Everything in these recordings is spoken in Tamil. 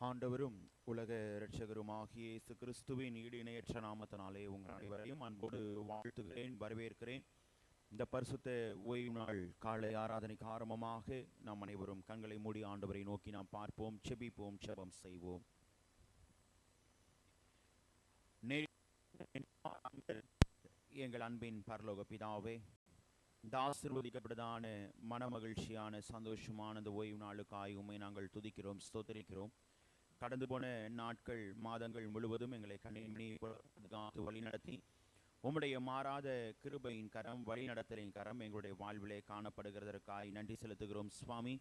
ஆண்டவரும் உலக இரட்சகருமாகிய இயேசு கிறிஸ்துவின் ஈடு இணையற்ற நாமத்தினாலே உங்கள் அனைவரையும் அன்போடு வாழ்த்துகிறேன், வரவேற்கிறேன். இந்த பரிசுத்த ஓய்வு நாள் காலை ஆராதனைக்கு ஆரம்பமாக நாம் அனைவரும் கண்களை மூடி ஆண்டவரை நோக்கி நாம் பார்ப்போம், செபிப்போம், ஜெபம் செய்வோம். எங்கள் அன்பின் பரலோக பிதாவே, இந்த ஆசீர்வதிக்கப்பட்டதான மனமகிழ்ச்சியான சந்தோஷமான இந்த ஓய்வு நாளுக்காய் உம்மை நாங்கள் துதிக்கிறோம், ஸ்தோத்திரிக்கிறோம். கடந்து போன நாட்கள் மாதங்கள் முழுவதும் எங்களை கண்ணி வழிநடத்தி உம்முடைய மாறாத கிருபையின் கரம், வழிநடத்தலின் கரம் எங்களுடைய வாழ்விலே காணப்படுகிறதற்காய் நன்றி செலுத்துகிறோம் சுவாமி.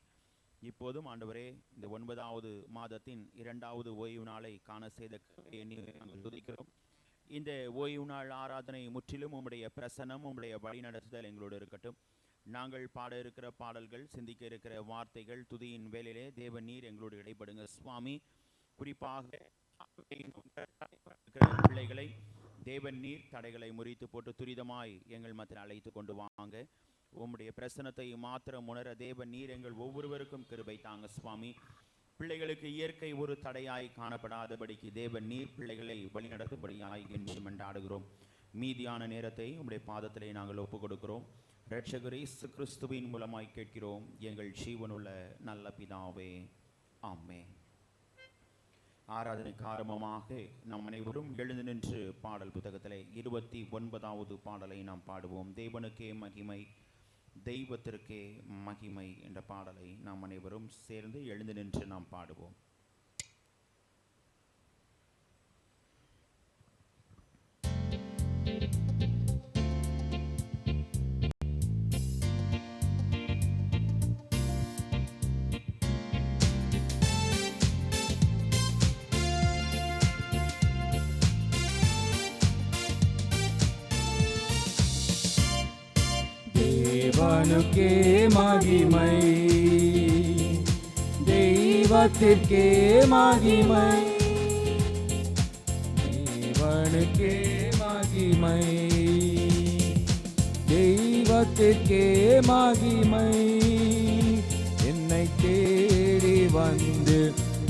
இப்போதும் ஆண்டவரே, இந்த 9வது மாதத்தின் 2வது ஓய்வு நாளை காண செய்த நாங்கள் துதிக்கிறோம். இந்த ஓய்வு நாள் ஆராதனை முற்றிலும் உம்முடைய பிரசன்னம், உம்முடைய வழிநடத்துதல் எங்களோடு இருக்கட்டும். நாங்கள் பாட இருக்கிற பாடல்கள், சிந்திக்க இருக்கிற வார்த்தைகள், துதியின் வேலையிலே தேவ நீர் எங்களோடு இடைப்படுங்க சுவாமி. குறிப்பாக பிள்ளைகளை தேவன் நீர் தடைகளை முறித்து போட்டு துரிதமாய் எங்கள் மத்தியில் அழைத்து கொண்டு வாங்க. உம்முடைய பிரசனத்தை மாத்திரம் உணர தேவன் நீர் எங்கள் ஒவ்வொருவருக்கும் கிருபை தாங்க சுவாமி. பிள்ளைகளுக்கு இயற்கை ஒரு தடையாய் காணப்படாதபடிக்கு தேவன் நீர் பிள்ளைகளை வழிநடத்தும்படியாய் என்று மன்றாடுகிறோம். மீதியான நேரத்தை உம்முடைய பாதத்திலே நாங்கள் ஒப்புக் கொடுக்கிறோம். இரட்சகர் இயேசு கிறிஸ்துவின் மூலமாய் கேட்கிறோம் எங்கள் ஜீவனுள்ள நல்ல பிதாவே, ஆமென். ஆராதனைக்கு ஆரம்பமாக நாம் அனைவரும் எழுந்து நின்று பாடல் புத்தகத்திலே 29வது பாடலை நாம் பாடுவோம். தேவனுக்கே மகிமை, தெய்வத்திற்கே மகிமை என்ற பாடலை நாம் அனைவரும் சேர்ந்து எழுந்து நின்று நாம் பாடுவோம். தேவனுக்கே மகிமை, தெய்வத்திற்கே மகிமை, தேவனுக்கே மகிமை, தெய்வத்திற்கே மகிமை. என்னை தேடி வந்து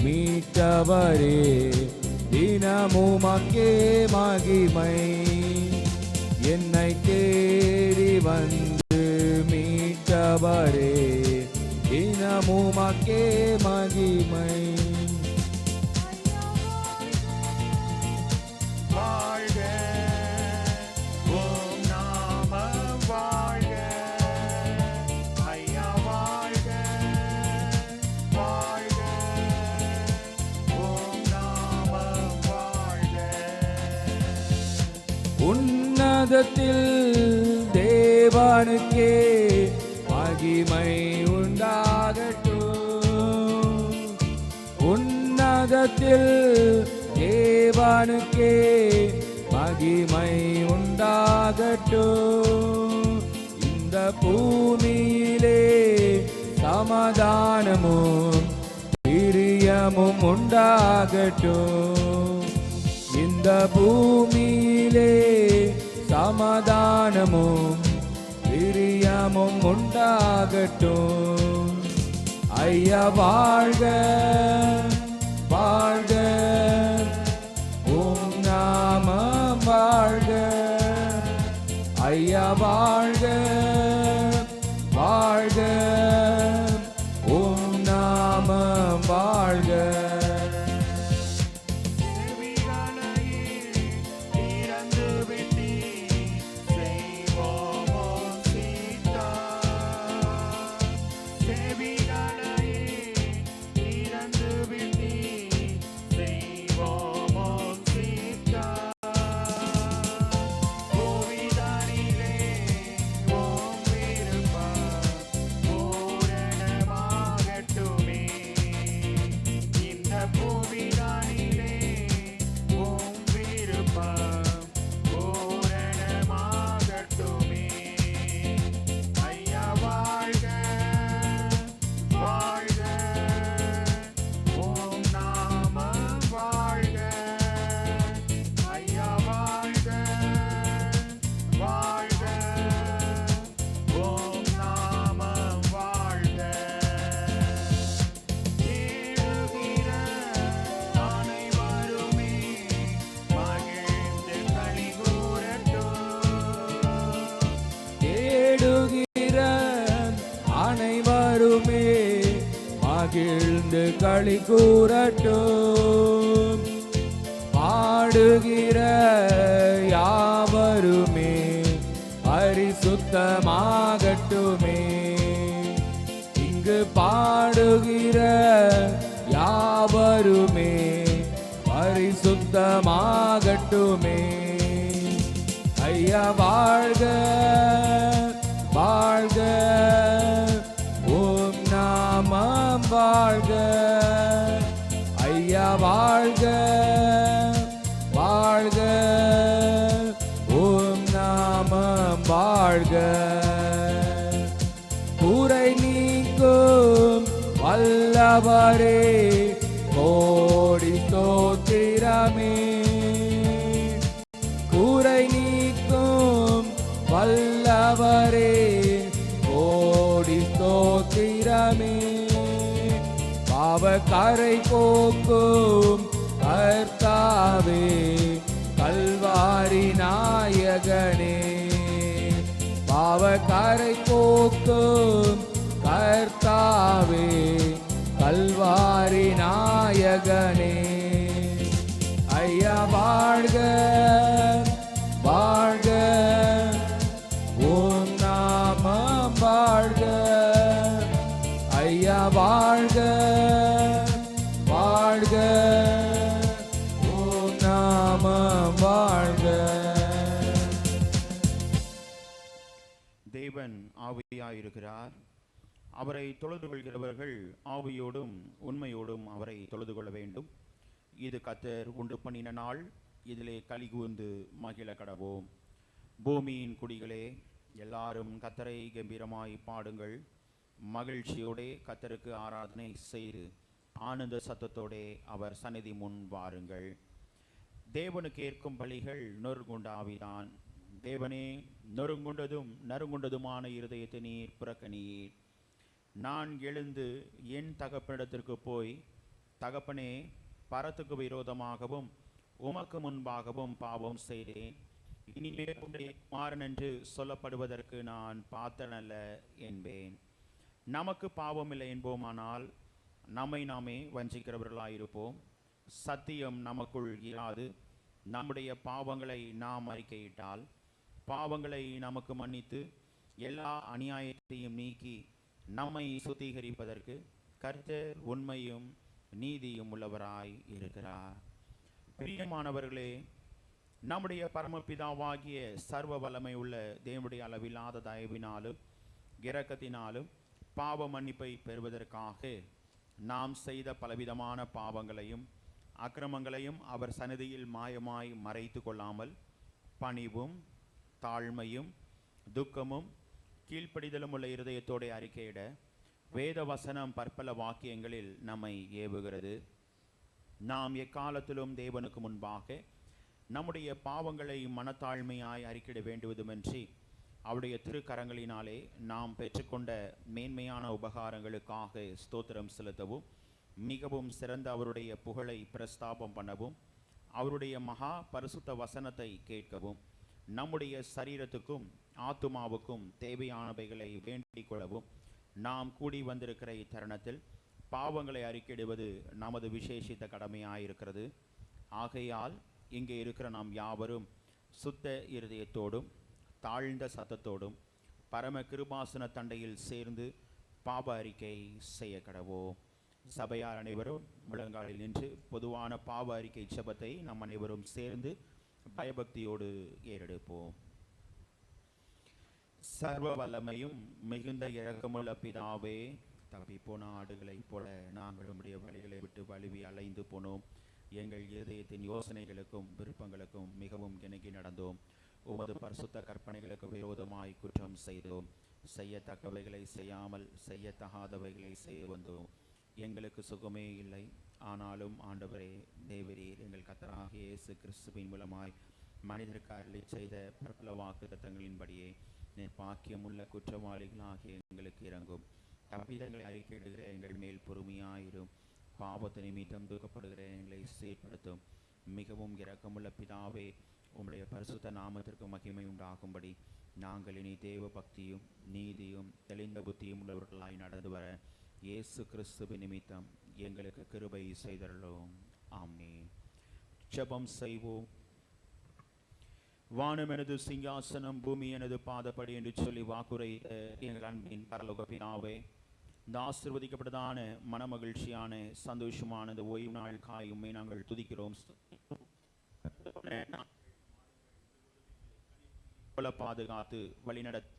மீட்டவரே, தினமுமக்கே மகிமை. என்னை தேடி வந்து மீட்டவரே, தினமுமக்கே மகிமை. வாழ்க ஓம் நாமம் வாழ்க, ஐயா வாழ்க, வாழ்க ஓம் நாமம் வாழ்க. உன்னதத்தில் தேவனுக்கே மகிமை உண்டாகட்டும். உன்னதத்தில் தேவனுக்கே மகிமை உண்டாகட்டும். இந்த பூமியிலே சமாதானமும் பிரியமும் உண்டாகட்டும். இந்த பூமியிலே சமாதானமும் பிரியமும் உண்டாகட்டும். ஐயா வாழ்க, வாழ்க, உம் நாமம் வாழ்க. ஐயா வாழ்க, வாழ்க, உம் நாமம் வாழ்க. களி கூறட்டும். பாடுகிற யாவருமே பரிசுத்தமாகட்டுமே. இங்கு பாடுகிற யாவருமே பரிசுத்தமாகட்டுமே. ஐயா வாழ்க வாழ்க, ஓம் நாமம் வாழ்க. ஐயா வாழ்க வாழ்க, ஓம் நாமம் வாழ்க. குறை நீக்கும் வல்லவரே கோடி ஸ்தோத்திரமே. குறை நீக்கும் வல்லவரே கோடி ஸ்தோத்திரமே. பாவக்கரை போக்கும் கர்த்தாவே கல்வாரி நாயகனே. பாவக்கரை போக்கும் கர்த்தாவே கல்வாரி நாயகனே. ஐயா வாழ்க வாழ்க, ஓம் நாமம் வாழ்க. ஐயா வாழ்க வாழ்க, ஓம் நாமம் வாழ்க. தேவன் ஆவியாயிருக்கிறார். அவரை தொழுது கொள்கிறவர்கள் ஆவியோடும் உண்மையோடும் அவரை தொழுது கொள்ள வேண்டும். இது கர்த்தர் உண்டு பண்ணின நாள், இதிலே களி கூர்ந்து மகிழ கடவோம். பூமியின் குடிகளே, எல்லாரும் கர்த்தரை கம்பீரமாய் பாடுங்கள். மகிழ்ச்சியோடே கர்த்தருக்கு ஆராதனை செய்து ஆனந்த சத்தத்தோடே அவர் சந்நிதி முன் வாருங்கள். தேவனுக்கு ஏற்கும் பலிகள் நொறுங்குண்ட ஆவிதான். தேவனே, நொறுங்குண்டதும் நறுங்குண்டதுமான இருதயத்தை நீர் புறக்கணியீர். நான் எழுந்து என் தகப்பனிடத்திற்கு போய், தகப்பனே, பரத்துக்கு விரோதமாகவும் உமக்கு முன்பாகவும் பாவம் செய்தேன். இனிமேல் உம்முடைய குமாரன் என்று சொல்லப்படுவதற்கு நான் பாத்திரனல்ல என்பேன். நமக்கு பாவம் இல்லை என்போமானால் நம்மை நாமே வஞ்சிக்கிறவர்களாயிருப்போம். சத்தியம் நமக்குள் இராது. நம்முடைய பாவங்களை நாம் அறிக்கையிட்டால் பாவங்களை நமக்கு மன்னித்து எல்லா அநியாயத்தையும் நீக்கி நம்மை சுத்திகரிப்பதற்கு கர்த்தர் உண்மையும் நீதியும் உள்ளவராய் இருக்கிறார். பிரியமானவர்களே, நம்முடைய பரமபிதாவாகிய சர்வ வல்லமை உள்ள தேவனுடைய அளவில்லாத தயவினாலும் இரக்கத்தினாலும் பாவ மன்னிப்பை பெறுவதற்காக நாம் செய்த பலவிதமான பாவங்களையும் அக்கிரமங்களையும் அவர் சந்நிதியில் மாயமாய் மறைத்து கொள்ளாமல் பணிவும் தாழ்மையும் துக்கமும் கீழ்ப்படிதலும் உள்ள இருதயத்தோடு அறிக்கையிட வேத வசனம் பற்பல வாக்கியங்களில் நம்மை ஏவுகிறது. நாம் எக்காலத்திலும் தேவனுக்கு முன்பாக நம்முடைய பாவங்களை மனத்தாழ்மையாய் அறிக்கையிட வேண்டுவதுமின்றி அவருடைய திருக்கரங்களினாலே நாம் பெற்றுக்கொண்ட மேன்மையான உபகாரங்களுக்காக ஸ்தோத்திரம் செலுத்தவும், மிகவும் சிறந்த அவருடைய புகழை பிரஸ்தாபம் பண்ணவும், அவருடைய மகா பரிசுத்த வசனத்தை கேட்கவும், நம்முடைய சரீரத்துக்கும் ஆத்துமாவுக்கும் தேவையானவைகளை வேண்டிக் கொள்ளவும் நாம் கூடி வந்திருக்கிற இத்தருணத்தில் பாவங்களை அறிக்கையிடுவது நமது விசேஷித்த கடமையாயிருக்கிறது. ஆகையால் இங்கே இருக்கிற நாம் யாவரும் சுத்த இருதயத்தோடும் தாழ்ந்த சத்தத்தோடும் பரம கிருபாசன தண்டையில் சேர்ந்து பாப அறிக்கை செய்ய கடவோம். சபையார் அனைவரும் முழங்காலில் நின்று பொதுவான பாவ அறிக்கை ஜெபத்தை நம் அனைவரும் சேர்ந்து பயபக்தியோடு ஏறெடுப்போம். சர்வ வல்லமையும் மிகுந்த இரக்கமுள்ள பிதாவே, தப்பிப்போன ஆடுகளைப் போல நாங்கள் உம்முடைய வழிகளை விட்டு வழுவி அலைந்து போனோம். எங்கள் இருதயத்தின் யோசனைகளுக்கும் விருப்பங்களுக்கும் மிகவும் இணங்கி நடந்தோம். உமது பரிசுத்த கற்பனைகளுக்கு விரோதமாய் குற்றம் செய்தோம். செய்யத்தக்கவைகளை செய்யாமல் செய்யத்தகாதவைகளை செய்து வந்தோம். எங்களுக்கு சுகமே இல்லை. ஆனாலும் ஆண்டவரே, தேவரீர் எங்கள் கர்த்தராகிய இயேசு கிறிஸ்துவின் மூலமாய் மனிதருக்கு அருளி செய்த பிரபல வாக்குத்தத்தங்களின்படியே நீர் பாக்கியமுள்ள குற்றவாளிகளாகிய எங்களுக்கு இறங்கும். தப்பிதங்களை அறிக்கையிடுகிற எங்கள் மேல் பொறுமையாயிரும். பாவத்தை நிமித்தம் தூக்கப்படுகிற எங்களை சீர்படுத்தும். மிகவும் இரக்கமுள்ள பிதாவே, உம்முடைய பரிசுத்த நாமத்திற்கு மகிமை உண்டாகும்படி நாங்கள் இனி தேவ பக்தியும் நீதியும் தெளிந்த புத்தியும் உள்ளவர்களாய் நடந்து வர இயேசு கிறிஸ்துவின் நிமித்தம் எங்களுக்கு கிருபை செய்தருளும். ஆமென். ஜெபம் செய்வோம். வானம் எனது சிங்காசனம், பூமி எனது பாதப்படி என்று சொல்லி வாக்குரைத்த எங்கள் அன்பின் பரலோக பிதாவே, இந்த ஆசீர்வதிக்கப்பட்டதான மனமகிழ்ச்சியான சந்தோஷமான இந்த ஓய்வு நாள் காயுமே நாங்கள் துதிக்கிறோம். பாதுகாத்து வழிநடத்த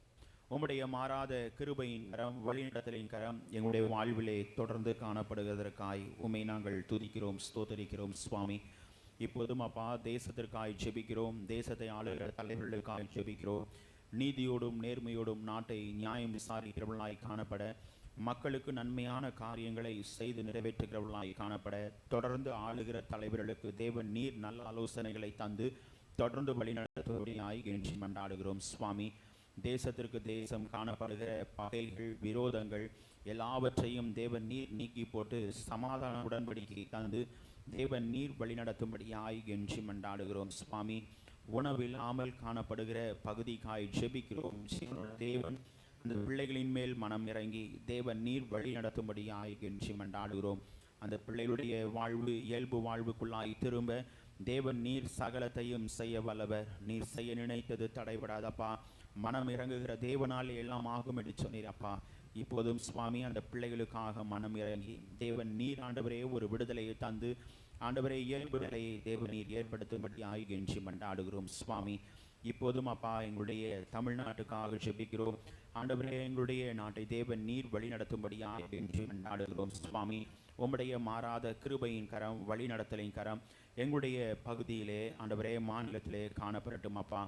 உம்முடைய மாறாத கிருபையின் கரம், வழிநடத்தலின் கரம் எங்களுடைய வாழ்விலே தொடர்ந்து காணப்படுவதற்காய் உம்மை நாங்கள் துதிக்கிறோம், ஸ்தோத்தரிக்கிறோம் சுவாமி. இப்போதும் அப்பா, தேசத்திற்காய் ஜெபிக்கிறோம், தேசத்தை ஆளுகிற தலைவர்களுக்காய் ஜெபிக்கிறோம். நீதியோடும் நேர்மையோடும் நாட்டை நியாயம் விசாரிக்கிறவர்களாய் காணப்பட, மக்களுக்கு நன்மையான காரியங்களை செய்து நிறைவேற்றுகிறவர்களாய் காணப்பட, தொடர்ந்து ஆளுகிற தலைவர்களுக்கு தேவன் நீர் நல்ல ஆலோசனைகளை தந்து தொடர்ந்து வழிநடத்துவதையாய் கெஞ்சி மன்றாடுகிறோம் சுவாமி. தேசத்திற்கு தேசம் காணப்படுகிற பகைகள், விரோதங்கள் எல்லாவற்றையும் தேவன் நீர் நீக்கி போட்டு சமாதான உடன்படிக்கை தந்து தேவன் நீர் வழிநடத்தும்படியாய் கெஞ்சி மன்றாடுகிறோம் சுவாமி. உணவில்லாமல் காணப்படுகிற பகுதிக்காய் ஜெபிக்கிறோம். தேவன் அந்த பிள்ளைகளின் மேல் மனம் இறங்கி தேவன் நீர் வழி நடத்தும்படியாய் கெஞ்சி மன்றாடுகிறோம். அந்த பிள்ளைகளுடைய வாழ்வு இயல்பு வாழ்வுக்குள்ளாய் திரும்ப தேவன் நீர் சகலத்தையும் செய்ய வல்லவர். நீர் செய்ய நினைத்தது தடைபடாதப்பா. மனம் இறங்குகிற தேவனால் எல்லாம் ஆகும் என்று சொன்னீரப்பா. இப்போதும் சுவாமி, அந்த பிள்ளைகளுக்காக மனம் இறங்கி தேவன் நீர் ஆண்டவரே ஒரு விடுதலையை தந்து ஆண்டவரே இயல்பு நிலையை தேவன் நீர் ஏற்படுத்தும்படியாய் கெஞ்சி மன்றாடுகிறோம் சுவாமி. இப்போதும் அப்பா, எங்களுடைய தமிழ்நாட்டுக்காக ஜெபிக்கிறோம். ஆண்டவரே, எங்களுடைய நாட்டை தேவன் நீர் வழி நடத்தும்படியாக கெஞ்சி மன்றாடுகிறோம் சுவாமி. உம்முடைய மாறாத கிருபையின் கரம், வழி நடத்தலின் கரம் எங்களுடைய பகுதியிலே ஆண்டவரே, மாநிலத்திலே காணப்படட்டும் அப்பா.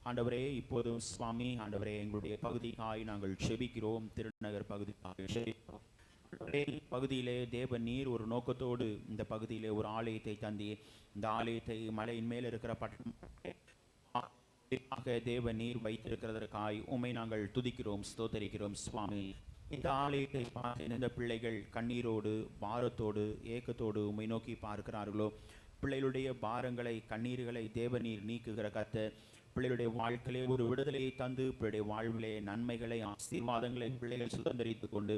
ஆண்டவரே, இப்போதும் சுவாமி ஆண்டவரே, எங்களுடைய பகுதிக்காய் நாங்கள் ஜெபிக்கிறோம். திருநகர் பகுதிக்காக ஜெபிக்கிறோம். பகுதியிலே தேவன் நீர் ஒரு நோக்கத்தோடு இந்த பகுதியிலே ஒரு ஆலயத்தை தந்தி, இந்த ஆலயத்தை மலையின் மேல் இருக்கிற தேவன் நீர் வைத்திருக்கிறதற்காய் உம்மை நாங்கள் துதிக்கிறோம், ஸ்தோத்தரிக்கிறோம் சுவாமி. இந்த ஆலயத்தை பார்த்து இந்த பிள்ளைகள் கண்ணீரோடு, பாரத்தோடு, ஏக்கத்தோடு உம்மை நோக்கி பார்க்கிறார்களோ, பிள்ளைகளுடைய பாரங்களை, கண்ணீர்களை தேவநீர் நீக்குகிற கர்த்தர், பிள்ளைகளுடைய வாழ்க்கையிலே ஒரு விடுதலையை தந்து பிள்ளைடைய வாழ்விலே நன்மைகளை, ஆசீர்வாதங்களை பிள்ளைகள் சுதந்திரித்துக் கொண்டு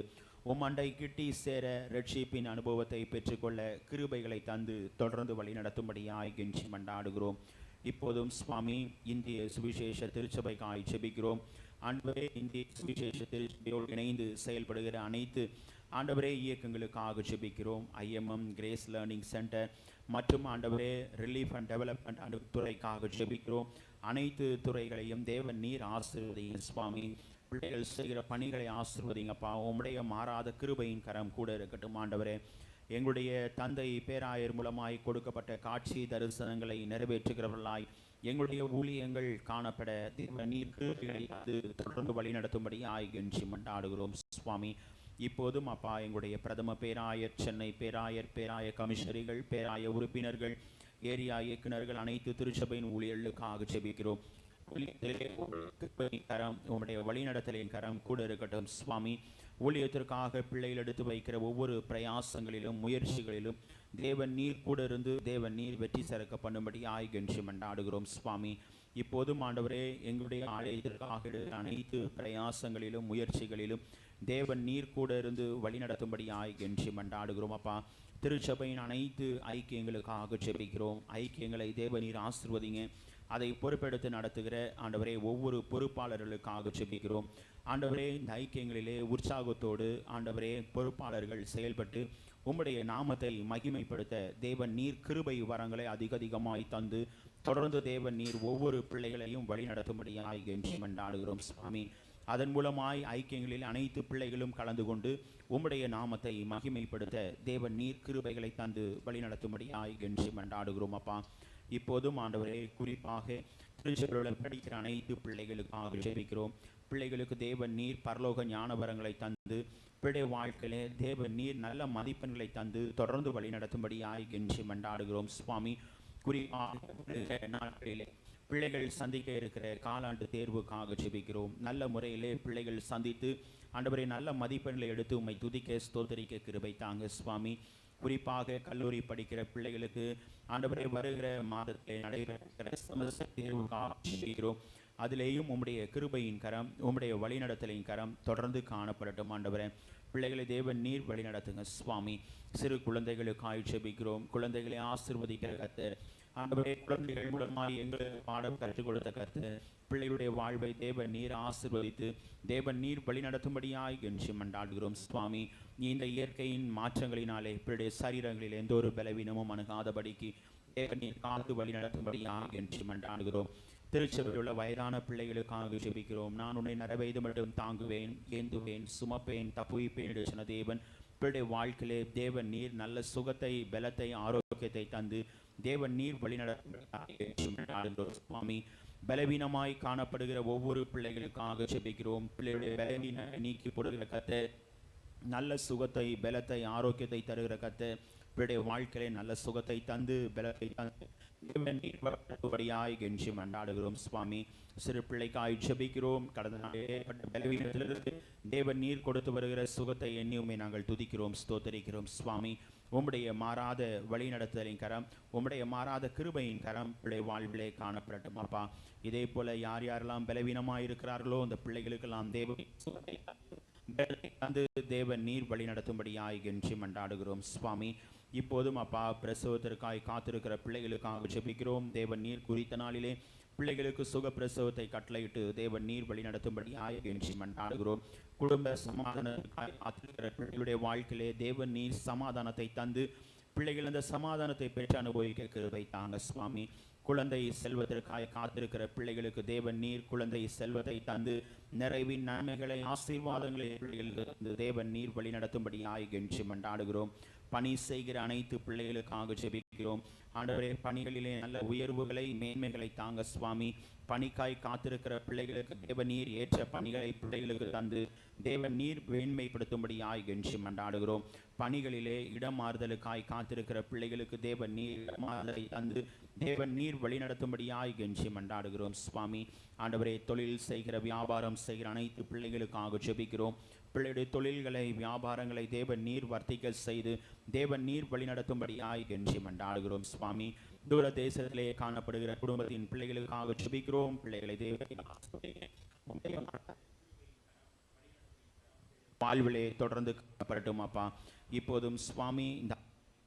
உம்மண்டை கிட்டி சேர ரட்சிப்பின் அனுபவத்தை பெற்றுக்கொள்ள கிருபைகளை தந்து தொடர்ந்து வழி நடத்தும்படியாய் கெஞ்சி மன்றாடுகிறோம். இப்போதும் சுவாமி, இந்திய சுவிசேஷ திருச்சபைக்காய் ஜெபிக்கிறோம். ஆண்டவரே, இந்திய சுவிசேஷ திருச்சபையோடு இணைந்து செயல்படுகிற அனைத்து ஆண்டவரே இயக்கங்களுக்காக ஜெபிக்கிறோம். IMM, கிரேஸ் லேர்னிங் சென்டர் மற்றும் ஆண்டவரே ரிலீஃப் அண்ட் டெவலப்மெண்ட் துறைக்காக ஜெபிக்கிறோம். அனைத்து துறைகளையும் தேவன் நீர் ஆசீர்வதிங்க சுவாமி. பிள்ளைகள் செய்கிற பணிகளை ஆசீர்வதிங்கப்பா. உம்முடைய மாறாத கிருபையின் கரம் கூட இருக்கட்டும் ஆண்டவரே. எங்களுடைய தந்தை பேராயர் மூலமாய் கொடுக்கப்பட்ட காட்சி தரிசனங்களை நிறைவேற்றுகிறவர்களாய் எங்களுடைய ஊழியங்கள் காணப்பட நீர் கிருபைகளை தொடர்ந்து வழி நடத்தும்படியாய் கெஞ்சி மன்றாடுகிறோம் சுவாமி. இப்போதும் அப்பா, எங்களுடைய பிரதம பேராயர், சென்னை பேராயர், பேராய கமிஷனரிகள், பேராய உறுப்பினர்கள், ஏரியா இயக்குநர்கள், அனைத்து திருச்சபையின் ஊழியர்களுக்காக ஜெபிக்கிறோம். கரம், உங்களுடைய வழிநடத்தலின் கரம் கூட இருக்கட்டும் சுவாமி. ஊழியத்திற்காக பிள்ளைகள் எடுத்து வைக்கிற ஒவ்வொரு பிரயாசங்களிலும் முயற்சிகளிலும் தேவன் நீர் கூட இருந்து தேவன் நீர் வெற்றி சிறக்க பண்ணும்படி ஆய்கென்று மன்றாடுகிறோம் சுவாமி. இப்போதும் ஆண்டவரே, எங்களுடைய ஆலயத்திற்காக அனைத்து பிரயாசங்களிலும் முயற்சிகளிலும் தேவன் நீர் கூட இருந்து வழி நடத்தும்படி ஆய்கென்று மன்றாடுகிறோம் அப்பா. திருச்சபையின் அனைத்து ஐக்கியங்களுக்காக ஜெபிக்கிறோம். ஐக்கியங்களை தேவநீர் ஆசீர்வதிங்க. அதை பொறுப்பெடுத்து நடத்துகிற ஆண்டவரே ஒவ்வொரு பொறுப்பாளர்களுக்காக ஜெபிக்கிறோம். ஆண்டவரே, இந்த ஐக்கியங்களிலே உற்சாகத்தோடு ஆண்டவரே பொறுப்பாளர்கள் செயல்பட்டு உம்முடைய நாமத்தை மகிமைப்படுத்த தேவன் நீர் கிருபை வரங்களை அதிகமாய் தந்து தொடர்ந்து தேவன் நீர் ஒவ்வொரு பிள்ளைகளையும் வழி நடத்தும்படியாய் கெஞ்சி மன்றாடுகிறோம் சுவாமி. அதன் மூலமாய் ஐக்கியங்களில் அனைத்து பிள்ளைகளும் கலந்து கொண்டு உம்முடைய நாமத்தை மகிமைப்படுத்த தேவன் நீர் கிருபைகளை தந்து வழி நடத்தும்படியாய் கெஞ்சி மன்றாடுகிறோம் அப்பா. இப்போதும் ஆண்டவரே, குறிப்பாக திருச்சபையில் படிக்கிற அனைத்து பிள்ளைகளுக்காக ஜெபிக்கிறோம். பிள்ளைகளுக்கு தேவன் நீர் பரலோக ஞானவரங்களை தந்து பிள்ளை வாழ்க்கையிலே தேவன் நீர் நல்ல மதிப்பெண்களை தந்து தொடர்ந்து வழி நடத்தும்படியாய் கெஞ்சி மன்றாடுகிறோம் சுவாமி. குறிப்பாக நாட்களிலே பிள்ளைகள் சந்திக்க இருக்கிற காலாண்டு தேர்வுக்காக ஜெபிக்கிறோம். நல்ல முறையிலே பிள்ளைகள் சந்தித்து ஆண்டவரே நல்ல மதிப்பெண்களை எடுத்து உம்மை துதிக்க ஸ்தோத்தரிக்க கிருபை தாங்க சுவாமி. குறிப்பாக கல்லூரி படிக்கிற பிள்ளைகளுக்கு ஆண்டவரே வருகிற மாதத்திலே நடைபெறுகிற செமஸ்டர் தேர்வுக்காக ஜெபிக்கிறோம். அதிலேயும் உம்முடைய கிருபையின் கரம், உம்முடைய வழிநடத்தலின் கரம் தொடர்ந்து காணப்படட்டும் ஆண்டவரே. பிள்ளைகளை தேவன் நீர் வழி நடத்துங்க சுவாமி. சிறு குழந்தைகளுக்காய் ஜெபிக்கிறோம். குழந்தைகளை ஆசீர்வதிக்கிற கர்த்தர். ஆண்டவரே, குழந்தைகள் மூலமாய் எங்களுக்கு பாடம் கற்றுக் கொடுத்த கர்த்தர், பிள்ளைகளுடைய வாழ்வை தேவன் நீர் ஆசீர்வதித்து தேவன் நீர் வழி நடத்தும்படியாய் என்று மன்றாடுகிறோம் சுவாமி. இந்த இயற்கையின் மாற்றங்களினாலே பிள்ளைடைய சரீரங்களில் எந்த ஒரு பலவீனமும் அணுகாதபடிக்கு தேவன் நீர் காத்து வழி நடத்தும்படியாய் என்று மன்றாடுகிறோம். திருச்சபையில் உள்ள வயதான பிள்ளைகளுக்காக ஜெபிக்கிறோம். நான் உன்னை நிறைவேது மட்டும் தாங்குவேன், ஏந்துவேன், சுமப்பேன், தப்புவிப்பேன் என்று சொன்ன தேவன் பிள்ளைடைய வாழ்க்கையிலே தேவன் நீர் நல்ல சுகத்தை, பலத்தை, ஆரோக்கியத்தை தந்து தேவன் நீர் வழிநடத்தும் சுவாமி. பலவீனமாய் காணப்படுகிற ஒவ்வொரு பிள்ளைகளுக்காக ஜெபிக்கிறோம். பிள்ளைகளுடைய பலவீன நீக்கி போடுகிற கர்த்தர், நல்ல சுகத்தை, பலத்தை, ஆரோக்கியத்தை தருகிற கர்த்தர் பிள்ளைடைய வாழ்க்கையிலே நல்ல சுகத்தை தந்து பலத்தை தந்து தேவன் நீர் வழியாய் கெஞ்சி மன்றாடுகிறோம் சுவாமி. சிறு பிள்ளைக்காய் ஜெபிக்கிறோம். கடந்த நாள் ஏற்பட்ட பலவீனத்திலிருந்து தேவன் நீர் கொடுத்து வருகிற சுகத்தை எண்ணியுமே நாங்கள் துதிக்கிறோம், ஸ்தோத்தரிக்கிறோம் சுவாமி. உம்முடைய மாறாத வழி நடத்துதலின் கரம், உம்முடைய மாறாத கிருபையின் கரம் பிள்ளை வாழ்விலே காணப்படட்டும் அப்பா. இதே போல யார் யாரெல்லாம் பலவீனமாக இருக்கிறார்களோ அந்த பிள்ளைகளுக்கெல்லாம் தேவன் நீர் வழி நடத்தும்படியாய் கெஞ்சி மன்றாடுகிறோம் சுவாமி. இப்போதும் அப்பா, பிரசவத்திற்காய் காத்திருக்கிற பிள்ளைகளுக்காக ஜெபிக்கிறோம். தேவன் நீர் குறித்த நாளிலே பிள்ளைகளுக்கு சுக பிரசவத்தை கட்டளையிட்டு தேவன் நீர் வழி நடத்தும்படியாய் கெஞ்சி மன்றாடுகிறோம். குடும்ப சமாதானத்திற்காய் காத்திருக்கிற பிள்ளைகளுடைய வாழ்க்கையிலே தேவன் நீர் சமாதானத்தை தந்து பிள்ளைகள் அந்த சமாதானத்தை பெற்று அனுபவிக்க கிருபை தாங்க சுவாமி. குழந்தை செல்வதற்காக காத்திருக்கிற பிள்ளைகளுக்கு தேவன் நீர் குழந்தை செல்வத்தை தந்து நிறைவின் நன்மைகளை, ஆசீர்வாதங்களை பிள்ளைகளுக்கு தேவன் நீர் வழி நடத்தும்படியாய் கெஞ்சி மன்றாடுகிறோம். பணி செய்கிற அனைத்து பிள்ளைகளுக்காக ஜெபிக்கிறோம். ஆண்டவரே, பணிகளிலே நல்ல உயர்வுகளை, மேன்மைகளை தாங்க சுவாமி. பணிக்காய் காத்திருக்கிற பிள்ளைகளுக்கு தேவன் நீர் ஏற்ற பணிகளை பிள்ளைகளுக்கு தந்து தேவன் நீர் மேன்மைப்படுத்தும்படியாய் கெஞ்சி மன்றாடுகிறோம். பணிகளிலே இடமாறுதலுக்காய் காத்திருக்கிற பிள்ளைகளுக்கு தேவன் நீர் இடமாறுதலை தந்து தேவன் நீர் வழி நடத்தும்படியாய் கெஞ்சி மன்றாடுகிறோம் சுவாமி. ஆண்டவரே, தொழில் செய்கிற, வியாபாரம் செய்கிற அனைத்து பிள்ளைகளுக்காக ஜெபிக்கிறோம். பிள்ளையுடைய தொழில்களை, வியாபாரங்களை தேவன் நீர் வர்த்திக்க செய்து தேவன் நீர் வழி நடத்தும்படியாய் கெஞ்சி மன்றாடுகிறோம் சுவாமி. தூர தேசத்திலே காணப்படுகிற குடும்பத்தின் பிள்ளைகளுக்காக ஜெபிக்கிறோம். பிள்ளைகளை வாழ்விலே தொடர்ந்து காணப்படட்டும் அப்பா. இப்போதும் சுவாமி, இந்த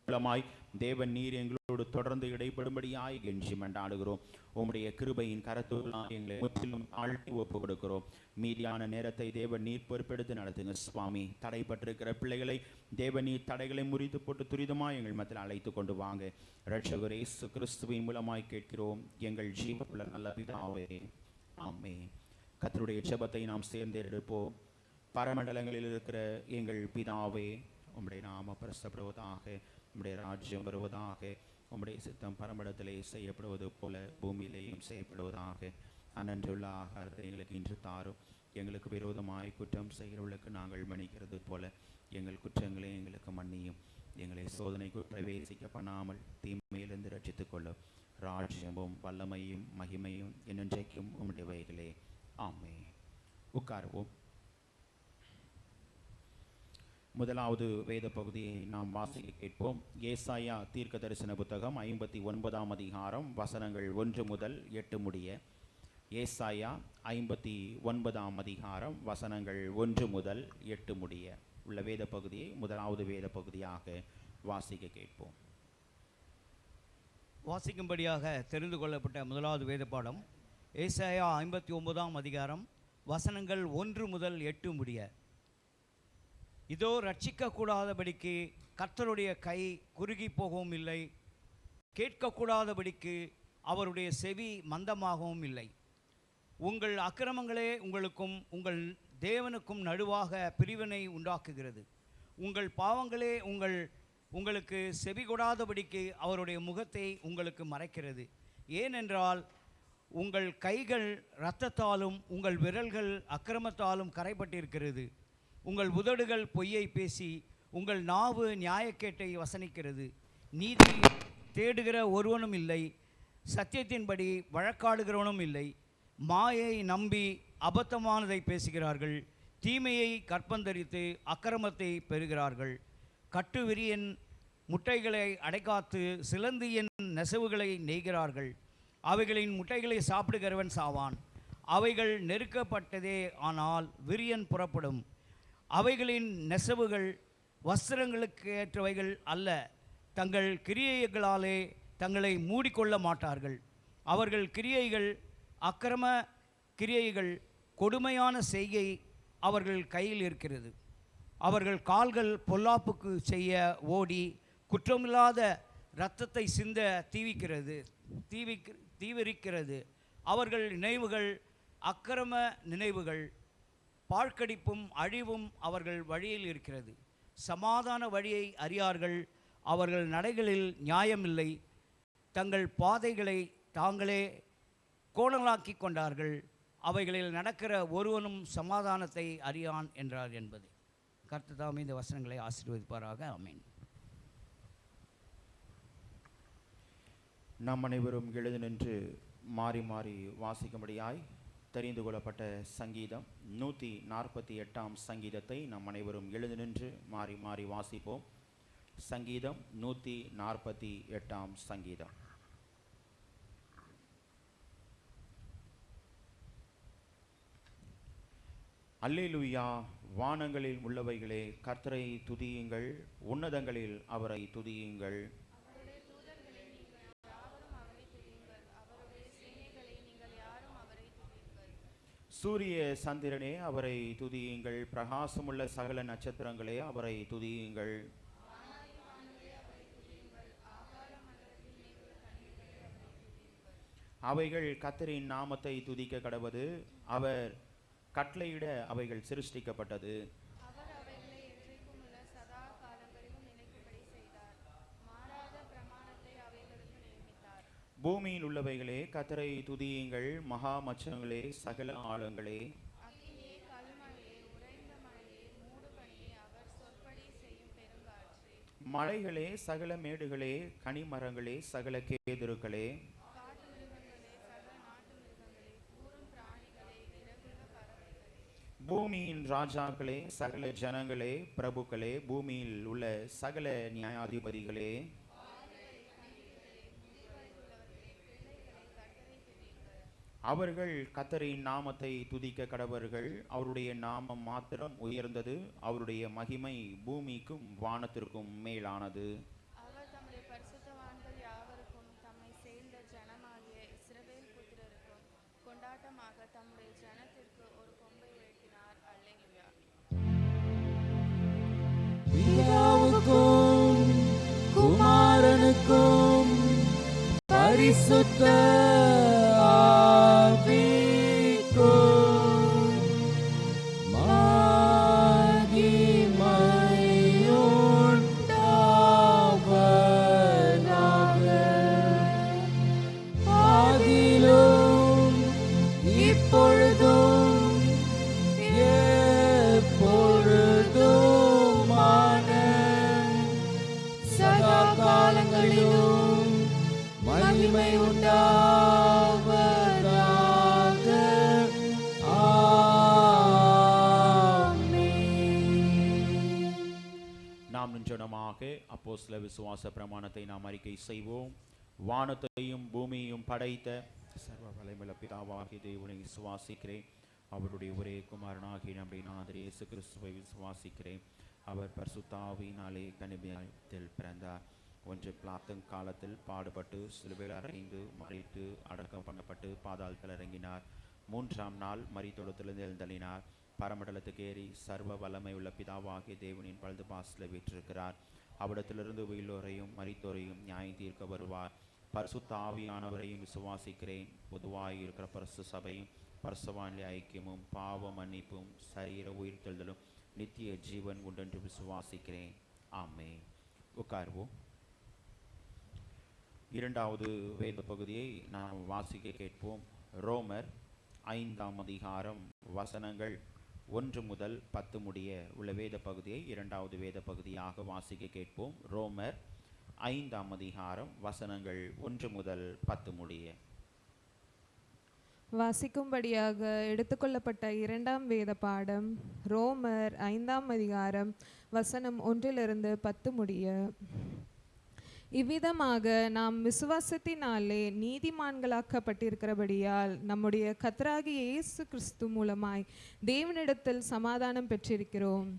மூலமாய் தேவன் நீர் எங்களோடு தொடர்ந்து இடைப்படும்படியாய் கெஞ்சி மன்றாடுகிறோம். உம்முடைய கிருபையின் கரத்துள்ளாய் எங்களை முற்றிலும் ஆழ்த்தி ஒப்பு கொடுக்கிறோம். மீதியான நேரத்தை தேவன் நீர் பொறுப்பெடுத்து நடத்துங்க சுவாமி. தடைப்பட்டிருக்கிற பிள்ளைகளை தேவன் நீர் தடைகளை முறித்து போட்டு துரிதமாய் எங்கள் மத்தியில் அழைத்து கொண்டு வாங்க. இரட்சகர் இயேசு கிறிஸ்துவின் மூலமாய் கேட்கிறோம் எங்கள் ஜீவனுள்ள நல்ல பிதாவே, ஆமென். கர்த்தருடைய ஜெபத்தை நாம் சேர்ந்து எடுப்போம். பரமண்டலங்களில் இருக்கிற எங்கள் பிதாவே, உம்முடைய நாம பரிசுத்தப்படுவதாக, உம்முடைய ராஜ்யம் வருவதாக, உம்முடைய சித்தம் பரமண்டலத்திலே செய்யப்படுவது போல பூமியிலேயும் செய்யப்படுவதாக. அன்றன்றுள்ள ஆகாரத்தை எங்களுக்கு இன்று தாரும். எங்களுக்கு விரோதமாய் குற்றம் செய்கிறவர்களுக்கு நாங்கள் மன்னிக்கிறது போல எங்கள் குற்றங்களை எங்களுக்கு மன்னியும். எங்களை சோதனைக்கு பிரவேசிக்க பண்ணாமல் தீமையிலிருந்து ரட்சித்துக் கொள்ளும். ராஜ்யமும் வல்லமையும் மகிமையும் என்றைக்கும் உம்முடையவைகளே, ஆமென். உட்காருவோம். முதலாவது வேத பகுதியை நாம் வாசிக்க கேட்போம். ஏசாயா தீர்க்க தரிசன புத்தகம் 59ஆம் அதிகாரம் வசனங்கள் 1 முதல் 8 முடிய. ஏசாயா 59ஆம் அதிகாரம் வசனங்கள் 1 முதல் 8 முடிய உள்ள வேத பகுதியை முதலாவது வேத பகுதியாக வாசிக்க கேட்போம். வாசிக்கும்படியாக தெரிந்து கொள்ளப்பட்ட முதலாவது வேத பாடம் ஏசாயா 59ஆம் அதிகாரம் வசனங்கள் 1 முதல் 8 முடிய. இதோ ரட்சிக்கக்கூடாதபடிக்கு கர்த்தருடைய கை குறுகி போகவும் இல்லை, கேட்கக்கூடாதபடிக்கு அவருடைய செவி மந்தமாகவும் இல்லை. உங்கள் அக்கிரமங்களே உங்களுக்கும் உங்கள் தேவனுக்கும் நடுவாக பிரிவினை உண்டாக்குகிறது. உங்கள் பாவங்களே உங்களுக்கு செவி கொடாதபடிக்கு அவருடைய முகத்தை உங்களுக்கு மறைக்கிறது. ஏனென்றால் உங்கள் கைகள் இரத்தத்தாலும் உங்கள் விரல்கள் அக்கிரமத்தாலும் கரைப்பட்டிருக்கிறது. உங்கள் உதடுகள் பொய்யை பேசி உங்கள் நாவு நியாயக்கேட்டை வசனிக்கிறது. நீதி தேடுகிற ஒருவனும் இல்லை, சத்தியத்தின்படி வழக்காடுகிறவனும் இல்லை. மாயை நம்பி அபத்தமானதை பேசுகிறார்கள், தீமையை கற்பந்தரித்து அக்கிரமத்தை பெறுகிறார்கள். கட்டுவிரியன் முட்டைகளை அடைக்காத்து சிலந்தியின் நெசவுகளை நெய்கிறார்கள். அவைகளின் முட்டைகளை சாப்பிடுகிறவன் சாவான். அவைகள் நெருக்கப்பட்டதே, ஆனால் விரியன் புறப்படும். அவைகளின் நெசவுகள் வஸ்திரங்களுக்கு ஏற்றவைகள் அல்ல. தங்கள் கிரியைகளாலே தங்களை மூடிக்கொள்ள மாட்டார்கள். அவர்கள் கிரியைகள் அக்கிரம கிரியைகள், கொடுமையான செய்கை அவர்கள் கையில் இருக்கிறது. அவர்கள் கால்கள் பொல்லாப்புக்கு செய்ய ஓடி குற்றமில்லாத இரத்தத்தை சிந்த தீவிரிக்கிறது. அவர்கள் நினைவுகள் அக்கிரம நினைவுகள், பாழ்கடிப்பும் அழிவும் அவர்கள் வழியில் இருக்கிறது. சமாதான வழியை அறியார்கள். அவர்கள் நடைகளில் நியாயமில்லை. தங்கள் பாதைகளை தாங்களே கோணலாக்கி கொண்டார்கள். அவைகளில் நடக்கிற ஒருவனும் சமாதானத்தை அறியான் என்றார் என்பது. கர்த்தர் தாமே இந்த வசனங்களை ஆசீர்வதிப்பாராக. ஆமென். நாம் அனைவரும் எழுந்து நின்று மாறி மாறி வாசிக்கும்படியாய் தெரிந்து கொள்ளப்பட்ட சங்கீதம் 148ஆம் சங்கீதத்தை நாம் அனைவரும் எழுந்து நின்று மாறி மாறி வாசிப்போம். சங்கீதம் 148ஆம் சங்கீதம். அல்லேலூயா. வானங்களில் உள்ளவைகளே கர்த்தரை துதியுங்கள், உன்னதங்களில் அவரை துதியுங்கள். சூரிய சந்திரனே அவரை துதியுங்கள், பிரகாசமுள்ள சகல நட்சத்திரங்களே அவரை துதியுங்கள். அவைகள் கர்த்தரின் நாமத்தை துதிக்க கடவது. அவர் கட்டளையிட அவைகள் சிருஷ்டிக்கப்பட்டது. பூமியில் உள்ளவைகளே கர்த்தரை துதியுங்கள், மகா மச்சங்களே சகல ஆழங்களே. மலைகளே சகல மேடுகளே, கனிமரங்களே சகல கேதுருக்களே. பூமியின் ராஜாக்களே சகல ஜனங்களே, பிரபுக்களே, பூமியில் உள்ள சகல நியாயாதிபதிகளே. அவர்கள் கர்த்தரின் நாமத்தை துதிக்க கடவர்கள். அவருடைய நாமம் மாத்திரம் உயர்ந்தது, அவருடைய மகிமை பூமிக்கும் வானத்திற்கும் மேலானது. அவர் தம்முடைய பரிசுத்தவான்கள் யாவருக்கும் தம்மை சேர்ந்த ஜனமாகிய இஸ்ரவேல் புத்திரருக்கும் கொண்டாட்டமாக தம்முடைய ஜனத்திற்கு ஒரு கொம்பை உயர்த்தினார். அல்லேலூயா. பிதாவுக்கும் குமாரனுக்கும் பரிசுத்த மகிமை உண்டாவதாக. நாம் நின்றனமாக அப்போஸ்தல விசுவாச பிரமாணத்தை நாம் அறிக்கை செய்வோம். வானத்தையும் பூமியையும் படைத்த சர்வ வல்லமையுள்ள பிதாவாகிய தேவனை விசுவாசிக்கிறேன். அவருடைய ஒரே குமாரனாகிய நம்முடைய நாதர் இயேசு கிறிஸ்துவை விசுவாசிக்கிறேன். அவர் பரிசுத்த ஆவியினாலே கன்னிகையில் பிறந்தார். ஒன்று பிளாத்தன் காலத்தில் பாடுபட்டு சிலுவையில் அறைந்து மறித்து அடக்கம் பண்ணப்பட்டு பாதாளத்தில் இறங்கினார். 3ஆம் நாள் மரித்தொழுத்திலிருந்து எழுந்தள்ளினார். பரமண்டலத்துக்கு ஏறி சர்வ வல்லமை உள்ள பிதாவாகிய தேவனின் வலது பாசத்தில் வீற்றிருக்கிறார். அவ்விடத்திலிருந்து உயிரோரையும் மரித்தோரையும் நியாயம் தீர்க்க வருவார். பரிசுத்த ஆவியானவரையும் விசுவாசிக்கிறேன். பொதுவாக இருக்கிற பரிசு சபையும் பரிசுத்தவான்களை ஐக்கியமும் பாவ மன்னிப்பும் சரீர உயிர்த்தெழுதலும் நித்திய ஜீவன் உண்டென்று விசுவாசிக்கிறேன். ஆமென். உட்கார்வோம். இரண்டாவது வேத பகுதியை நாம் வாசிக்க கேட்போம். ரோமர் 5ஆம் அதிகாரம் வசனங்கள் 1 முதல் 10 முடிய உள்ள வேத பகுதியை இரண்டாவது வேத பகுதியாக வாசிக்க கேட்போம். ரோமர் 5ஆம் அதிகாரம் வசனங்கள் 1 முதல் 10 முடிய. வாசிக்கும்படியாக எடுத்துக்கொள்ளப்பட்ட இரண்டாம் வேத பாடம் ரோமர் 5ஆம் அதிகாரம் வசனம் 1 முதல் 10 முடிய. இவ்விதமாக நாம் விசுவாசத்தினாலே நீதிமான்களாக்கப்பட்டிருக்கிறபடியால் நம்முடைய கர்த்தராகிய இயேசு கிறிஸ்து மூலமாய் தேவனிடத்தில் சமாதானம் பெற்றிருக்கிறோம்.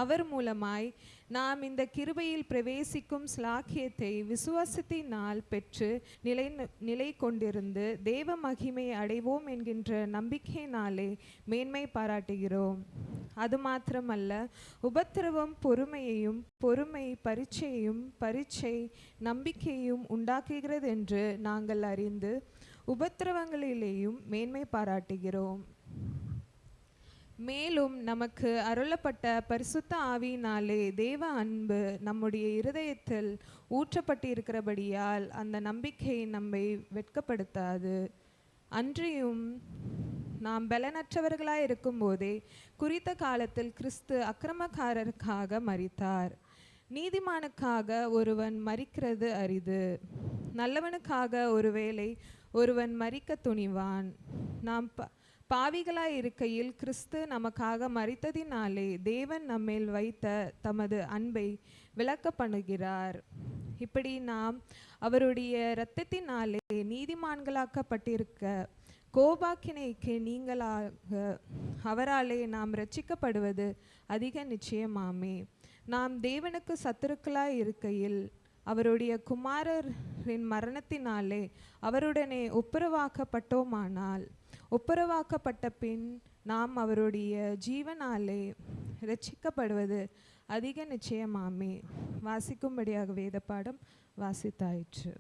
அவர் மூலமாய் நாம் இந்த கிருபையில் பிரவேசிக்கும் ஸ்லாக்கியத்தை விசுவாசத்தினால் பெற்று நிலை கொண்டிருந்து தேவ மகிமை அடைவோம் என்கின்ற நம்பிக்கையினாலே மேன்மை பாராட்டுகிறோம். அது மாத்திரமல்ல, உபத்திரவம் பொறுமையையும், பொறுமை பரீட்சையையும், பரீட்சை நம்பிக்கையையும் உண்டாக்குகிறது என்று நாங்கள் அறிந்து உபத்திரவங்களிலேயும் மேன்மை பாராட்டுகிறோம். மேலும் நமக்கு அருளப்பட்ட பரிசுத்த ஆவியினாலே தேவ அன்பு நம்முடைய இருதயத்தில் ஊற்றப்பட்டிருக்கிறபடியால் அந்த நம்பிக்கை நம்மை வெட்கப்படுத்தாது. அன்றியும் நாம் பலனற்றவர்களாய் இருக்கும்போதே குறித்த காலத்தில் கிறிஸ்து அக்கிரமக்காரருக்காக மரித்தார். நீதிமானுக்காக ஒருவன் மரிக்கிறது அரிது, நல்லவனுக்காக ஒருவேளை ஒருவன் மரிக்க துணிவான். நாம் பாவிகளாய் இருக்கையில் கிறிஸ்து நமக்காக மரித்ததினாலே தேவன் நம்மேல் வைத்த தமது அன்பை விளக்க பண்ணுகிறார். இப்படி நாம் அவருடைய இரத்தத்தினாலே நீதிமான்களாக்கப்பட்டிருக்க கோபாக்கினைக்கு நீங்களாக அவராலே நாம் இரட்சிக்கப்படுவது அதிக நிச்சயமாமே. நாம் தேவனுக்கு சத்துருக்களாய் இருக்கையில் அவருடைய குமாரரின் மரணத்தினாலே அவருடனே ஒப்புரவாக்கப்பட்டோமானால், ஒப்புரவாக்கப்பட்ட பின் நாம் அவருடைய ஜீவனாலே இரட்சிக்கப்படுவது அதிக நிச்சயமாமே. வாசிக்கும்படியாக வேத பாடம் வாசித்தாயிற்று.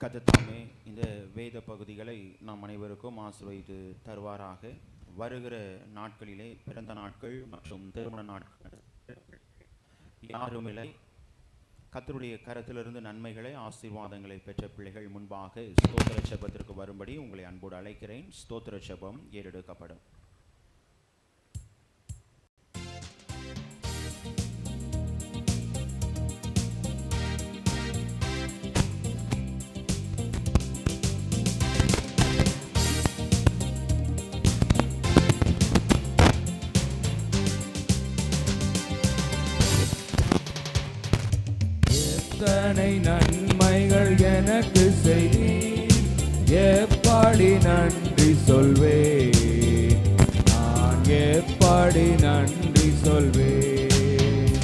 கர்த்தர் இந்த வேத பகுதிகளை நாம் அனைவருக்கும் ஆசீர்வதித்து தருவாராக. வருகிற நாட்களிலே பிறந்த நாட்கள் மற்றும் திருமண நாட்கள் யாரும் இல்லை. கர்த்தருடைய கரத்திலிருந்து நன்மைகளை, ஆசீர்வாதங்களை பெற்ற பிள்ளைகள் முன்பாக ஸ்தோத்திர ஜெபத்திற்கு வரும்படி உங்களை அன்போடு அழைக்கிறேன். ஸ்தோத்திர ஜெபம் ஏறெடுக்கப்படும். எத்தனை நன்மைகள் எனக்கு செய்தீர், எப்படி நன்றி சொல்வேன், நான் எப்படி நன்றி சொல்வேன்.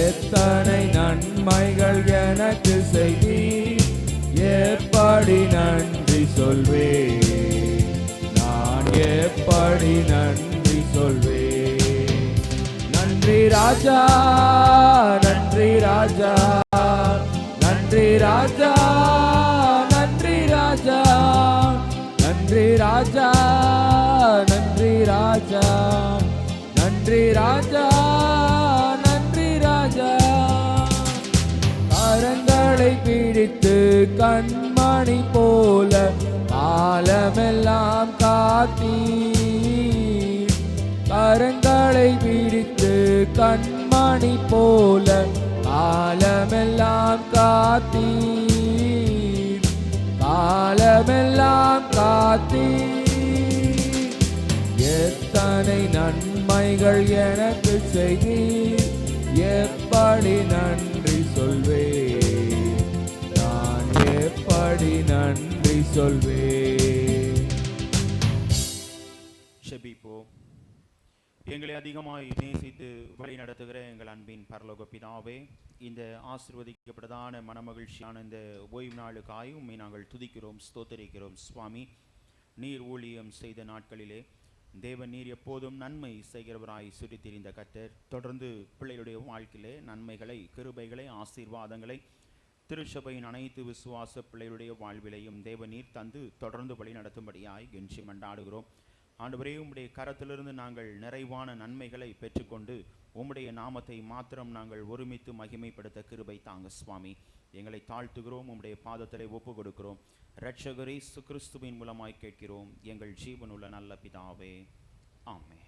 எத்தனை நன்மைகள் எனக்கு செய்தீர், எப்படி நன்றி சொல்வேன், நான் எப்படி நன்றி சொல்வேன். நன்றி ராஜா, நன்றி ராஜா, நன்றி ராஜா, நன்றி ராஜா, நன்றி ராஜா, நன்றி ராஜா, நன்றி ராஜா, நன்றி ராஜா. கரங்களை பிடித்து கண்மணி போல காலமெல்லாம் காத்தீர், கரங்களை பிடித்து கண்மணி போல காலமெல்லாம் காத்தீர், காலமெல்லாம் காத்தீர். எத்தனை நன்மைகள் எனக்கு செய்தீர், எப்படி நன்றி சொல்வேன், நான் எப்படி நன்றி சொல்வேன். செபிப்போம். எங்களை அதிகமாய் நேசித்து வழி நடத்துகிற எங்கள் அன்பின் பரலோக பிதாவே, இந்த ஆசீர்வதிக்கப்பட்டதான மனமகிழ்ச்சியான இந்த ஓய்வு நாளுக்காய் உம்மை நாங்கள் துதிக்கிறோம், ஸ்தோத்தரிக்கிறோம். சுவாமி, நீர் ஊழியம் செய்த நாட்களிலே தேவன் நீர் எப்போதும் நன்மை செய்கிறவராய் சுற்றித்திரிந்த கர்த்தர், தொடர்ந்து பிள்ளைகளுடைய வாழ்க்கையிலே நன்மைகளை, கிருபைகளை, ஆசீர்வாதங்களை திருச்சபையின் அனைத்து விசுவாச பிள்ளைகளுடைய வாழ்விலையும் தேவன் நீர் தந்து தொடர்ந்து வழி நடத்தும்படியாய் கெஞ்சி மன்றாடுகிறோம். ஆண்டவரே, உம்முடைய கரத்திலிருந்து நாங்கள் நிறைவான நன்மைகளை பெற்றுக்கொண்டு உம்முடைய நாமத்தை மாத்திரம் நாங்கள் ஒருமித்து மகிமைப்படுத்த கிருபை தாங்க சுவாமி. எங்களை தாழ்த்துகிறோம், உம்முடைய பாதத்திலே ஒப்பு கொடுக்கிறோம். இரட்சகரே இயேசு கிறிஸ்துவின் மூலமாய் கேட்கிறோம் எங்கள் ஜீவனுள்ள நல்ல பிதாவே, ஆமென்.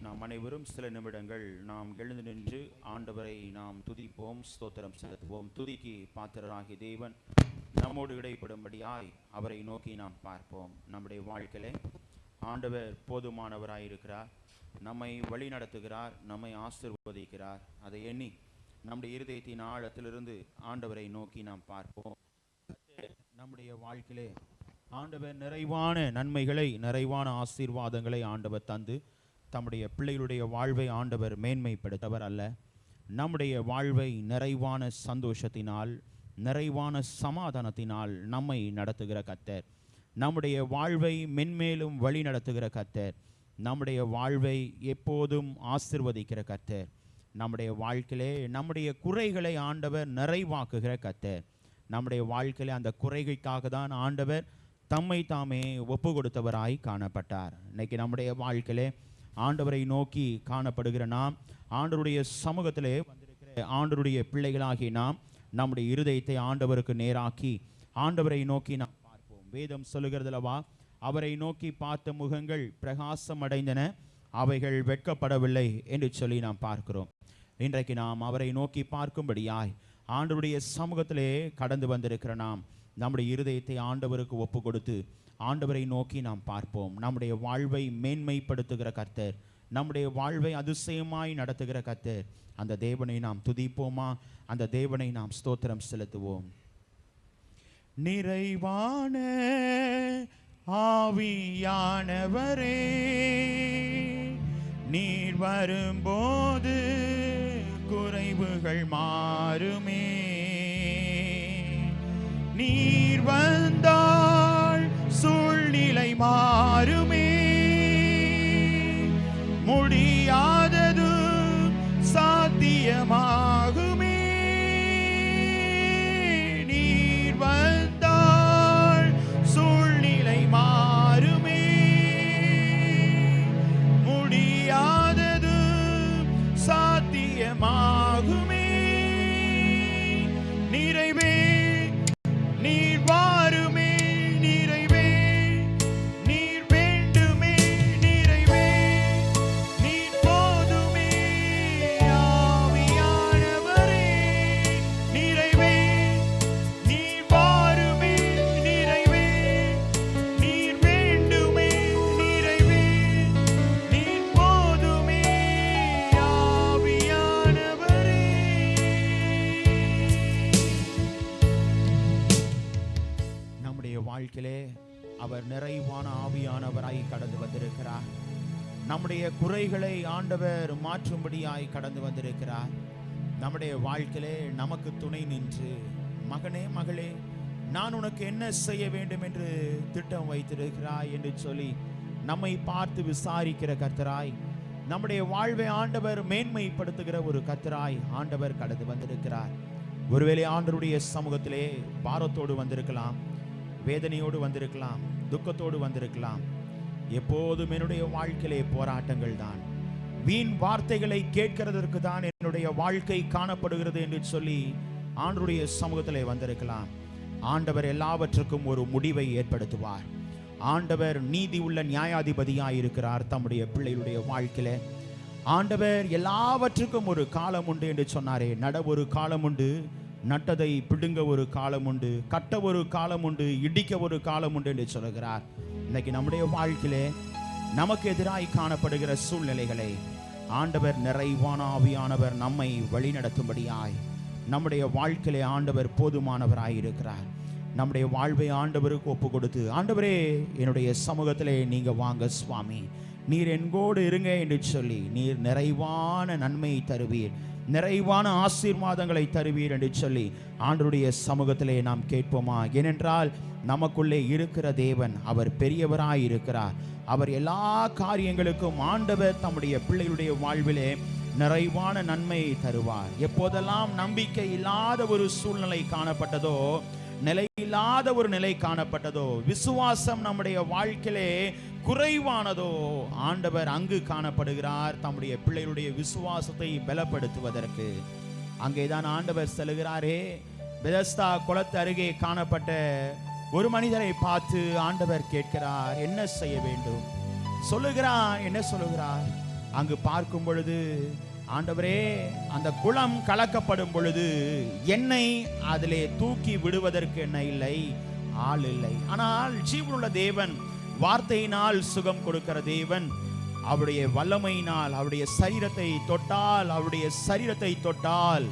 நாம் அனைவரும் சில நிமிடங்கள் நாம் எழுந்து நின்று ஆண்டவரை நாம் துதிப்போம், ஸ்தோத்திரம் செலுத்துவோம். துதிக்கு பாத்திரராகிய தேவன் நம்மோடு இடைப்படும்படியாய் அவரை நோக்கி நாம் பார்ப்போம். நம்முடைய வாழ்க்கையிலே ஆண்டவர் போதுமானவராயிருக்கிறார், நம்மை வழி நடத்துகிறார், நம்மை ஆசீர்வதிக்கிறார். அதை எண்ணி நம்முடைய இருதயத்தின் ஆழத்திலிருந்து ஆண்டவரை நோக்கி நாம் பார்ப்போம். நம்முடைய வாழ்க்கையிலே ஆண்டவர் நிறைவான நன்மைகளை, நிறைவான ஆசீர்வாதங்களை ஆண்டவர் தந்து தம்முடைய பிள்ளைகளுடைய வாழ்வை ஆண்டவர் மேன்மைப்படுத்தவர் அல்ல. நம்முடைய வாழ்வை நிறைவான சந்தோஷத்தினால், நிறைவான சமாதானத்தினால் நம்மை நடத்துகிற கர்த்தர், நம்முடைய வாழ்வை மென்மேலும் வழி நடத்துகிற கர்த்தர், நம்முடைய வாழ்வை எப்போதும் ஆசீர்வதிக்கிற கர்த்தர், நம்முடைய வாழ்க்கையிலே நம்முடைய குறைகளை ஆண்டவர் நிறைவாக்குகிற கர்த்தர். நம்முடைய வாழ்க்கையிலே அந்த குறைகளுக்காக தான் ஆண்டவர் தம்மை தாமே ஒப்பு கொடுத்தவராய் காணப்பட்டார். இன்னைக்கு நம்முடைய வாழ்க்கையிலே ஆண்டவரை நோக்கி காணப்படுகிற நாம், ஆண்டவருடைய சமூகத்திலே வந்திருக்கிற ஆண்டவருடைய பிள்ளைகளாகி நாம் நம்முடைய இருதயத்தை ஆண்டவருக்கு நேராக்கி ஆண்டவரை நோக்கி நாம் பார்ப்போம். வேதம் சொல்லுகிறதுலவா, அவரை நோக்கி பார்த்த முகங்கள் பிரகாசம் அடைந்தன, அவைகள் வெட்கப்படவில்லை என்று சொல்லி நாம் பார்க்கிறோம். இன்றைக்கு நாம் அவரை நோக்கி பார்க்கும்படியாய் ஆண்டவருடைய சமூகத்திலே கடந்து வந்திருக்கிற நாம் நம்முடைய இருதயத்தை ஆண்டவருக்கு ஒப்பு கொடுத்து ஆண்டவரை நோக்கி நாம் பார்ப்போம். நம்முடைய வாழ்வை மேன்மைப்படுத்துகிற கர்த்தர், நம்முடைய வாழ்வை அதிசயமாய் நடத்துகிற கர்த்தர், அந்த தேவனை நாம் துதிப்போமா? அந்த தேவனை நாம் ஸ்தோத்திரம் செலுத்துவோம். நிறைவான ஆவியானவரே, நீர் வரும்போது குறைவுகள் மாறுமே. நீர் வந்தால் சூழ்நிலை மாறுமே. முடியாதது சாத்தியமாகுமே. நீர் வந்தால் சூழ்நிலை மாறுமே. முடியாதது சாத்தியமாகுமே. நிறைவே நீர் வாருமே. நிறைவே நீர் வேண்டுமே. நிறைவே நீர் போதுமே. ஆவியானவரே, நிறைவே நீர் வாருமே. நிறைவே நீர் வேண்டுமே. நிறைவே நீர் போதுமே. ஆவியானவரே, நம்முடைய வாழ்க்கையிலே அவர் நிறைவான ஆவியானவராய் கடந்து வந்திருக்கிறார். நம்முடைய குறைகளை ஆண்டவர் மாற்றும்படியாய் கடந்து வந்திருக்கிறார். நம்முடைய வாழ்க்கையிலே நமக்கு துணை நின்று, மகனே மகளே, நான் உனக்கு என்ன செய்ய வேண்டும் என்று திட்டம் வைத்திருக்கிறாய் என்று சொல்லி நம்மை பார்த்து விசாரிக்கிற கர்த்தராய், நம்முடைய வாழ்வை ஆண்டவர் மேன்மைப்படுத்துகிற ஒரு கர்த்தராய் ஆண்டவர் கடந்து வந்திருக்கிறார். ஒருவேளை ஆண்டவருடைய சமூகத்திலே பாரத்தோடு வந்திருக்கலாம், வேதனையோடு வந்திருக்கலாம், துக்கத்தோடு வந்திருக்கலாம். எப்போதும் என்னுடைய வாழ்க்கையிலே போராட்டங்கள் தான், வீண் வார்த்தைகளை கேட்கிறதற்கு தான் என்னுடைய வாழ்க்கை காணப்படுகிறது என்று சொல்லி ஆண்டவருடைய சமூகத்திலே வந்திருக்கலாம். ஆண்டவர் எல்லாவற்றுக்கும் ஒரு முடிவை ஏற்படுத்துவார். ஆண்டவர் நீதி உள்ள நியாயாதிபதியாய் இருக்கிறார். தம்முடைய பிள்ளைகளுடைய வாழ்க்கையில ஆண்டவர் எல்லாவற்றுக்கும் ஒரு காலம் உண்டு என்று சொன்னாரே. நட ஒரு காலம் உண்டு, நட்டதை பிடுங்க ஒரு காலம் உண்டு, கட்ட ஒரு காலம் உண்டு, இடிக்க ஒரு காலம் உண்டு என்று சொல்கிறார். இன்னைக்கு நம்முடைய வாழ்க்கையிலே நமக்கு எதிராய் காணப்படுகிற சூழ்நிலைகளை ஆண்டவர் நிறைவான ஆவியானவர் நம்மை வழிநடத்தும்படியாய் நம்முடைய வாழ்க்கையிலே ஆண்டவர் போதுமானவராய் இருக்கிறார். நம்முடைய வாழ்வை ஆண்டவருக்கு ஒப்பு கொடுத்து, ஆண்டவரே என்னுடைய சமூகத்திலே நீங்க வாங்க சுவாமி, நீர் என்கோடு இருங்க என்று சொல்லி நீர் நிறைவான நன்மையை தருவீர், நிறைவான ஆசீர்வாதங்களை தருவீர் என்று சொல்லி ஆண்டவருடைய சமூகத்திலே நாம் கேட்போமா? ஏனென்றால் நமக்குள்ளே இருக்கிற தேவன் அவர் பெரியவராய் இருக்கிறார். அவர் எல்லா காரியங்களுக்கும் ஆண்டவர் தம்முடைய பிள்ளைகளுடைய வாழ்விலே நிறைவான நன்மையை தருவார். எப்போதெல்லாம் நம்பிக்கை இல்லாத ஒரு சூழ்நிலை காணப்பட்டதோ, நிலையில்லாத ஒரு நிலை காணப்பட்டதோ, விசுவாசம் நம்முடைய வாழ்க்கையிலே குறைவானதோ, ஆண்டவர் அங்கு காணப்படுகிறார் தம்முடைய பிள்ளைகளுடைய விசுவாசத்தை பலப்படுத்துவதற்கு. அங்கேதான் ஆண்டவர் செல்கிறாரே. பெதஸ்தா குளத்து அருகே காணப்பட்ட ஒரு மனிதரை பார்த்து ஆண்டவர் கேட்கிறார், என்ன செய்ய வேண்டும் சொல்லுகிறார். என்ன சொல்லுகிறார்? அங்கு பார்க்கும் பொழுது, ஆண்டவரே அந்த குளம் கலக்கப்படும் பொழுது என்னை அதிலே தூக்கி விடுவதற்கு என்ன இல்லை, ஆள் இல்லை. ஆனால் ஜீவனுள்ள தேவன் வார்த்தையினால் சுகம் கொடுக்கிற தேவன் அவருடைய வல்லமையினால் அவருடைய சரீரத்தை தொட்டால்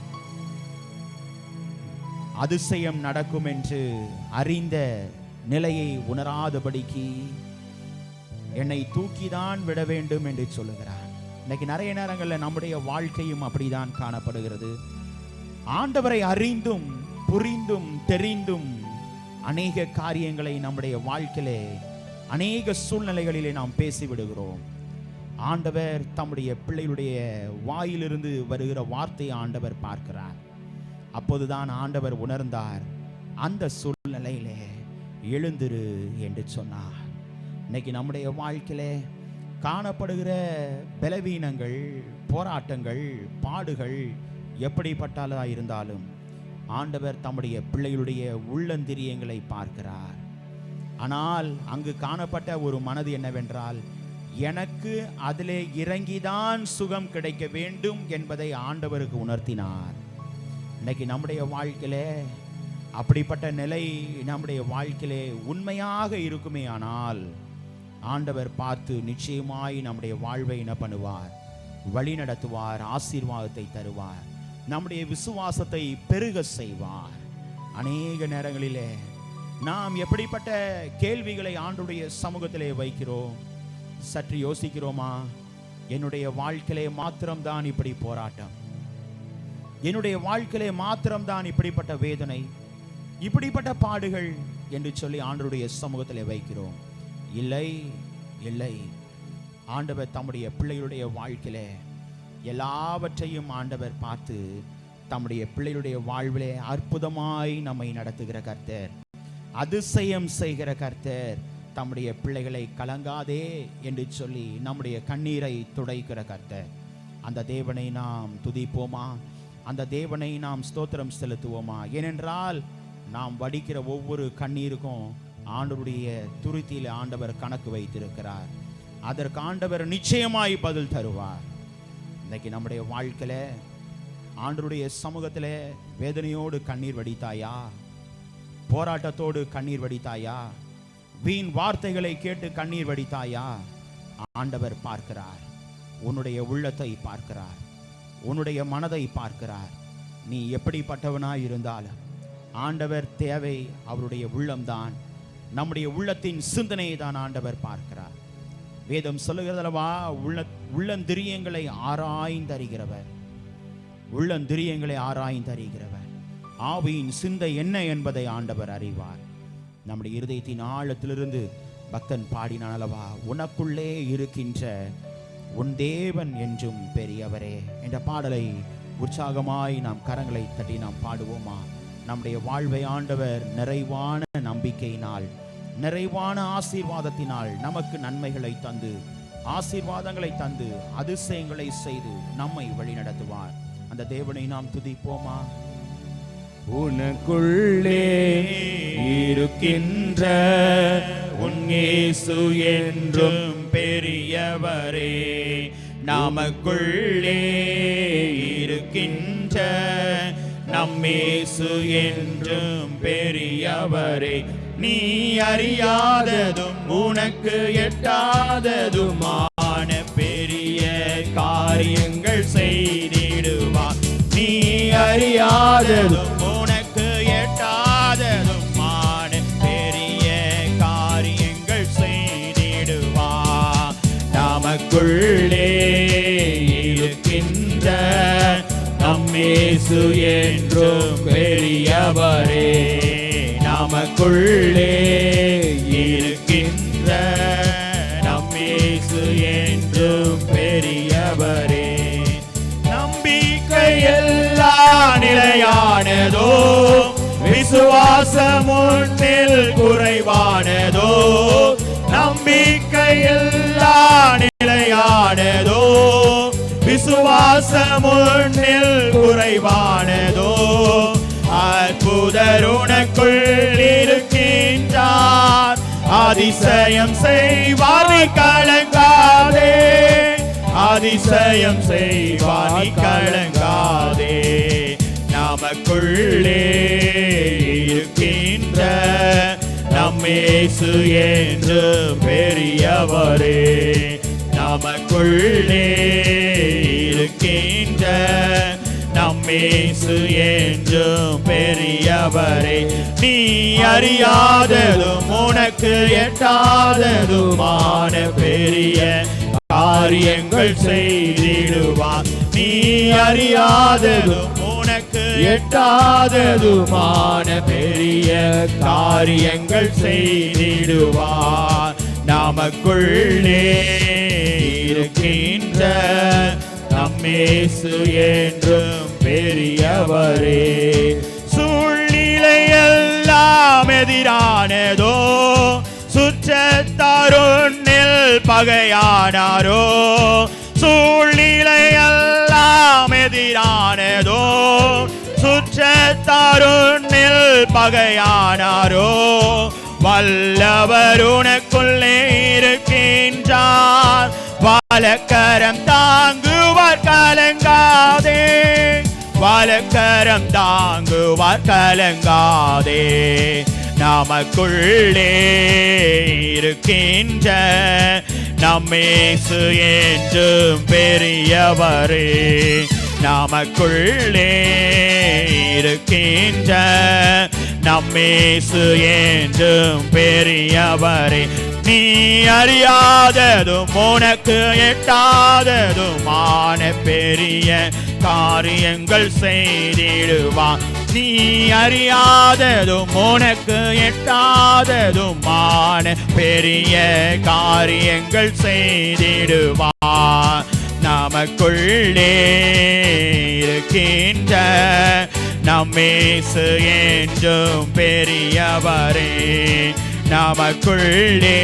அதிசயம் நடக்கும் என்று அறிந்த நிலையை உணராதபடிக்கு என்னை தூக்கிதான் விட வேண்டும் என்று சொல்லுகிறார். இன்னைக்கு நிறைய நேரங்களில் நம்முடைய வாழ்க்கையும் அப்படிதான் காணப்படுகிறது. ஆண்டவரை அறிந்தும் புரிந்தும் தெரிந்தும் அநேக காரியங்களை நம்முடைய வாழ்க்கையிலே அநேக சூழ்நிலைகளிலே நாம் பேசிவிடுகிறோம். ஆண்டவர் தம்முடைய பிள்ளைகளுடைய வாயிலிருந்து வருகிற வார்த்தையை ஆண்டவர் பார்க்கிறார். அப்போதுதான் ஆண்டவர் உணர்ந்தார், அந்த சூழ்நிலையிலே எழுந்திரு என்று சொன்னார். இன்னைக்கு நம்முடைய வாழ்க்கையிலே காணப்படுகிற பலவீனங்கள், போராட்டங்கள், பாடுகள் எப்படிப்பட்டதாக இருந்தாலும் ஆண்டவர் தம்முடைய பிள்ளைகளுடைய உள்ளந்திரியங்களை பார்க்கிறார். ஆனால் அங்கு காணப்பட்ட ஒரு மனது என்னவென்றால், எனக்கு அதிலே இறங்கிதான் சுகம் கிடைக்க வேண்டும் என்பதை ஆண்டவருக்கு உணர்த்தினார். இன்னைக்கு நம்முடைய வாழ்க்கையிலே அப்படிப்பட்ட நிலை நம்முடைய வாழ்க்கையிலே உண்மையாக இருக்குமே ஆனால் ஆண்டவர் பார்த்து நிச்சயமாய் நம்முடைய வாழ்வை என்ன பண்ணுவார்? வழி நடத்துவார், ஆசீர்வாதத்தை தருவார், நம்முடைய விசுவாசத்தை பெருக செய்வார். அநேக நேரங்களிலே நாம் எப்படிப்பட்ட கேள்விகளை ஆண்டுடைய சமூகத்திலே வைக்கிறோம்? சற்று யோசிக்கிறோமா? என்னுடைய வாழ்க்கையிலே மாத்திரம்தான் இப்படி போராட்டம், என்னுடைய வாழ்க்கையிலே மாத்திரம்தான் இப்படிப்பட்ட வேதனை, இப்படிப்பட்ட பாடுகள் என்று சொல்லி ஆண்டவருடைய சமூகத்திலே வைக்கிறோம். இல்லை இல்லை, ஆண்டவர் தம்முடைய பிள்ளைகளுடைய வாழ்க்கையிலே எல்லாவற்றையும் ஆண்டவர் பார்த்து தம்முடைய பிள்ளைகளுடைய வாழ்விலே அற்புதமாய் நம்மை நடத்துகிற கர்த்தர், அதிசயம் செய்கிற கர்த்தர், தம்முடைய பிள்ளைகளை கலங்காதே என்று சொல்லி நம்முடைய கண்ணீரை துடைக்கிற கர்த்தர். அந்த தேவனை நாம் துதிப்போமா? அந்த தேவனை நாம் ஸ்தோத்திரம் செலுத்துவோமா? ஏனென்றால் நாம் வடிக்கிற ஒவ்வொரு கண்ணீருக்கும் ஆண்டவருடைய துருத்தியில் ஆண்டவர் கணக்கு வைத்திருக்கிறார். அதற்கு ஆண்டவர் நிச்சயமாய் பதில் தருவார். இன்னைக்கு நம்முடைய வாழ்க்கையில ஆண்டவருடைய சமூகத்தில் வேதனையோடு கண்ணீர் வடித்தாயா? போராட்டத்தோடு கண்ணீர் வடித்தாயா? வீண் வார்த்தைகளை கேட்டு கண்ணீர் வடித்தாயா? ஆண்டவர் பார்க்கிறார், உன்னுடைய உள்ளத்தை பார்க்கிறார், உன்னுடைய மனதை பார்க்கிறார். நீ எப்படிப்பட்டவனாய் இருந்தாலும் ஆண்டவர் தேவை அவருடைய உள்ளம்தான், நம்முடைய உள்ளத்தின் சிந்தனையை தான் ஆண்டவர் பார்க்கிறார். வேதம் சொல்லுகிறதல்லவா, உள்ளந்திரியங்களை ஆராய்ந்தறிகிறவர், உள்ளந்திரியங்களை ஆராய்ந்தறிகிறவர், ஆவியின் சிந்தை என்ன என்பதை ஆண்டவர் அறிவார். நம்முடைய இருதயத்தின் ஆழத்திலிருந்து பக்தன் பாடினான் அல்லவா, உனக்குள்ளே இருக்கின்ற உன் தேவன் என்றும் பெரியவரே என்ற பாடலை உற்சாகமாய் நாம் கரங்களை தட்டி நாம் பாடுவோமா? நம்முடைய வாழ்வை ஆண்டவர் நிறைவான நம்பிக்கையினால், நிறைவான ஆசீர்வாதத்தினால் நமக்கு நன்மைகளை தந்து, ஆசீர்வாதங்களை தந்து, அதிசயங்களை செய்து நம்மை வழி நடத்துவார். அந்த தேவனை நாம் துதிப்போமா? உனக்குள்ளே இருக்கின்ற உன் இயேசு என்றும் பெரியவரே, நமக்குள்ளே இருக்கின்ற நம் இயேசு என்றும் பெரியவரே, நீ அறியாததும் உனக்கு எட்டாததுமான பெரிய காரியங்கள் செய்திடுவார். நீ அறியாததும் உனக்கு எட்டாததுமான பெரிய காரியங்கள் செய்திடுவார். நமக்குள்ளே இருக்கின்ற நம் இயேசு என்றும் பெரியவரே, நமக்குள்ளே இருக்கின்ற நம் இயேசு என்றும் பெரியவரே. நம்பிக்கையெல்லாம் நிலையானதோ, விசுவாசம் உன்னில் குறைவானதோ, நம்பிக்கையெல்லாம் நிலையானதோ, விசுவாசம் உன்னில் குறைவானதோ, அற்புதர் உனக்குள் இருக்கின்றார், அதிசயம் செய்வார் நீ கலங்காதே, அதிசயம் செய்வார் நீ கலங்காதே. நமக்குள்ளே இருக்கின்ற நம் நம்மேசு என்று பெரியவரே, நமக்குள்ளே இருக்கின்ற நம்மேசு என்றும் பெரியவரே. நீ அறியாததும் உனக்கு எட்டாததுமான பெரிய காரியங்கள் செய்திடுவார். நீ அறியாததும் உனக்கு எட்டாததுமான பெரிய காரியங்கள் செய்திடுவார். நமக்குள்ளே இருக்கின்ற நம்மேசு என்றும் பெரியவரே. சூழ்நிலையெல்லாம் எதிரானதோ, சுற்றத்தாருன்னில் பகையானாரோ. சூழ்நிலையெல்லாம் எதிரானதோ, சுற்றத்தாருன்னில் பகையானாரோ. வல்லவர் உனக்குள்ளே இருக்கின்றார், வலக்கரம் தாங்குவார் கலங்காதே. வலக்கரம் தாங்குவார் கலங்காதே. நமக்குள்ளே இருக்கின்ற நம்மேசு என்றும் பெரியவரே. நமக்குள்ளே இருக்கின்ற நம்மேசு என்றும் பெரியவரே. நீ அறியாததும் உனக்கு எட்டாததுமான பெரிய காரியங்கள் செய்திடுவார். நீ அறியாததும் உனக்கு எட்டாததுமான பெரிய காரியங்கள் செய்திடுவார். நமக்குள்ளே இருக்கின்ற நம்மேசு என்றும் பெரியவரே. நமக்குள்ளே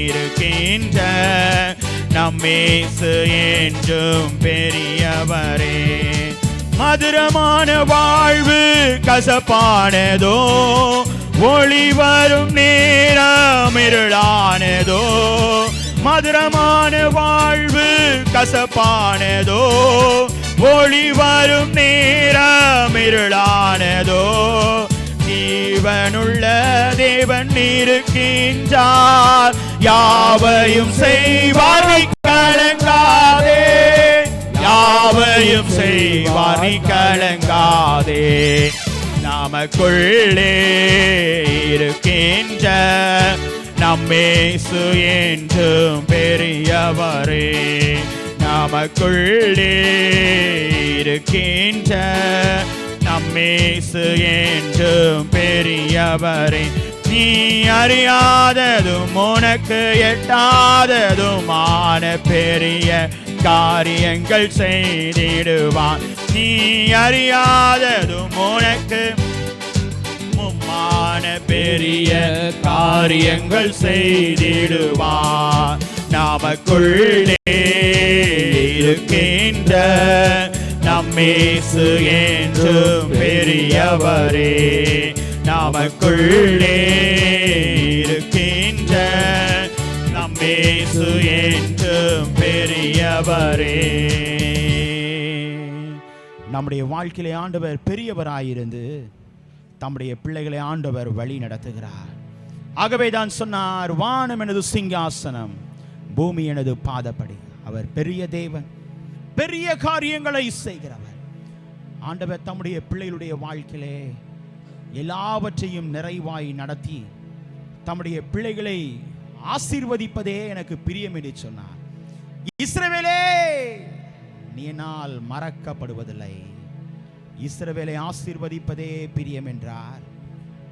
இருக்கின்ற நம்மேசு என்றும் பெரியவரே. மதுரமான வாழ்வு கசப்பானதோ, ஒளி வரும் நேரம் இருளானதோ. மதுரமான வாழ்வு கசப்பானதோ, ஒளி வரும் நேரம் இருளானதோ. ஜீவனுள்ள தேவன் இருக்கின்றார், யாவையும் செய்வார் நீ கலங்காதே. யாவையும் செய்வார் நீ கலங்காதே. நமக்குள்ளே இருக்கின்ற நம்மேசு என்றும் பெரியவரே. நமக்குள்ளே இருக்கின்ற நம்மேசு என்றும் பெரியவரே. நீ அறியாததும் உனக்கு எட்டாததுமான பெரிய காரியங்கள் செய்திடுவான். நீ அறியாததும் உனக்கு மும்மான பெரிய காரியங்கள் செய்திடுவான். நமக்குள்ளே இருக்கின்ற நம்மேசு என்றும் பெரியவரே. நமக்குள்ளே இருக்கின்ற நம்மேசு என்றும் பெரியவரே. நம்முடைய வாழ்க்கையிலே ஆண்டவர் பெரியவராயிருந்து தம்முடைய பிள்ளைகளை ஆண்டவர் வழி நடத்துகிறார். ஆகவே தான் சொன்னார், வானம் எனது சிங்காசனம், பூமி எனது பாதப்படி. அவர் பெரிய தேவன், பெரிய காரியங்களை செய்கிறவர். ஆண்டவர் தம்முடைய பிள்ளைகளுடைய வாழ்க்கையிலே எல்லாவற்றையும் நிறைவாய் நடத்தி தம்முடைய பிள்ளைகளை ஆசீர்வதிப்பதே எனக்கு பிரியம் என்று சொன்னார். இஸ்ரவேலே, நீ என்னால் மறக்கப்படுவதில்லை. இஸ்ரவேலை ஆசீர்வதிப்பதே பிரியம் என்றார்.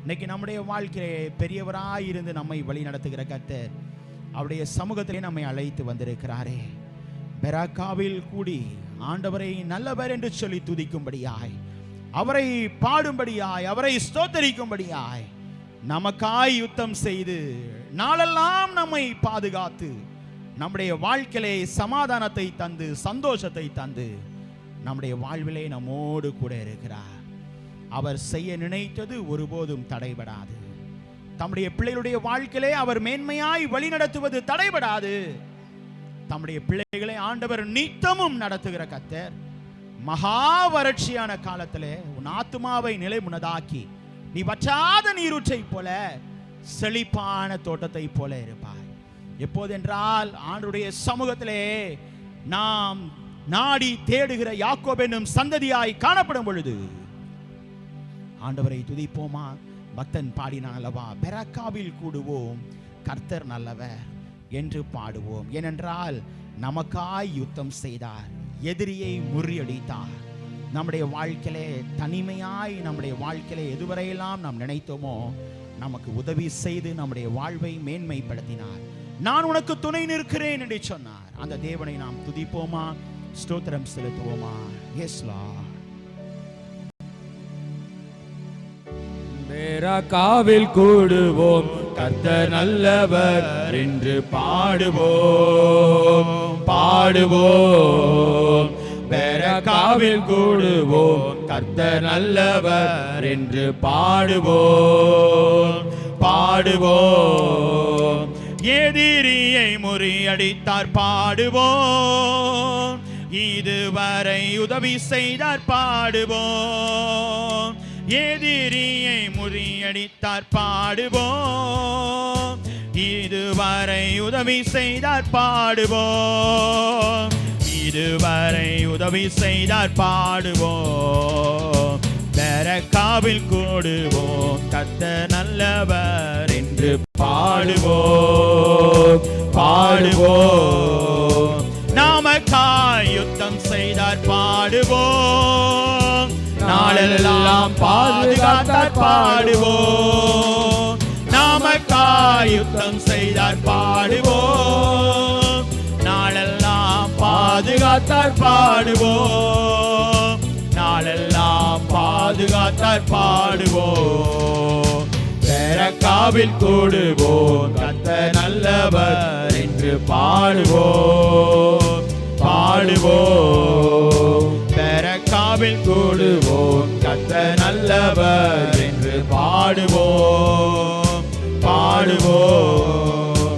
இன்னைக்கு நம்முடைய வாழ்க்கையிலே பெரியவராயிருந்து நம்மை வழி நடத்துகிற கர்த்தர் அவருடைய சமூகத்திலே நம்மை அழைத்து வந்திருக்கிறாரே. பெராக்காவில் கூடி ஆண்டவரை நல்லவர் என்று சொல்லி துதிக்கும்படியாய், அவரை பாடும்படியாய், அவரை ஸ்தோத்தரிக்கும்படியாய், நமக்காய் யுத்தம் செய்து நாளெல்லாம் நம்மை பாதுகாத்து நம்முடைய வாழ்க்கையிலே சமாதானத்தை தந்து சந்தோஷத்தை தந்து நம்முடைய வாழ்விலே நம்மோடு கூட இருக்கிறார். அவர் செய்ய நினைத்தது ஒருபோதும் தடைபடாது. தம்முடைய பிள்ளைகளுடைய வாழ்க்கையிலே அவர் மேன்மையாய் வழி நடத்துவது தடைபடாது. தம்முடைய பிள்ளைகளை ஆண்டவர் நித்தமும் நடத்துகிற கர்த்தர். மகா வறட்சியான காலத்திலே உன் ஆத்துமாவை நிலை முன்னதாக்கி நீ வற்றாத நீரூற்றை போல செழிப்பான தோட்டத்தை போல இருப்பாய். எப்போதென்றால் ஆண்டவருடைய சமூகத்திலே நாம் நாடி தேடுகிற யாக்கோபு என்னும் சந்ததியாய் காணப்படும் பொழுது ஆண்டவரை துதிப்போமா? பக்தன் பாடினான் அல்லவா, பெராக்காவில் கூடுவோம் கர்த்தர் நல்லவர் என்று பாடுவோம். ஏனென்றால் நமக்காய் யுத்தம் செய்தார், எதிரியை முறியடித்தார். நம்முடைய வாழ்க்கையிலே தனிமையாய் நம்முடைய வாழ்க்கையிலே எதுவரையெல்லாம் நாம் நினைத்தோமோ நமக்கு உதவி செய்து நம்முடைய வாழ்வை மேன்மைப்படுத்தினார். நான் உனக்கு துணை நிற்கிறேன் என்று சொன்னார். அந்த தேவனை நாம் துதிப்போமா? ஸ்தோத்திரம் செலுத்துவோமா? S Lord. பெராக்காவில் கூடுவோம் கர்த்தர் நல்லவர் என்று பாடுவோம் பாடுவோம். பெராக்காவில் கூடுவோம் கர்த்தர் நல்லவர் என்று பாடுவோம் பாடுவோம். எதிரியை முறியடித்தார் பாடுவோம், இதுவரை உதவி செய்தார் பாடுவோம். எதிரியை முறியடித்தார் பாடுவோம், இதுவரை உதவி செய்தார் பாடுவோம். இதுவரை உதவி செய்தார் பாடுவோம். பெராக்காவில் கூடுவோம் கர்த்தர் நல்லவர் என்று பாடுவோம் பாடுவோம். நமக்காய் யுத்தம் செய்தார் பாடுவோம், நாளெல்லாம் பாதுகாத்தார் பாடுவோம். நமக்காய் யுத்தம் செய்தார் பாடுவோம், நாளெல்லாம் பாதுகாத்தார் பாடுவோம். நாளெல்லாம் பாதுகாத்தார் பாடுவோம். பெராக்காவில் கூடுவோம் கர்த்தர் நல்லவர் என்று பாடுவோம் பாடுவோம். பெராக்காவில் கூடுவோம் கர்த்தர் நல்லவர் என்று பாடுவோம் பாடுவோம்.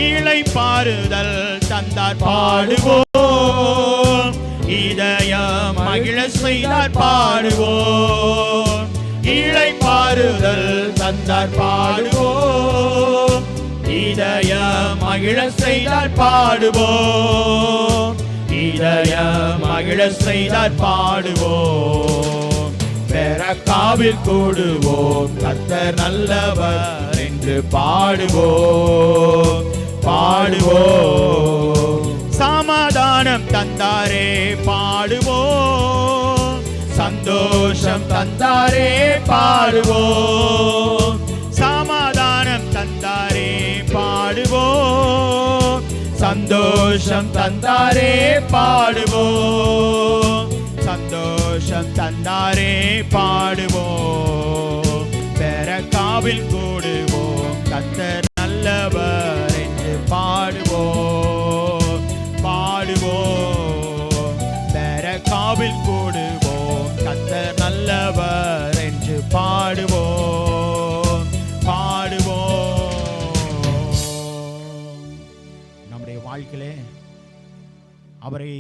இளைப்பாறுதல் தந்தார் பாடுவோம், இதயம் மகிழ செய்தார் பாடுவோம். இளைப்பாறுதல் தந்தார் பாடுவோம், இதயம் மகிழ செய்தார் பாடுவோம். இதயம் மகிழ செய்தார் பாடுவோம். பெராக்காவில் கூடுவோம் கர்த்தர் நல்லவர் என்று பாடுவோம் பாடுவோம். சமாதானம் தந்தாரே பாடுவோம், சந்தோஷம் தந்தாரே பாடுவோம். சமாதானம் தந்தாரே பாடுவோம், சந்தோஷம் தந்தாரே பாடுவோம். சந்தோஷம் தந்தாரே பாடுவோம். பெராக்காவில் கூடுவோம் கர்த்தர் நல்லவர் என்று பாடுவோம் பாடுவோம். பெராக்காவில் கூடுவோம் கர்த்தர் நல்லவர் என்று பாடுவோம் பாடுவோம். நம்முடைய வாழ்க்கையிலே அவரை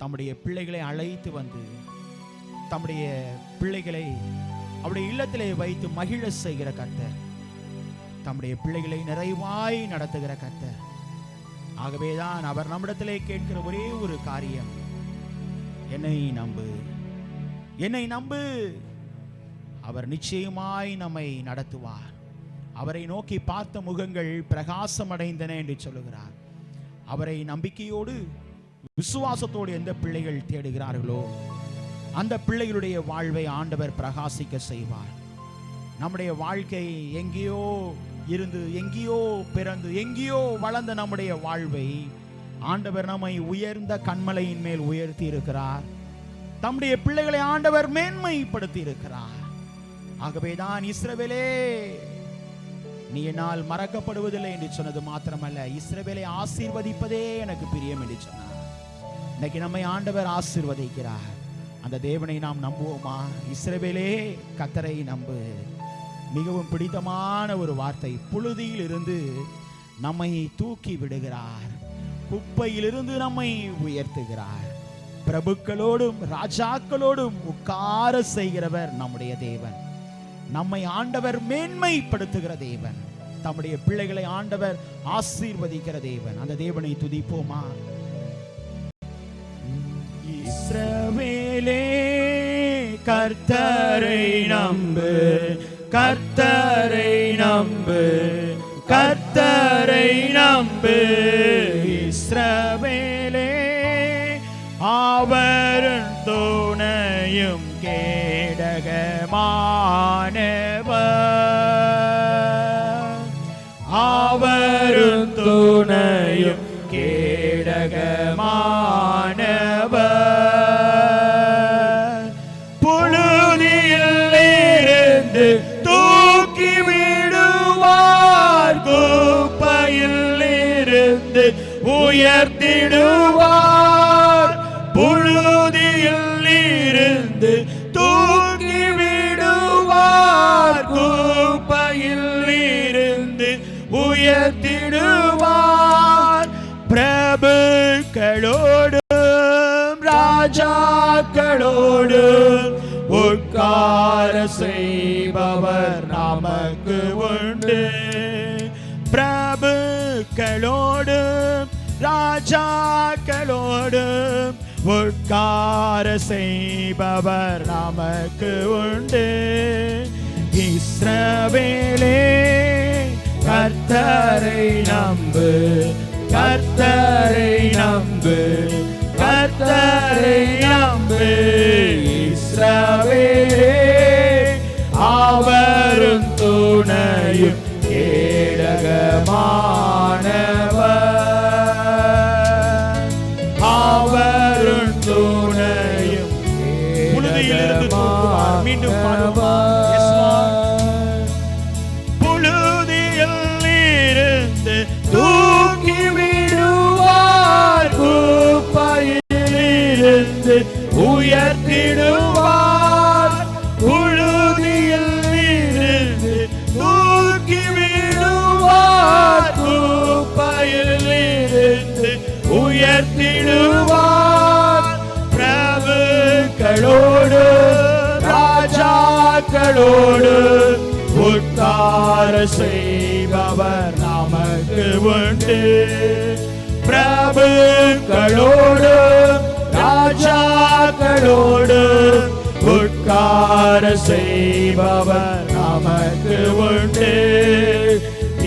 தம்முடைய பிள்ளைகளை அழைத்து வந்து தம்முடைய பிள்ளைகளை அவருடைய இல்லத்திலே வைத்து மகிழ செய்கிற கர்த்தர், தம்முடைய பிள்ளைகளை நிறைவாய் நடத்துகிற கர்த்தர். ஆகவேதான் அவர் நம்மிடத்திலே கேட்கிற ஒரே ஒரு காரியம், என்னை நம்பு என்னை நம்பு. அவர் நிச்சயமாய் நம்மை நடத்துவார். அவரை நோக்கி பார்த்த முகங்கள் பிரகாசம் அடைந்தன என்று சொல்லுகிறார். அவரை நம்பிக்கையோடு விசுவாசத்தோடு எந்த பிள்ளைகள் தேடுகிறார்களோ அந்த பிள்ளைகளுடைய வாழ்வை ஆண்டவர் பிரகாசிக்க செய்வார். நம்முடைய வாழ்க்கை எங்கேயோ இருந்து எங்கேயோ பிறந்து எங்கேயோ வளர்ந்த நம்முடைய வாழ்வை ஆண்டவர் நம்மை உயர்ந்த கன்மலையின் மேல் உயர்த்தி இருக்கிறார். தம்முடைய பிள்ளைகளை ஆண்டவர் மேன்மைப்படுத்தி இருக்கிறார். ஆகவேதான் இஸ்ரவேலே நீ என்னால் மறக்கப்படுவதில்லை என்று சொன்னது மாத்திரமல்ல, இஸ்ரவேலை ஆசீர்வதிப்பதே எனக்கு பிரியம் என்று சொன்னார். இன்னைக்கு நம்மை ஆண்டவர் ஆசீர்வதிக்கிறார். அந்த தேவனை நாம் நம்புவோமா? இஸ்ரவேலே கர்த்தரை நம்பு. மிகவும் பிடித்தமான ஒரு வார்த்தை. புழுதியில் இருந்து நம்மை தூக்கி விடுகிறார், குப்பையிலிருந்து நம்மை உயர்த்துகிறார். பிரபுக்களோடும் ராஜாக்களோடும் உட்கார செய்கிறவர் நம்முடைய தேவன். நம்மை ஆண்டவர் மேன்மைப்படுத்துகிற தேவன். தம்முடைய பிள்ளைகளை ஆண்டவர் ஆசீர்வதிக்கிற தேவன். அந்த தேவனை துதிப்போமா? இஸ்ரவேலே கர்த்தரை நம்பு, கர்த்தரை நம்பு, கர்த்தரை நம்பு. இஸ்ரவேலே அவரும் துணையும் கேடகமானவர், அவரும் துணையும் கேடகமானவர். புழுதியில் இருந்து தூக்கி விடுவார், குப்பையில் இருந்து உயர்த்திடுவார். புழுதியில் இருந்து தூக்கி விடுவார், குப்பையில் இருந்து உயர்த்திடுவார். பிரபுக்களோடும் ராஜாக்களோடும் உட்கார செய்பவர் நமக்கு உண்டு. பிரபுக்களோடும் ராஜாக்களோடும் உட்கார செய்பவர் நமக்கு உண்டு. இஸ்ரவேலே கர்த்தரை நம்பு, கர்த்தரை நம்பு, கர்த்தரை நம்பு. இஸ்ரவேலே அவரும் துணையும் கேடகமானவர், அவரும் துணையும் கேடகமானவர். மீண்டும் புழுதியில் இருந்து தூக்கி விடுவார், குப்பையில் இருந்து உயர்த்திடுவார். புழுதியில் இருந்து தூக்கி விடுவார், குப்பையில் இருந்து உயர்த்திடுவார். பிரபுக்களோடு ராஜாக்களோடு உட்கார செய்பவர் நமக்கு உண்டு. பிரபுக்களோடு ராஜாக்களோடு உட்கார செய்பவர் நமக்கு உண்டு.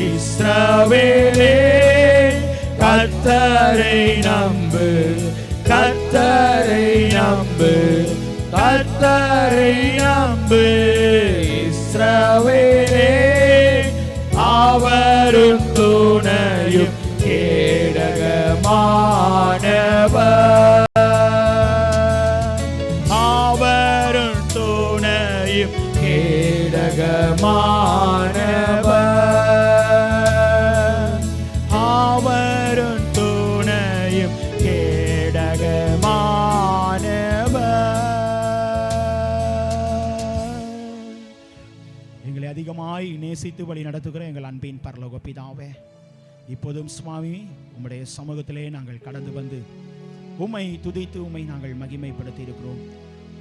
இஸ்ரவேலே கர்த்தரை நம்பு, கர்த்தரை நம்பு, கர்த்தரை நம்பு. இஸ்ரவேலே அவரும் துணையும் கேடகமானவர், அவரும் துணையும் கேடகமானவர், அவரும் துணையும் கேடகமானவர். எங்களை அதிகமாய் நேசித்து வழி நடத்துகிற எங்கள் அன்பின் பரலோக பிதாவே, இப்போதும் சுவாமி உம்முடைய சமூகத்திலே நாங்கள் கடந்து வந்து உம்மை துதித்து உம்மை நாங்கள் மகிமைப்படுத்தி இருக்கிறோம்.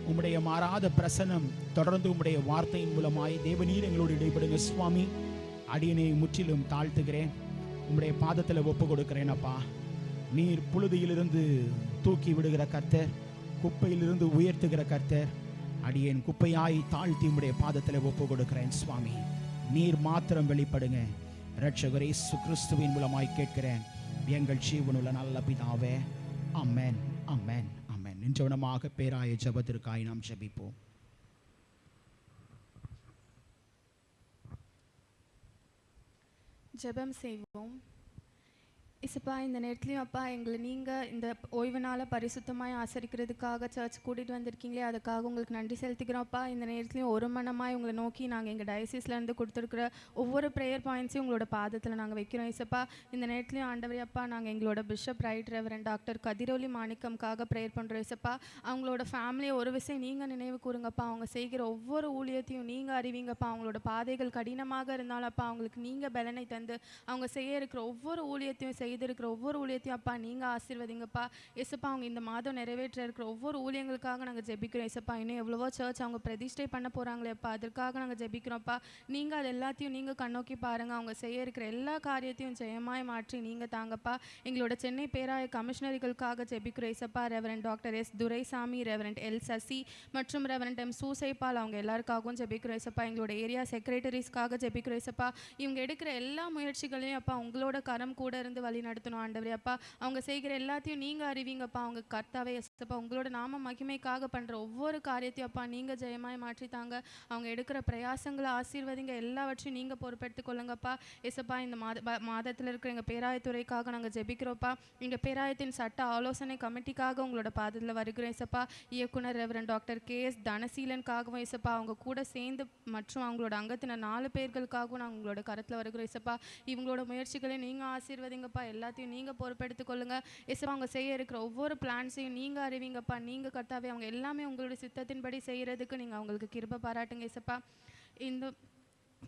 உம்முடைய மாறாத பிரசன்னம் தொடர்ந்து உம்முடைய வார்த்தையின் மூலமாய் தேவநீர் எங்களோடு இடைப்படுங்க சுவாமி. அடியனை முற்றிலும் தாழ்த்துகிறேன், உம்முடைய பாதத்தில் ஒப்பு கொடுக்கிறேன் அப்பா. நீர் புழுதியிலிருந்து தூக்கி விடுகிற கர்த்தர், குப்பையிலிருந்து உயர்த்துகிற கர்த்தர். அடியேன் குப்பையாய் தாழ்த்தி உம்முடைய பாதத்தில் ஒப்பு கொடுக்கிறேன் சுவாமி. நீர் மாத்திரம் வெளிப்படுங்க. இரட்சகர் இயேசு கிறிஸ்துவின் மூலமாய் கேட்கிறேன் எங்கள் ஜீவனுள்ள நல்ல பிதாவே, ஆமென், ஆமென், ஆமென். நின்றவனமாக பேராய ஜெபத்திற்காய் நாம் ஜெபிப்போம். ஜெபம் செய்வோம். இசப்பா, இந்த நேரத்துலையும் அப்பா எங்களை நீங்கள் இந்த ஓய்வு நாளை பரிசுத்தமாய் ஆசரிக்கிறதுக்காக சர்ச் கூட்டிகிட்டு வந்திருக்கீங்களே, அதுக்காக உங்களுக்கு நன்றி செலுத்திக்கிறோம் அப்பா. இந்த நேரத்துலையும் ஒரு மனமாய் உங்களை நோக்கி நாங்கள் எங்கள் டயசிஸ்லேருந்து கொடுத்துருக்குற ஒவ்வொரு ப்ரேயர் பாயிண்ட்ஸையும் உங்களோட பாதத்தில் நாங்கள் வைக்கிறோம். இசப்பா, இந்த நேரத்துலையும் ஆண்டவரே அப்பா, நாங்கள் எங்களோட bishop right reverend doctor Kathiroli மாணிக்கம்காக ப்ரேயர் பண்ணுறோம். இசப்பா, அவங்களோட ஃபேமிலியை ஒரு விஷயம் நீங்கள் நினைவு கூறுங்கப்பா. அவங்க செய்கிற ஒவ்வொரு ஊழியத்தையும் நீங்கள் அறிவிங்கப்பா. அவங்களோட பாதைகள் கடினமாக இருந்தாலும் அப்பா, அவங்களுக்கு நீங்கள் பலனை தந்து அவங்க செய்ய இருக்கிற ஒவ்வொரு ஊழியத்தையும் செய்திருக்கிற ஒவ்வொரு ஊழியத்தையும் அப்பா நீங்கள் ஆசீர்வதிங்கப்பா. ஏசப்பா அவங்க இந்த மாதம் நிறைவேற்ற இருக்கிற ஒவ்வொரு ஊழியங்களுக்காக நாங்கள் ஜெபிக்கிறோம் ஏசப்பா. இன்னும் எவ்வளவோ சர்ச் அவங்க பிரதிஷ்டை பண்ண போகிறாங்களேப்பா, அதற்காக நாங்கள் ஜெபிக்கிறோம்ப்பா. நீங்கள் அது எல்லாத்தையும் நீங்கள் கண்ணோக்கி பாருங்கள். அவங்க செய்ய இருக்கிற எல்லா காரியத்தையும் ஜெயமாய் மாற்றி நீங்கள் தாங்கப்பா. எங்களோட சென்னை பேராய கமிஷனரிகளுக்காக ஜெபிக்கிறோம் ஏசப்பா. Reverend doctor S Duraisamy, reverend L Sasi மற்றும் ரெவரண்ட் எம் சூசைபால் அவங்க எல்லாருக்காகவும் ஜெபிக்கிறோம் ஏசப்பா. எங்களோட ஏரியா செக்ரட்டரிஸ்க்காக ஜெபிக்கிறோம் ஏசப்பா. இவங்க எடுக்கிற எல்லா முயற்சிகளையும் அப்பா உங்களோட கரம் கூட இருந்து வழி நடத்தணும் ஆண்டவரே அப்பா. அவங்க செய்கிற எல்லாத்தையும் நீங்கள் அறிவிங்கப்பா. அவங்க கர்த்தாவே ஏசப்பா உங்களோட நாம மகிமைக்காக பண்ணுற ஒவ்வொரு காரியத்தையும் அப்பா நீங்கள் ஜெயமாய் மாற்றித்தாங்க. அவங்க எடுக்கிற பிரயாசங்களை ஆசீர்வதிங்க. எல்லாவற்றையும் நீங்கள் பொறுப்பெடுத்து கொள்ளுங்கப்பா ஏசப்பா. இந்த மாதத்தில் இருக்கிற எங்கள் பேராயத்துறைக்காக நாங்கள் ஜெபிக்கிறோப்பா. எங்கள் பேராயத்தின் சட்ட ஆலோசனை கமிட்டிக்காக உங்களோட பாதத்தில் வருகிறோம் ஏசப்பா. இயக்குனர் ரெவரண்ட் டாக்டர் KS தனசீலனுக்காகவும் ஏசப்பா அவங்க கூட சேர்ந்து மற்றும் அவங்களோட அங்கத்தினர் 4 பேர்களுக்காகவும் நாங்கள் உங்களோட கரத்தில் வருகிறோம் ஏசப்பா. இவங்களோட முயற்சிகளை நீங்கள் ஆசீர்வதிங்கப்பா. எல்லாத்தையும் நீங்கள் பொறுப்பெடுத்து கொள்ளுங்க ஏசப்பா. அவங்க செய்ய இருக்கிற ஒவ்வொரு பிளான்ஸையும் நீங்கள் அறிவிங்கப்பா. நீங்கள் கர்த்தாவே அவங்க எல்லாமே உங்களுடைய சித்தத்தின்படி செய்கிறதுக்கு நீங்கள் அவங்களுக்கு கிருபை பாராட்டுங்க ஏசப்பா. இந்த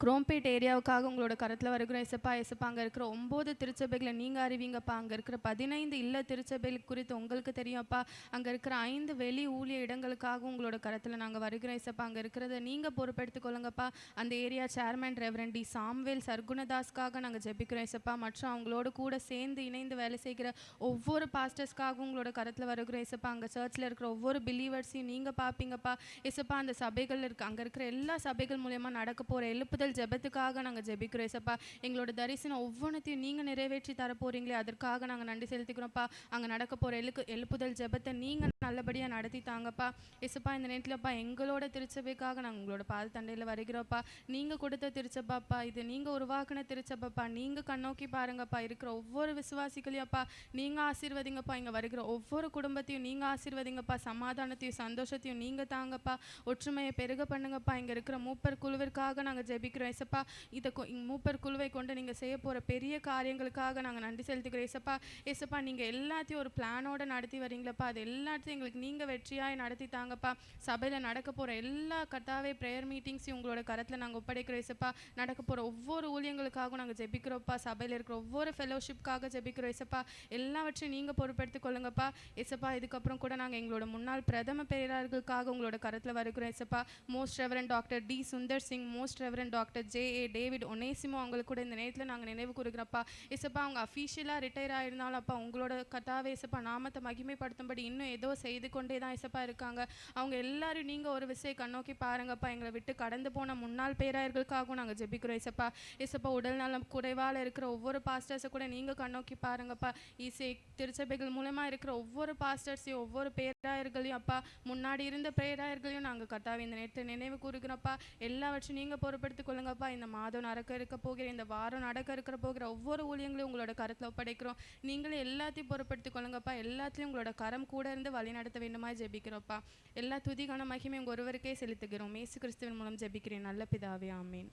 குரோம்பேட் ஏரியாவுக்காக உங்களோட கரத்தில் வருகிறோம் ஏசப்பா. ஏசப்பா அங்கே இருக்கிற 9 திருச்சபைகளை நீங்கள் அறிவிங்கப்பா. அங்கே இருக்கிற 15 இல்ல திருச்சபைகள் குறித்து உங்களுக்கு தெரியும்ப்பா. அங்கே இருக்கிற 5 வெளி ஊழிய இடங்களுக்காக உங்களோட கரத்தில் நாங்கள் வருகிறோம் ஏசப்பா. அங்கே இருக்கிறத நீங்கள் பொறுப்பெடுத்து கொள்ளுங்கப்பா. அந்த area chairman reverend T Samuel சர்க்குணதாஸ்க்காக நாங்கள் ஜெபிக்கிறோம் ஏசப்பா. மற்றும் அவங்களோட கூட சேர்ந்து இணைந்து வேலை செய்கிற ஒவ்வொரு பாஸ்டர்ஸ்க்காகவும் உங்களோட கரத்தில் வருகிறோம் ஏசப்பா. அங்கே சர்ச்சில் இருக்கிற ஒவ்வொரு பிலீவர்ஸையும் நீங்கள் பார்ப்பீங்கப்பா ஏசப்பா. அந்த சபைகள் அங்கே இருக்கிற எல்லா சபைகள் மூலயமா நடக்க போகிற எழுப்புதல் ஜெபத்துக்காக நாங்கள் ஜெபிக்கிறோம் ஏசப்பா. எங்களோட தரிசனம் ஒவ்வொன்றத்தையும் நீங்கள் நிறைவேற்றி தரப்போறீங்களே அதற்காக நாங்கள் நன்றி செலுத்திக்கிறோம்ப்பா. அங்கே நடக்க போகிற எழுப்புதல் ஜெபத்தை நீங்கள் நல்லபடியாக நடத்தி தாங்கப்பா ஏசப்பா. இந்த நேரத்தில்ப்பா எங்களோட திருச்சபைக்காக நாங்கள் உங்களோட பாதத்தண்டையில் வருகிறோப்பா. நீங்கள் கொடுத்த திருச்சபாப்பா, இது நீங்கள் உருவாக்கின திருச்சபாப்பா. நீங்கள் கண்ணோக்கி பாருங்கப்பா. இருக்கிற ஒவ்வொரு விசுவாசிகளையும்ப்பா நீங்கள் ஆசீர்வதிங்கப்பா. இங்கே வருகிற ஒவ்வொரு குடும்பத்தையும் நீங்கள் ஆசீர்வதிங்கப்பா. சமாதானத்தையும் சந்தோஷத்தையும் நீங்கள் தாங்கப்பா. ஒற்றுமையை பெருக பண்ணுங்கப்பா. இங்கே இருக்கிற மூப்பர் குழுவிற்காக நாங்கள் ஜெபிக்கிறோம் ஏசப்பா. இதை மூப்பர் குழுவை கொண்டு நீங்கள் செய்ய போகிற பெரிய காரியங்களுக்காக நாங்கள் நன்றி செலுத்துக்கிறோம் ஏசப்பா. ஏசப்பா நீங்கள் எல்லாத்தையும் ஒரு பிளானோடு நடத்தி வரீங்களப்பா. அது எல்லாத்தையும் எங்களுக்கு நீங்கள் வெற்றியாய் நடத்தி தாங்கப்பா. சபையில் நடக்க போகிற எல்லா கர்த்தாவே ப்ரேயர் மீட்டிங்ஸையும் உங்களோட கரத்தில் நாங்கள் ஒப்படைக்கிறோம் ஏசப்பா. நடக்க போகிற ஒவ்வொரு ஊழியங்களுக்காகவும் நாங்கள் ஜெபிக்கிறோம்ப்பா. சபையில் இருக்கிற ஒவ்வொரு ஃபெலோஷிப்காக ஜெபிக்கிறோம் ஏசப்பா. எல்லாவற்றையும் நீங்கள் பொறுப்பெடுத்து கொள்ளுங்கப்பா ஏசப்பா. இதுக்கப்புறம் கூட நாங்கள் எங்களோட முன்னாள் பிரதம பேராளர்களுக்காக உங்களோட கரத்தில் வருகிறோம் ஏசப்பா. Most reverend doctor T Sundar Singh, most reverend doctor JA David Onesimo அவங்களுக்கு கூட இந்த நேரத்தில் நாங்கள் நினைவு கூறுகிறப்பா ஏசப்பா. அவங்க அஃபீஷியலாக ரிட்டையர் ஆயிருந்தாலும் அப்பா உங்களோட கர்த்தாவே ஏசப்பா நாமத்தை மகிமைப்படுத்தும்படி இன்னும் ஏதோ செய்து கொண்டே தான் ஏசப்பா இருக்காங்க. அவங்க எல்லாரும் நீங்கள் ஒரு விஷயம் கண்ணோக்கி பாருங்கப்பா. எங்களை விட்டு கடந்து போன முன்னாள் பேராயர்களுக்காகவும் நாங்கள் ஜெபிக்கிறோம் ஏசப்பா. ஏசப்பா உடல் நலம் குறைவால் இருக்கிற ஒவ்வொரு பாஸ்டர்ஸை கூட நீங்கள் கண்ணோக்கி பாருங்கப்பா. ஈசை திருச்சபைகள் மூலமாக இருக்கிற ஒவ்வொரு பாஸ்டர்ஸையும் ஒவ்வொரு பேராயர்களையும் அப்பா, முன்னாடி இருந்த பேராயர்களையும் நாங்கள் கர்த்தாவே இந்த நேரத்தை நினைவு கூறுகிறோம்ப்பா. எல்லாவற்றையும் நீங்கள் பொறுப்பெடுத்து கொள்ளுங்கப்பா. இந்த மாதம் இருக்க போகிற இந்த வாரம் நடக்க போகிற ஒவ்வொரு ஊழியங்களையும் உங்களோட கரத்தில் ஒப்படைக்கிறோம். நீங்களே எல்லாத்தையும் பொறுப்பெடுத்து கொள்ளுங்கப்பா. எல்லாத்தையும் உங்களோட கரம் கூட இருந்து வழி நடத்த வேண்டுமா ஜெபிக்கிறோம்ப்பா. எல்லா துதிக்கான மகிமை உங்கள் ஒருவருக்கே செலுத்துகிறோம். இயேசு கிறிஸ்துவின் மூலம் ஜெபிக்கிறேன் நல்ல பிதாவே, ஆமேன்.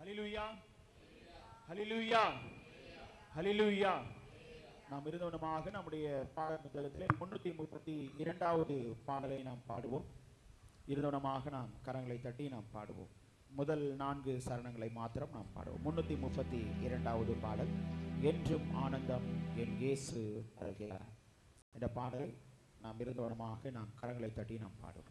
ஹல்லேலூயா, ஹல்லேலூயா, ஹல்லேலூயா. நாம் இருந்தவனமாக நம்முடைய பாடல் புத்தகத்திலே 332வது பாடலை நாம் பாடுவோம். இருந்தவனமாக நாம் கரங்களை தட்டி நாம் பாடுவோம். முதல் 4 சரணங்களை மாத்திரம் நாம் பாடுவோம். 332வது பாடல், என்றும் ஆனந்தம் என் இயேசு அருள்கிறார். இந்த பாடலை நாம் இருந்தவனமாக நாம் கரங்களை தட்டி நாம் பாடுவோம்.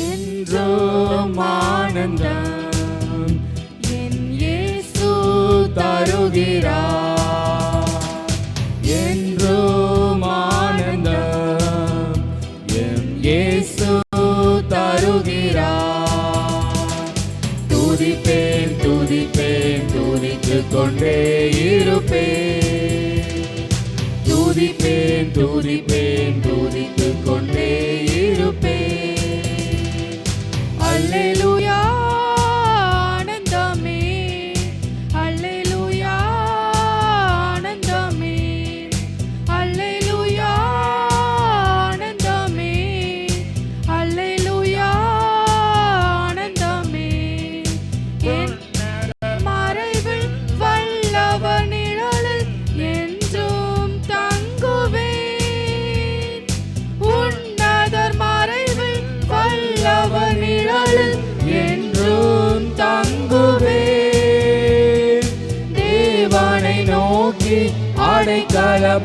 என்றும் ஆனந்தம் என் இயேசு தருகிறார். என்றும் ஆனந்தம் என் இயேசு தருகிறார். துதிப்பேன் துதிப்பேன் துதித்துக் கொண்டே இருப்பேன். துதிப்பேன் துதிப்பேன் துதித்துக் கொண்டே இருப்பேன். அல்லேலூயா ஆனந்தமே, அல்லேலூயா ஆனந்தமே, அல்லேலூயா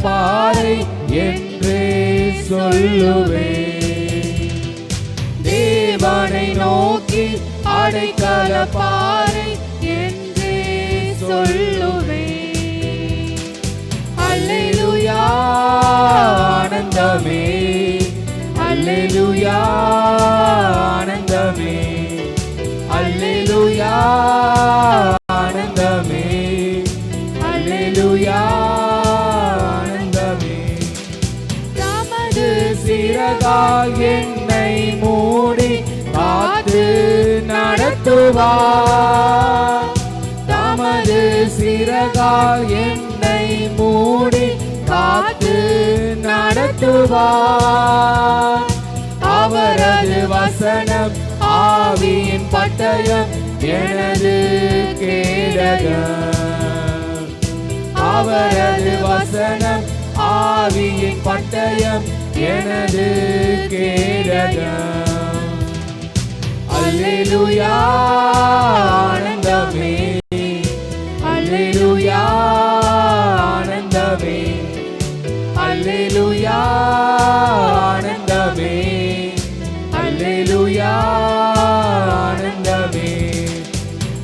பாறை என்றே சொல்லுவேன். தேவனை நோக்கி அடைக்கல பாறை என்றே சொல்லுவேன். அல்லேலூயா ஆனந்தமே, அல்லேலூயா ஆனந்தமே, அல்லேலூயா ஆனந்தமே, அல்லேலூயா ஆனந்தமே. தமது சிறகால் என்னை மூடி காத்து நடத்துவார். தமது சிறகால் என்னை மூடி காத்து நடத்துவார். அவரது வசனம் ஆவியின் பட்டயம் எனது கேடகம். அவரது வசனம் ஆவியின் பட்டயம் எனது கேடகம். அல்லேலூயா ஆனந்தமே, அல்லேலூயா ஆனந்தமே, அல்லேலூயா ஆனந்தமே, அல்லேலூயா ஆனந்தமே.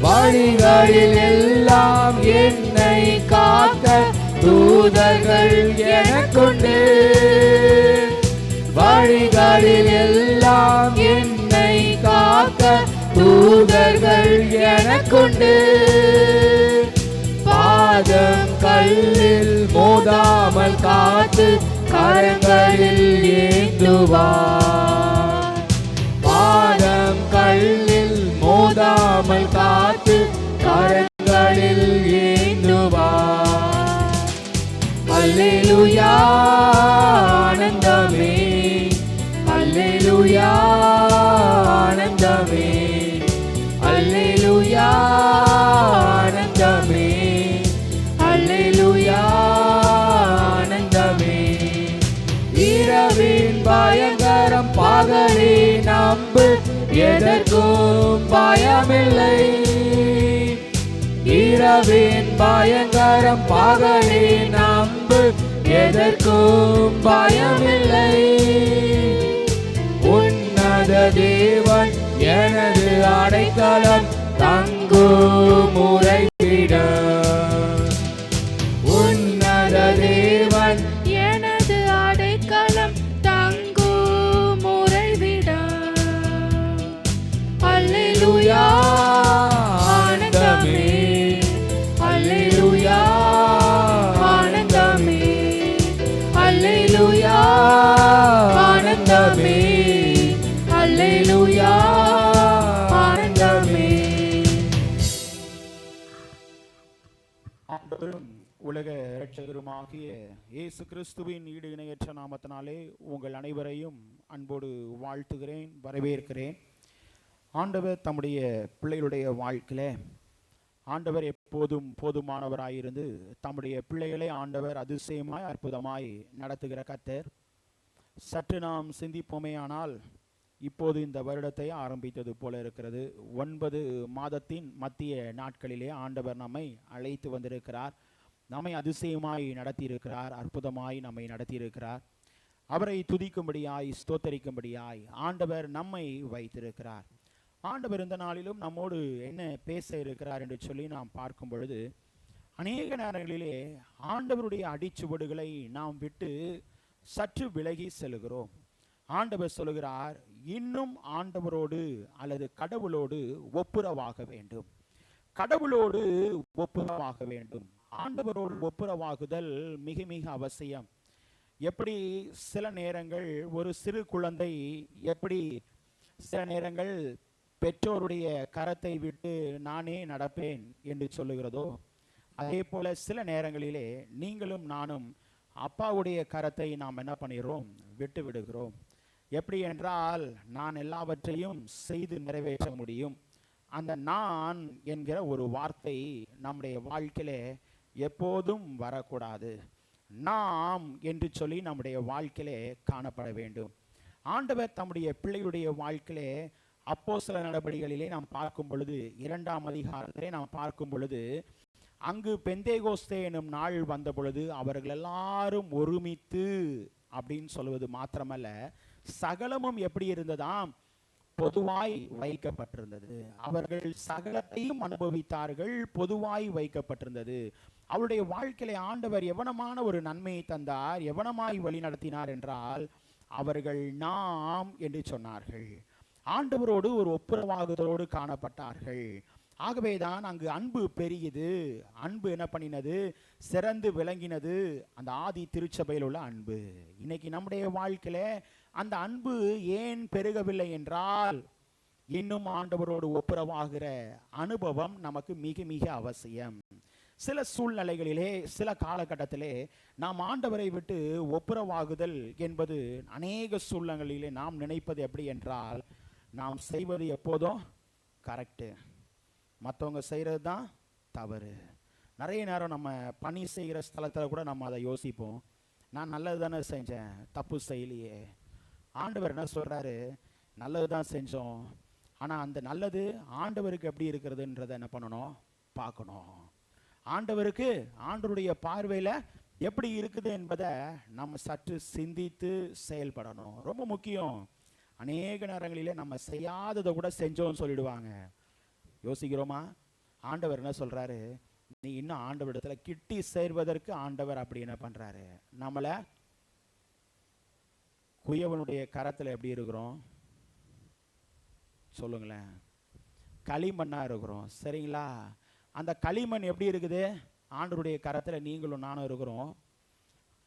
வழிகளில் எல்லாம் என்னை காக்க தூதர்கள் எனக்குண்டு. வழிகளில் எல்லாம் என்னை காக்க தூதர்கள் எனக்குண்டு. பாதம் கல்லில் மோதாமல் காத்து கரங்களில் ஏந்துவார். பாதம் கல்லில் மோதாமல் காத்து கரங்களில் ஏந்துவார். அல்லேலூயா ஆனந்தமே, அல்லேலூயா ஆனந்தமே, அல்லேலூயா ஆனந்தமே, அல்லேலூயா ஆனந்தமே. இரவின் பயங்கரம் பகலே நம்பு, எதற்கும் பயமில்லை. இரவின் பயங்கரம் பகலே நம்பு, எதற்கும் பயமில்லை. உன்னத தேவன் எனது அடைக்கலம் தங்கும் உறைவிடம். உன்னத தேவன் எனது அடைக்கலம் தங்கும் உறைவிடம். அல்லேலூயா ஆனந்தமே, அல்லேலூயா ஆனந்தமே, அல்லேலூயா ஆனந்தமே, அல்லேலூயா ஆனந்தமே. ஆண்டவரும் உலக இரட்சகருமாகிய இயேசு கிறிஸ்துவின் ஈடு இணையற்ற நாமத்தினாலே உங்கள் அனைவரையும் அன்போடு வாழ்த்துகிறேன், வரவேற்கிறேன். ஆண்டவர் தம்முடைய பிள்ளைகளுடைய வாழ்க்கையில ஆண்டவர் எப்போதும் போதுமானவராயிருந்து தம்முடைய பிள்ளைகளை ஆண்டவர் அதிசயமாய் அற்புதமாய் நடத்துகிற கர்த்தர். சற்று நாம் சிந்திப்போமேயானால் இப்போது இந்த வருடத்தை ஆரம்பித்தது போல இருக்கிறது. 9 மாதத்தின் மத்திய நாட்களிலே ஆண்டவர் நம்மை அழைத்து வந்திருக்கிறார். நம்மை அதிசயமாய் நடத்தியிருக்கிறார், அற்புதமாய் நம்மை நடத்தியிருக்கிறார். அவரை துதிக்கும்படியாய் ஸ்தோத்தரிக்கும்படியாய் ஆண்டவர் நம்மை வைத்திருக்கிறார். ஆண்டவர் இந்த நாளிலும் நம்மோடு என்ன பேச இருக்கிறார் என்று சொல்லி நாம் பார்க்கும் பொழுது, அநேக நேரங்களிலே ஆண்டவருடைய அடிச்சுவடுகளை நாம் விட்டு சற்று விலகி செல்கிறோம். ஆண்டவர் சொல்கிறார், இன்னும் ஆண்டவரோடு அல்லது கடவுளோடு ஒப்புரவாக வேண்டும். கடவுளோடு ஒப்புரவாக வேண்டும். ஆண்டவரோடு ஒப்புரவாகுதல் மிக மிக அவசியம். எப்படி சில நேரங்கள் ஒரு சிறு குழந்தை எப்படி சில நேரங்கள் பெற்றோருடைய கரத்தை விட்டு நானே நடப்பேன் என்று சொல்லுகிறதோ, அதே போல சில நேரங்களிலே நீங்களும் நானும் அப்பாவுடைய கரத்தை நாம் என்ன பண்ணுகிறோம், விட்டு விடுகிறோம். எப்படி என்றால், நான் எல்லாவற்றையும் செய்து நிறைவேற்ற முடியும். அந்த நான் என்கிற ஒரு வார்த்தை நம்முடைய வாழ்க்கையிலே எப்போதும் வரக்கூடாது. நாம் என்று சொல்லி நம்முடைய வாழ்க்கையிலே காணப்பட வேண்டும். ஆண்டவர் தம்முடைய பிள்ளைகளுடைய வாழ்க்கையிலே அப்போஸ்தல நடபடிகளிலே நாம் பார்க்கும் பொழுது 2ஆம் அதிகாரத்திலே நாம் பார்க்கும் பொழுது அங்கு பெந்தேகோஸ்தே எனும் நாள் வந்த பொழுது அவர்கள் எல்லாரும் ஒருமித்து அப்படின்னு சொல்வது மாத்திரமல்ல, சகலமும் எப்படி இருந்ததாம்? பொதுவாய் வைக்கப்பட்டிருந்தது. அவர்கள் சகலத்தையும் அனுபவித்தார்கள், பொதுவாய் வைக்கப்பட்டிருந்தது. அவருடைய வாழ்க்கையில ஆண்டவர் எவனமான ஒரு நன்மையை தந்தார், எவனமாய் வழி நடத்தினார் என்றால், அவர்கள் நாம் என்று சொன்னார்கள். ஆண்டவரோடு ஒரு ஒப்புரவாகுதலோடு காணப்பட்டார்கள். ஆகவேதான் அங்கு அன்பு பெருகியது. அன்பு என்ன பண்ணினது? சிறந்து விளங்கினது. அந்த ஆதி திருச்சபையில் உள்ள அன்பு. இன்னைக்கு நம்முடைய வாழ்க்கையில அந்த அன்பு ஏன் பெருகவில்லை என்றால், இன்னும் ஆண்டவரோடு ஒப்புரவாகிற அனுபவம் நமக்கு மிக மிக அவசியம். சில சூழ்நிலைகளிலே, சில காலகட்டத்திலே நாம் ஆண்டவரை விட்டு ஒப்புரவாகுதல் என்பது அநேக சூழ்நிலைகளிலே நாம் நினைப்பது எப்படி என்றால், நாம் செய்வது எப்போதும் கரெக்டு, மற்றவங்க செய்கிறது தான் தவறு. நிறைய நேரம் நம்ம பணி செய்கிற ஸ்தலத்தில் கூட நம்ம அதை யோசிப்போம். நான் நல்லது தானே செஞ்சேன், தப்பு செய்யலையே. ஆண்டவர் என்ன சொல்கிறாரு? நல்லது தான் செஞ்சோம், ஆனால் அந்த நல்லது ஆண்டவருக்கு எப்படி இருக்கிறதுன்றதை என்ன பண்ணணும்? பார்க்கணும். ஆண்டவருக்கு, ஆண்டவருடைய பார்வையில் எப்படி இருக்குது என்பதை நம்ம சற்று சிந்தித்து செயல்படணும். ரொம்ப முக்கியம். அநேக நேரங்களிலே நம்ம செய்யாததை கூட செஞ்சோன்னு சொல்லிடுவாங்க. யோசிக்கிறோமா? ஆண்டவர் என்ன சொல்றாரு? நீ இன்னும் ஆண்டவரிடத்துல கிட்டி சேர்வதற்கு ஆண்டவர் அப்படி என்ன பண்றாரு? நம்மள குயவனுடைய கரத்துல எப்படி இருக்கிறோம் சொல்லுங்களேன்? களிமண்ணா இருக்கிறோம், சரிங்களா? அந்த களிமண் எப்படி இருக்குது? ஆண்டவருடைய கரத்துல நீங்களும் நானும் இருக்கிறோம்.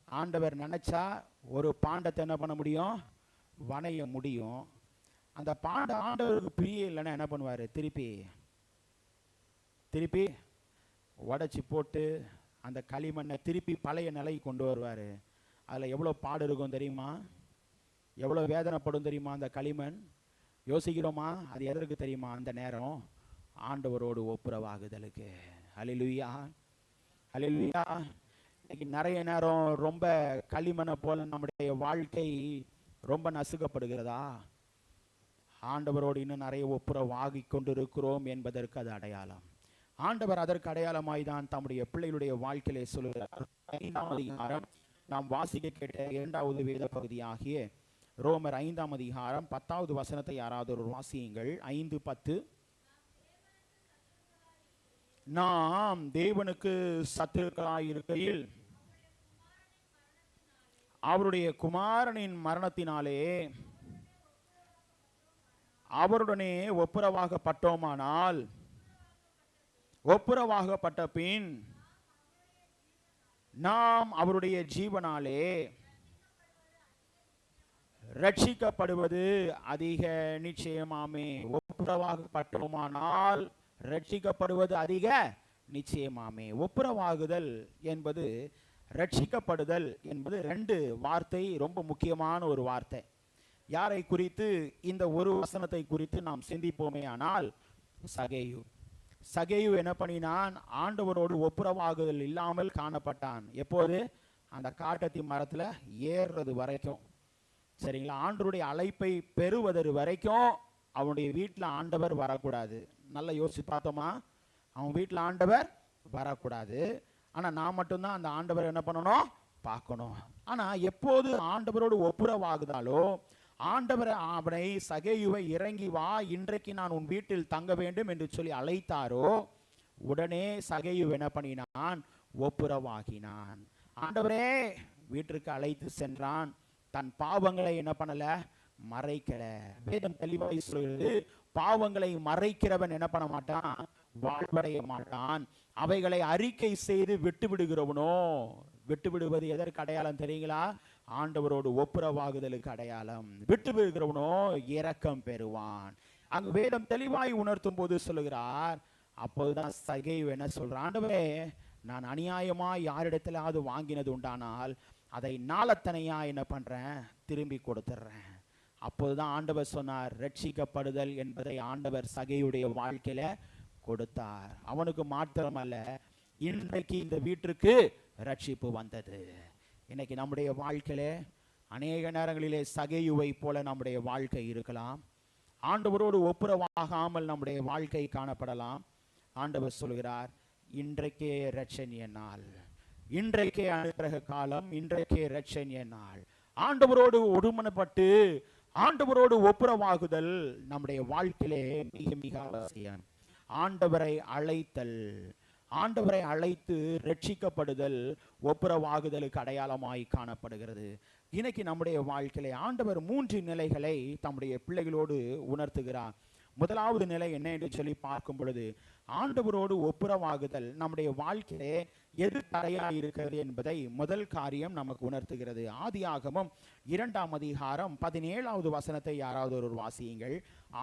ஆண்டவர் நினைச்சா ஒரு பாண்டத்தை என்ன பண்ண முடியும்? வணைய முடியும். அந்த பாண்ட ஆண்டவருக்கு பிரிய இல்லைன்னா என்ன பண்ணுவார்? திருப்பி உடச்சி போட்டு அந்த களிமண்ணை திருப்பி பழைய நிலைக்கு கொண்டு வருவார். அதில் எவ்வளோ பாடு இருக்கும் தெரியுமா? எவ்வளோ வேதனைப்படும் தெரியுமா அந்த களிமண்? யோசிக்கிறோமா? அது எதற்கு தெரியுமா? அந்த நேரம் ஆண்டவரோடு ஒப்புரவாகுதலுக்கு. ஹல்லேலூயா, ஹல்லேலூயா. இன்னைக்கு நிறைய நேரம் ரொம்ப களிமண்ணை போல நம்முடைய வாழ்க்கை ரொம்ப நசுக்கப்படுகிறதா? ஆண்டவரோடு இன்னும் நிறைய ஒப்புரவாகி கொண்டு இருக்கிறோம் என்பதற்கு அது அடையாளம். ஆண்டவர் அதற்கு அடையாளமாய் தான் தம்முடைய பிள்ளைகளுடைய வாழ்க்கையிலே சொல்லுகிறார். 5ஆம் அதிகாரம் நாம் வாசிக்க கேட்ட 2வது வேத பகுதியாகிய ரோமர் 5ஆம் அதிகாரம் 10வது வசனத்தை யாராவது ஒரு வாசியுங்கள். 5:10. நாம் தேவனுக்கு சத்துருக்களாய் இருக்கையில் அவருடைய குமாரனின் மரணத்தினாலே அவருடனே ஒப்புரவாகப்பட்டோமானால், ஒப்புரவாகப்பட்ட பின் நாம் அவருடைய ஜீவனாலே ரட்சிக்கப்படுவது அதிக நிச்சயமாமே. ஒப்புரவாகப்பட்டோமானால் ரட்சிக்கப்படுவது அதிக நிச்சயமாமே. ஒப்புரவாகுதல் என்பது, ரட்சிக்கப்படுதல் என்பது 2 வார்த்தை, ரொம்ப முக்கியமான ஒரு வார்த்தை. யாரை குறித்து? இந்த ஒரு வசனத்தை குறித்து நாம் சிந்திப்போமே ஆனால், சகேயு. சகேயு என்ன பண்ணினான்? ஆண்டவரோடு ஒப்புரவாகுதல் இல்லாமல் காணப்பட்டான். எப்போது? அந்த காட்டத்தி மரத்துல ஏறுறது வரைக்கும், சரிங்களா? ஆண்டவருடைய அழைப்பை பெறுவதற்கு வரைக்கும் அவனுடைய வீட்டில் ஆண்டவர் வரக்கூடாது. நல்லா யோசிச்சு பார்த்தோமா? அவன் வீட்டில் ஆண்டவர் வரக்கூடாது. ஆனா நான் மட்டும்தான் அந்த ஆண்டவர் என்ன பண்ணணும்? பார்க்கணும். ஆனா எப்போது ஆண்டவரோடு ஒப்புரவாகுதாலோ, ஆண்டவர் அவனை, சகேயுவை, இறங்கி வா, இன்றைக்கு நான் உன் வீட்டில் தங்க வேண்டும் என்று சொல்லி அழைத்தாரோ, உடனே சகேயு என்ன பண்ணினான்? ஒப்புரவாகினான். ஆண்டவரே வீட்டிற்கு அழைத்து சென்றான். தன் பாவங்களை என்ன பண்ணல? மறைக்கல. வேதம் தெளிவாய் சொல்கிறது, பாவங்களை மறைக்கிறவன் என்ன பண்ண மாட்டான்? வாழ்வடைய மாட்டான். அவைகளை அறிக்கை செய்து விட்டு விடுகிறவனோ, விட்டு விடுவது எதற்கு அடையாளம் தெரியுங்களா? ஆண்டவரோடு ஒப்புரவாகுதலுக்கு அடையாளம். விட்டு விடுகிறவனோ இரக்கம் பெறுவான். அங்கு வேதம் தெளிவாய் உணர்த்தும் போது சொல்லுகிறார், அப்போதுதான் சகேயு என்ன சொல்றான்? ஆண்டவரே, நான் அநியாயமா யாரிடத்திலாவது வாங்கினது உண்டானால் அதை நாளத்தனையா என்ன பண்றேன்? திரும்பி கொடுத்துட்றேன். அப்போதுதான் ஆண்டவர் சொன்னார், ரட்சிக்கப்படுதல் என்பதை ஆண்டவர் சகேயுடைய வாழ்க்கையில கொடுத்தார். அவனுக்கு மாத்திரமல்ல, இன்றைக்கு இந்த வீட்டிற்கு ரட்சிப்பு வந்தது. இன்னைக்கு நம்முடைய வாழ்க்கையில அநேக நேரங்களிலே சகேயுவை போல நம்முடைய வாழ்க்கை இருக்கலாம். ஆண்டவரோடு ஒப்புரவாகாமல் நம்முடைய வாழ்க்கை காணப்படலாம். ஆண்டவர் சொல்கிறார், இன்றைக்கே இரட்சணிய நாள், இன்றைக்கே அனுக்கிரக காலம், இன்றைக்கே இரட்சணிய நாள். ஆண்டவரோடு ஒருமனப்பட்டு ஆண்டவரோடு ஒப்புரவாகுதல் நம்முடைய வாழ்க்கையிலே மிக மிக அவசியம். ஆண்டவரை அழைத்தல், ஆண்டவரை அழைத்து ரட்சிக்கப்படுதல் ஒப்புரவாகுதலுக்கு அடையாளமாய் காணப்படுகிறது. இன்னைக்கு நம்முடைய வாழ்க்கையிலே ஆண்டவர் 3 நிலைகளை தம்முடைய பிள்ளைகளோடு உணர்த்துகிறார். முதலாவது நிலை என்ன என்று சொல்லி பார்க்கும் பொழுது, ஆண்டவரோடு ஒப்புரவாகுதல் நம்முடைய வாழ்க்கையிலே எது தடையாக இருக்கிறது என்பதை முதல் காரியம் நமக்கு உணர்த்துகிறது. ஆதியாகமம் 2ஆம் அதிகாரம் 17வது வசனத்தை யாராவது ஒரு வாசியுங்கள்.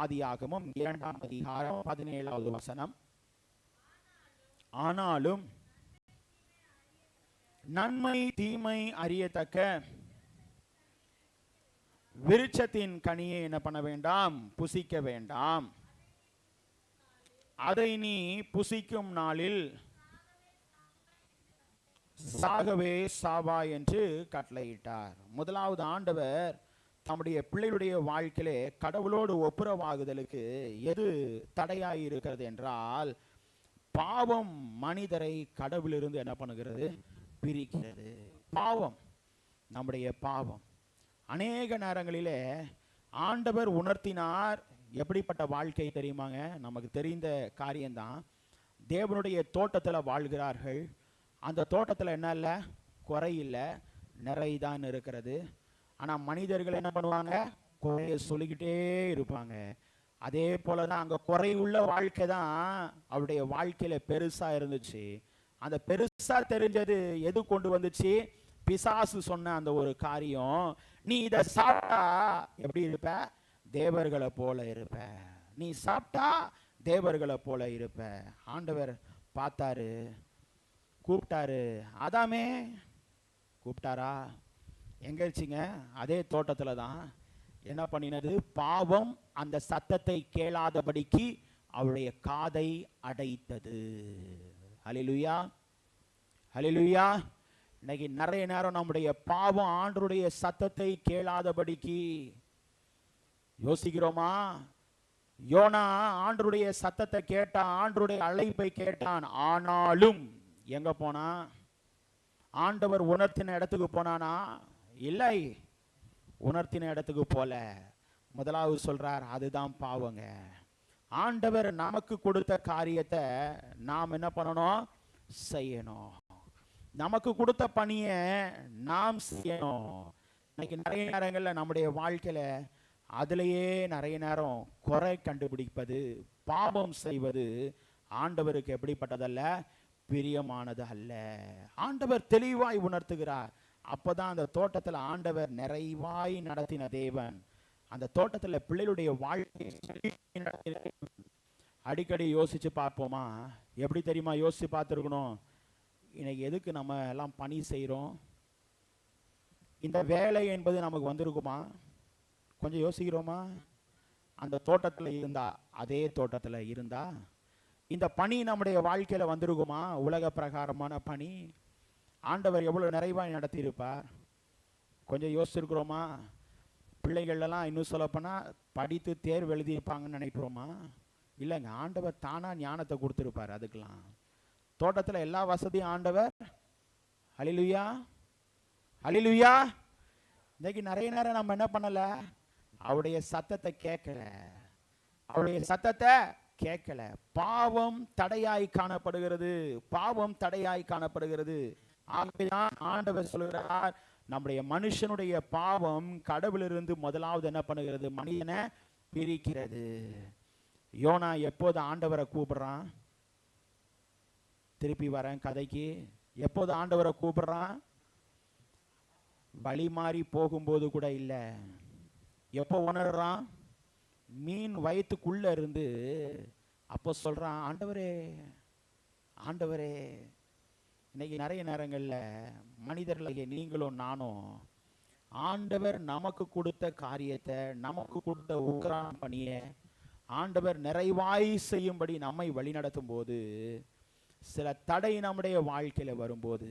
ஆதியாகமம் 2ஆம் அதிகாரம் 17வது வசனம். ஆனாலும் நன்மை தீமை அறியத்தக்க விருட்சத்தின் கனியை என்ன பண்ண வேண்டாம், புசிக்க வேண்டாம். அதை நீ புசிக்கும் நாளில் சாகவே சாவா என்று கட்டளையிட்டார். முதலாவது ஆண்டவர் தம்முடைய பிள்ளைகளுடைய வாழ்க்கையிலே கடவுளோடு ஒப்புரவாகுதலுக்கு எது தடையாய் இருக்கிறது என்றால், பாவம் மனிதரை கடவுளிலிருந்து என்ன பண்ணுகிறது, பிரிக்கிறது. பாவம், நம்முடைய பாவம். அநேக நேரங்களிலே ஆண்டவர் உணர்த்தினார். எப்படிப்பட்ட வாழ்க்கை தெரியுமாங்க? நமக்கு தெரிந்த காரியம்தான். தேவனுடைய தோட்டத்தில் வாழ்கிறார்கள். அந்த தோட்டத்தில் என்ன இல்லை, குறை இல்லை, நிறைதான் இருக்கிறது. ஆனால் மனிதர்கள் என்ன பண்ணுவாங்க, குறைய சொல்லிக்கிட்டே இருப்பாங்க. அதே போல தான் அங்கே குறை உள்ள வாழ்க்கை தான் அவருடைய வாழ்க்கையில பெருசா இருந்துச்சு. அந்த பெருசா தெரிஞ்சது எது கொண்டு வந்துச்சு? பிசாசு சொன்ன அந்த ஒரு காரியம், நீ இதை சாப்பிட்டா எப்படி இருப்ப, தேவர்களை போல இருப்ப. நீ சாப்பிட்டா தேவர்களை போல இருப்ப. ஆண்டவர் பார்த்தாரு, கூப்பிட்டாரு. ஆதாமே கூப்பிட்டாரா? எங்க இருச்சிங்க? அதே தோட்டத்துல தான். என்ன பண்ணினது? பாவம் அந்த சத்தத்தை கேளாதபடிக்கு அவருடைய காதை அடைத்தது. ஹல்லேலூயா, ஹல்லேலூயா. இன்னைக்கு நிறைய நேரம் நம்முடைய பாவம் ஆண்டவருடைய சத்தத்தை கேளாதபடிக்கு யோசிக்கிறோமா? யோனா ஆண்டவருடைய சத்தத்தை கேட்டான், ஆண்டவருடைய அழைப்பை கேட்டான். ஆனாலும் எங்க போனா? ஆண்டவர் உணர்த்தின இடத்துக்கு போனானா? இல்லை, உணர்த்தின இடத்துக்கு போல. முதலாவது சொல்றார், அதுதான் பாவங்க. ஆண்டவர் நமக்கு கொடுத்த காரியத்தை நாம் என்ன பண்ணணும்? செய்யணும். நமக்கு கொடுத்த பணியை நாம் செய்யணும். இன்னைக்கு நிறைய நேரங்களில் நம்முடைய வாழ்க்கையில அதிலேயே நிறைய நேரம் குறை கண்டுபிடிப்பது, பாவம் செய்வது ஆண்டவருக்கு எப்படிப்பட்டதல்ல, பிரியமானது அல்ல. ஆண்டவர் தெளிவாய் உணர்த்துகிறார். அப்பதான் அந்த தோட்டத்தில் ஆண்டவர் நிறைவாய் நடத்தின தேவன். அந்த தோட்டத்தில் பிள்ளைகளுடைய வாழ்க்கை அடிக்கடி யோசிச்சு பார்ப்போமா? எப்படி தெரியுமா யோசிச்சு பார்த்துருக்கணும்? இன்னைக்கு எதுக்கு நம்ம எல்லாம் பணி செய்கிறோம்? இந்த வேலை என்பது நமக்கு வந்திருக்குமா? கொஞ்சம் யோசிக்கிறோமா? அந்த தோட்டத்தில் இருந்தா, அதே தோட்டத்தில் இருந்தா இந்த பணி நம்முடைய வாழ்க்கையில் வந்திருக்குமா? உலக பிரகாரமான பணி ஆண்டவர் எவ்வளோ நிறைவாய் நடத்தியிருப்பார். கொஞ்சம் யோசிச்சிருக்கிறோமா? பிள்ளைகளெல்லாம் இன்னும் சொல்லப்போனால் படித்து தேர்வு எழுதியிருப்பாங்கன்னு நினைக்கிறோமா? இல்லைங்க, ஆண்டவர் தானாக ஞானத்தை கொடுத்துருப்பார். அதுக்கெல்லாம் தோட்டத்தில் எல்லா வசதியும் ஆண்டவர். ஹல்லேலூயா, ஹல்லேலூயா. இன்னைக்கு நிறைய நேரம் நம்ம என்ன பண்ணலை? அவருடைய சத்தத்தை கேட்கல, அவருடைய சத்தத்தை கேட்கல. பாவம் தடையாய் காணப்படுகிறது, பாவம் தடையாய் காணப்படுகிறது. ஆகவேதான் ஆண்டவர் சொல்கிறார், நம்முடைய மனுஷனுடைய பாவம் கடவுளிலிருந்து முதலாவது என்ன பண்ணுகிறது? மனிதனை பிரிக்கிறது. யோனா எப்போது ஆண்டவரை கூப்பிடுறான்? திருப்பி வரேன் கதைக்கு. எப்போது ஆண்டவரை கூப்பிடுறான்? வழி மாறி போகும்போது கூட இல்லை. எப்போ உணர்றான்? மீன் வயிற்றுக்குள்ள இருந்து அப்போ சொல்றான், ஆண்டவரே ஆண்டவரே. இன்னைக்கு நிறைய நேரங்களில் மனிதர்களே நீங்களும் நானும் ஆண்டவர் நமக்கு கொடுத்த காரியத்தை, நமக்கு கொடுத்த உக்கிரான பணியை ஆண்டவர் நிறைவாய் செய்யும்படி நம்மை வழிநடத்தும் போது, சில தடை நம்முடைய வாழ்க்கையில் வரும்போது,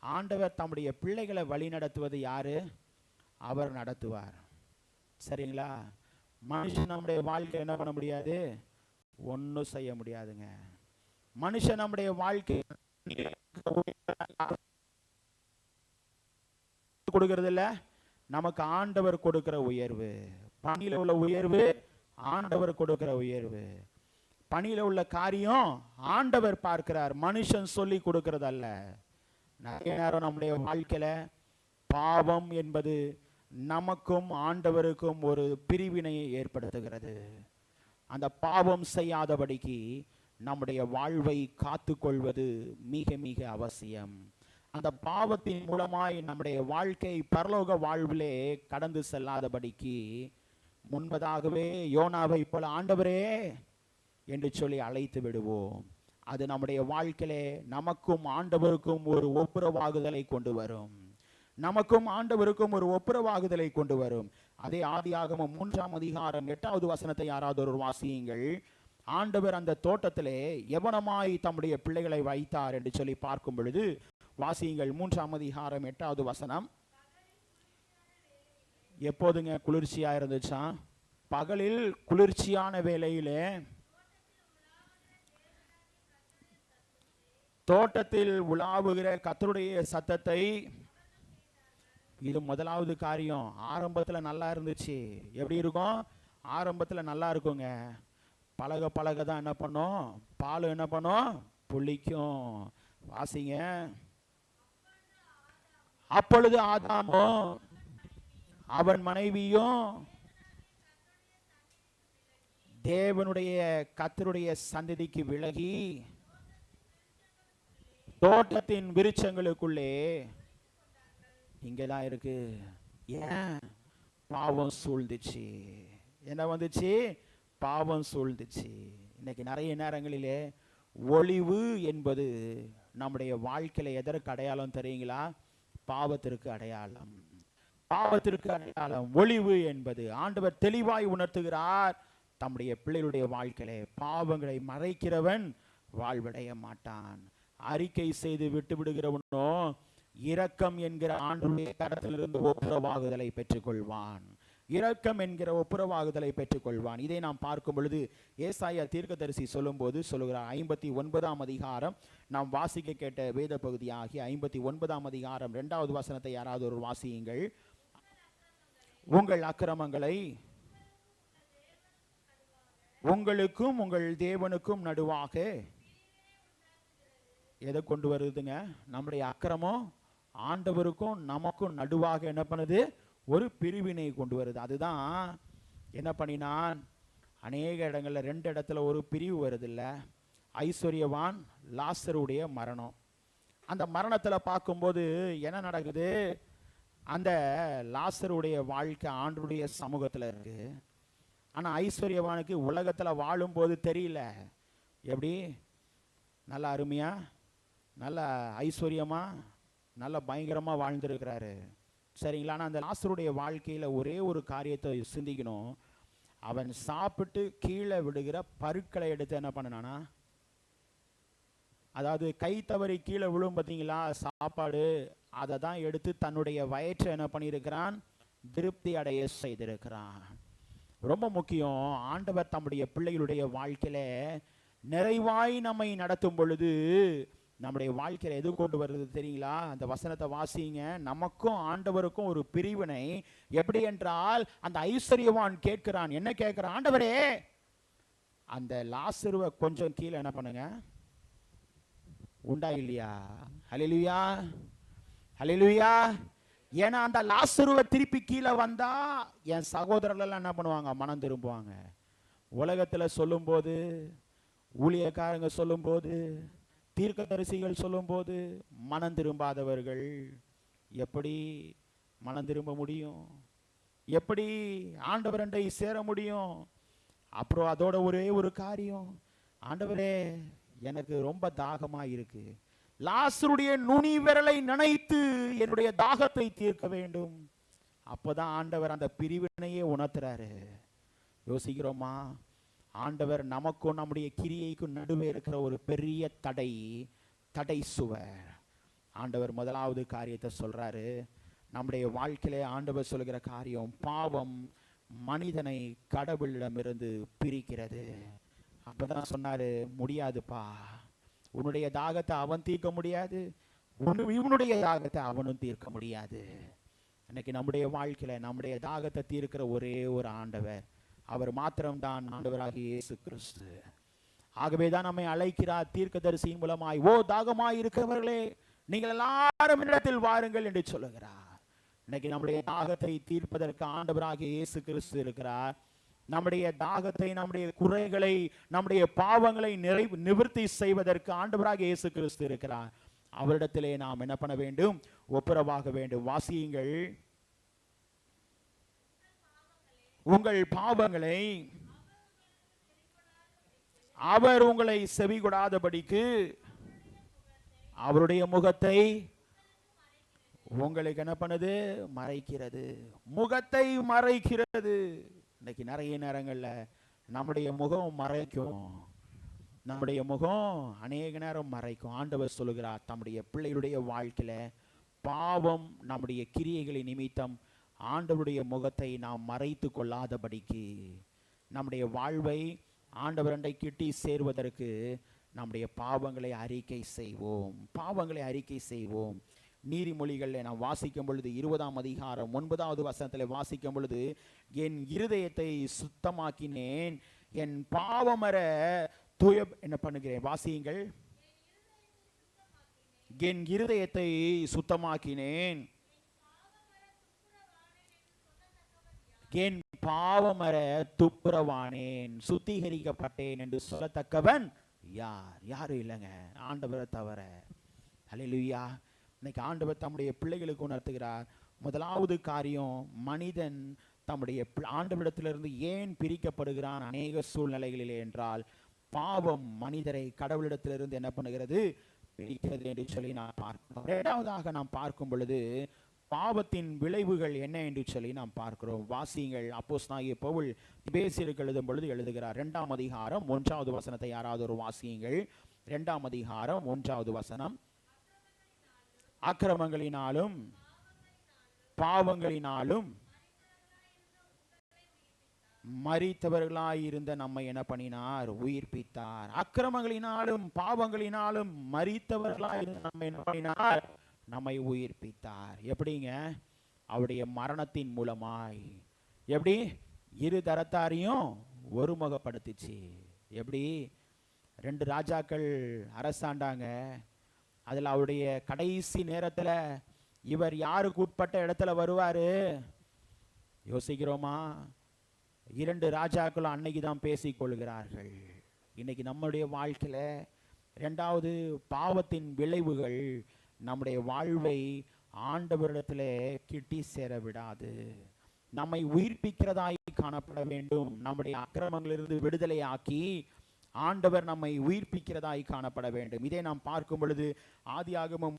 ஆண்டவர் தம்முடைய பிள்ளைகளை வழி நடத்துவது யாரு? அவர் நடத்துவார். சரிங்களா? மனுஷன் நம்முடைய வாழ்க்கை என்ன பண்ண முடியாது? ஒன்றும் செய்ய முடியாதுங்க. மனுஷன் நம்முடைய வாழ்க்கை கொடுக்கறது இல்ல, நமக்கு ஆண்டவர் கொடுக்கிற உயர்வு. பணியில உள்ள உயர்வு ஆண்டவர் கொடுக்கிற உயர்வு. பணியில உள்ள காரியம் ஆண்டவர் பார்க்கிறார், மனுஷன் சொல்லி கொடுக்கிறது அல்ல. நிறைய நேரம் நம்முடைய வாழ்க்கையில பாவம் என்பது நமக்கும் ஆண்டவருக்கும் ஒரு பிரிவினையை ஏற்படுத்துகிறது. அந்த பாவம் செய்யாதபடிக்கு நம்முடைய வாழ்வை காத்து கொள்வது மிக மிக அவசியம். அந்த பாவத்தின் மூலமாய் நம்முடைய வாழ்க்கை பரலோக வாழ்விலே கடந்து செல்லாதபடிக்கு முன்பதாகவே யோனாவை போல ஆண்டவரே என்று சொல்லி அழைத்து விடுவோம். அது நம்முடைய வாழ்க்கையிலே நமக்கும் ஆண்டவருக்கும் ஒரு ஒப்புரவாகுதலை கொண்டு வரும். நமக்கும் ஆண்டவருக்கும் ஒரு ஒப்புரவாகுதலை கொண்டு வரும். அதே ஆதியாகமம் 3ஆம் அதிகாரம் 8வது வசனத்தை யாராவது ஒரு வாசியுங்கள். ஆண்டவர் அந்த தோட்டத்திலே எவனமாய் தம்முடைய பிள்ளைகளை வைத்தார் என்று சொல்லி பார்க்கும் பொழுது வாசியுங்கள். 3ஆம் அதிகாரம் 8வது வசனம். எப்போதுங்க குளிர்ச்சியா இருந்துச்சா? பகலில் குளிர்ச்சியான வேளையிலே தோட்டத்தில் உலாவுகிற கர்த்தருடைய சத்தத்தை, இது முதலாவது காரியம். ஆரம்பத்தில் நல்லா இருந்துச்சு. எப்படி இருக்கும்? ஆரம்பத்தில் நல்லா இருக்குங்க. பழக பழக தான் என்ன பண்ணும்? பால் என்ன பண்ணும்? புளிக்கும். வாசிங்க. அப்பொழுது ஆதாமும் அவன் மனைவியும் தேவனுடைய கர்த்தருடைய சந்ததிக்கு விலகி தோட்டத்தின் விருட்சங்களுக்குள்ளே, இங்கதான் இருக்கு, ஏன்? பாவம் சூழ்ந்துச்சு. என்ன வந்துச்சு? பாவம் சூழ்ந்துச்சு. இன்னைக்கு நிறைய நேரங்களிலே ஒளிவு என்பது நம்முடைய வாழ்க்கையில எதற்கு அடையாளம் தெரியுங்களா? பாவத்திற்கு அடையாளம். பாவத்திற்கு அடையாளம் ஒளிவு என்பது. ஆண்டவர் தெளிவாய் உணர்த்துகிறார், தம்முடைய பிள்ளைகளுடைய வாழ்க்கையிலே பாவங்களை மறைக்கிறவன் வாழ்வடைய மாட்டான். அறிக்கை செய்து விட்டு விடுகிறவனோ இரக்கம் என்கிற ஆண்டவருடைய கரத்திலிருந்து ஒப்புரவாகுதலை பெற்றுக்கொள்வான். இரக்கம் என்கிற ஒப்புரவாகுதலை பெற்றுக்கொள்வான். இதை நாம் பார்க்கும் பொழுது ஏசாயா தீர்க்கதரிசி சொல்லும் போது சொல்லுகிறார். 59ஆம் அதிகாரம் நாம் வாசிக்க கேட்ட வேத பகுதியாகி 59ஆம் அதிகாரம் 2வது வசனத்தை யாராவது ஒரு வாசியுங்கள். உங்கள் அக்கிரமங்களை உங்களுக்கும் உங்கள் தேவனுக்கும் நடுவாக எதை கொண்டு வருதுங்க? நம்முடைய அக்கிரமம் ஆண்டவருக்கும் நமக்கும் நடுவாக என்ன பண்ணுது? ஒரு பிரிவினை கொண்டு வருது. அதுதான் என்ன பண்ணினான்? அநேக இடங்கள்ல 2 இடத்துல ஒரு பிரிவு வருது இல்ல? ஐஸ்வர்யவான் லாசருடைய மரணம். அந்த மரணத்துல பார்க்கும்போது என்ன நடக்குது? அந்த லாசருடைய வாழ்க்கை ஆண்டவருடைய சமூகத்துல இருக்கு. ஆனா ஐஸ்வர்யவானுக்கு உலகத்துல வாழும் போது தெரியல. எப்படி? நல்ல அருமையா, நல்ல ஐஸ்வர்யமா, நல்ல பயங்கரமா வாழ்ந்திருக்கிறாரு. சரிங்களா? ஆனால் அந்த லாசருடைய வாழ்க்கையில் ஒரே ஒரு காரியத்தை சிந்திக்கணும். அவன் சாப்பிட்டு கீழே விடுகிற பருக்களை எடுத்து என்ன பண்ணனானா, அதாவது கை தவறி கீழே விழும் பார்த்தீங்களா சாப்பாடு, அதை தான் எடுத்து தன்னுடைய வயிற்றை என்ன பண்ணியிருக்கிறான்? திருப்தி அடைய செய்திருக்கிறான். ரொம்ப முக்கியம். ஆண்டவர் தம்முடைய பிள்ளைகளுடைய வாழ்க்கையில நிறைவாய் நம்மை நடத்தும் பொழுது நம்முடைய வாழ்க்கையில எது கொண்டு வருது தெரியுங்களா? அந்த வசனத்தை வாசிங்க. நமக்கும் ஆண்டவருக்கும் ஒரு பிரிவினை. எப்படி என்றால், அந்த ஐஸ்வர்யவான் கேட்கிறான். என்ன கேட்கிறான்? ஆண்டவரே, அந்த லாசருவை கொஞ்சம் கீழே என்ன பண்ணுங்க, உண்டா இல்லையா? ஹல்லேலூயா, ஹல்லேலூயா. ஏன்னா அந்த லாசருவை திருப்பி கீழே வந்தா என் சகோதரர்கள் எல்லாம் என்ன பண்ணுவாங்க? மனம் திரும்புவாங்க. உலகத்துல சொல்லும் போது, ஊழியக்காரங்க சொல்லும் போது, தீர்க்கதரிசிகள் சொல்லும் போது மனம் திரும்பாதவர்கள் எப்படி மனம் திரும்ப முடியும்? எப்படி ஆண்டவரண்டை சேர முடியும்? அப்புறம் அதோட ஒரே ஒரு காரியம், ஆண்டவரே எனக்கு ரொம்ப தாகமா இருக்கு, லாசருடைய நுனி விரலை நினைத்து என்னுடைய தாகத்தை தீர்க்க வேண்டும். அப்பதான் ஆண்டவர் அந்த பிரிவினையே உணர்த்துறாரு. யோசிக்கிறோமா? ஆண்டவர் நமக்கும் நம்முடைய கிரியைக்கும் நடுவே இருக்கிற ஒரு பெரிய தடை சுவர். ஆண்டவர் முதலாவது காரியத்தை சொல்றாரு. நம்முடைய வாழ்க்கையிலே ஆண்டவர் சொல்கிற காரியம், பாவம் மனிதனை கடவுளிடமிருந்து பிரிக்கிறது. அப்பதான் சொன்னாரு, முடியாதுப்பா, உன்னுடைய தாகத்தை அவன் தீர்க்க முடியாது, இவனுடைய தாகத்தை அவனும் தீர்க்க முடியாது. இன்னைக்கு நம்முடைய வாழ்க்கையில நம்முடைய தாகத்தை தீர்க்கிற ஒரே ஒரு ஆண்டவர், அவர் மாத்திரம்தான் ஆண்டவராகிய இயேசு கிறிஸ்து. ஆகவேதான் நம்மை அழைக்கிறார் தீர்க்கதரிசியின் மூலமாய், ஓ தாகமாய் இருக்கிறவர்களே நீங்கள் எல்லாரும் இடத்தில் வாருங்கள் என்று சொல்லுகிறார். இன்னைக்கு நம்முடைய தாகத்தை தீர்ப்பதற்கு ஆண்டவராகிய இயேசு கிறிஸ்து இருக்கிறார். நம்முடைய தாகத்தை, நம்முடைய குறைகளை, நம்முடைய பாவங்களை நிவர்த்தி செய்வதற்கு ஆண்டவராகிய இயேசு கிறிஸ்து இருக்கிறார். அவரிடத்திலே நாம் என்ன பண்ண வேண்டும்? ஒப்புரவாக வேண்டும். வாசியுங்கள், உங்கள் பாவங்களை அவர் உங்களை செவிகொடாதபடிக்கு அவருடைய முகத்தை உங்களுக்கு என்ன பண்ணுது? மறைக்கிறது. முகத்தை மறைக்கிறது. இன்னைக்கு நிறைய நேரங்கள்ல நம்முடைய முகம் மறைக்கும், நம்முடைய முகம் அநேக நேரம் மறைக்கும். ஆண்டவர் சொல்லுகிறார், தம்முடைய பிள்ளைகளுடைய வாழ்க்கையில பாவம் நம்முடைய கிரியைகளின் நிமித்தம் ஆண்டவருடைய முகத்தை நாம் மறைத்து கொள்ளாதபடிக்கு நம்முடைய வாழ்வை ஆண்டவர் அண்டை கிட்டி சேர்வதற்கு நம்முடைய பாவங்களை அறிக்கை செய்வோம், பாவங்களை அறிக்கை செய்வோம். நீதிமொழிகளில் நாம் வாசிக்கும் பொழுது 20ஆம் அதிகாரம் 9வது வசனத்தில் வாசிக்கும் பொழுது, என் இருதயத்தை சுத்தமாக்கினேன், என் பாவமர தூய என்ன பண்ணுகிறேன்? வாசியுங்கள், என் இருதயத்தை சுத்தமாக்கினேன், என் பாவமர துப்புரவானேன், சுத்திகரிக்கப்பட்டேன் என்று சொல்லத்தக்கவன் யார்? யாரும் இல்லைங்க, ஆண்டவரை தவிர. ஹல்லேலூயா. இன்னைக்கு ஆண்டவர் தம்முடைய பிள்ளைகளுக்கு உணர்த்துகிறார். முதலாவது காரியம், மனிதன் தம்முடைய ஆண்டவரிடத்திலிருந்து ஏன் பிரிக்கப்படுகிறான் அநேக சூழ்நிலைகளிலே என்றால், பாவம் மனிதரை கடவுளிடத்திலிருந்து என்ன பண்ணுகிறது? பிரிக்கிறது என்று சொல்லி நான் பார்க்கிறோம். இரண்டாவதாக நாம் பார்க்கும் பொழுது பாவத்தின் விளைவுகள் என்ன என்று சொல்லி நாம் பார்க்கிறோம். வாசியுங்கள், அப்போஸ்தலனாகிய பவுல் எபேசியருக்கு எழுதும் பொழுது எழுதுகிறார். 2ஆம் அதிகாரம் 1வது வசனத்தை யாராவது ஒரு வாசியுங்கள். 2ஆம் அதிகாரம் 1வது வசனம். அக்கிரமங்களினாலும் பாவங்களினாலும் மரித்தவர்களாயிருந்த நம்மை என்ன பண்ணினார்? உயிர்ப்பித்தார். அக்கிரமங்களினாலும் பாவங்களினாலும் மரித்தவர்களாயிருந்த நம்மை என்ன பண்ணினார்? நம்மை உயிர்ப்பித்தார். எப்படிங்க? அவருடைய மரணத்தின் மூலமாய். எப்படி? இரு தரத்தாரையும் ஒருமுகப்படுத்திச்சு. எப்படி? 2 ராஜாக்கள் அரசாண்டாங்க. அதில் அவருடைய கடைசி நேரத்தில் இவர் யாருக்கு உட்பட்ட இடத்துல வருவாரு? யோசிக்கிறோமா? 2 ராஜாக்களும் அன்னைக்கு தான் பேசிக்கொள்கிறார்கள். இன்னைக்கு நம்முடைய வாழ்க்கையில இரண்டாவது, பாவத்தின் விளைவுகள் நம்முடைய வாழ்வை ஆண்டவரிடத்திலே கிட்டி சேர விடாது. நம்மை உயிர்ப்பிக்கிறதாய் காணப்பட வேண்டும். நம்முடைய அக்கிரமங்களிலிருந்து விடுதலை ஆக்கி ஆண்டவர் நம்மை உயிர்ப்பிக்கிறதாய் காணப்பட வேண்டும். இதை நாம் பார்க்கும் பொழுது ஆதியாகமம்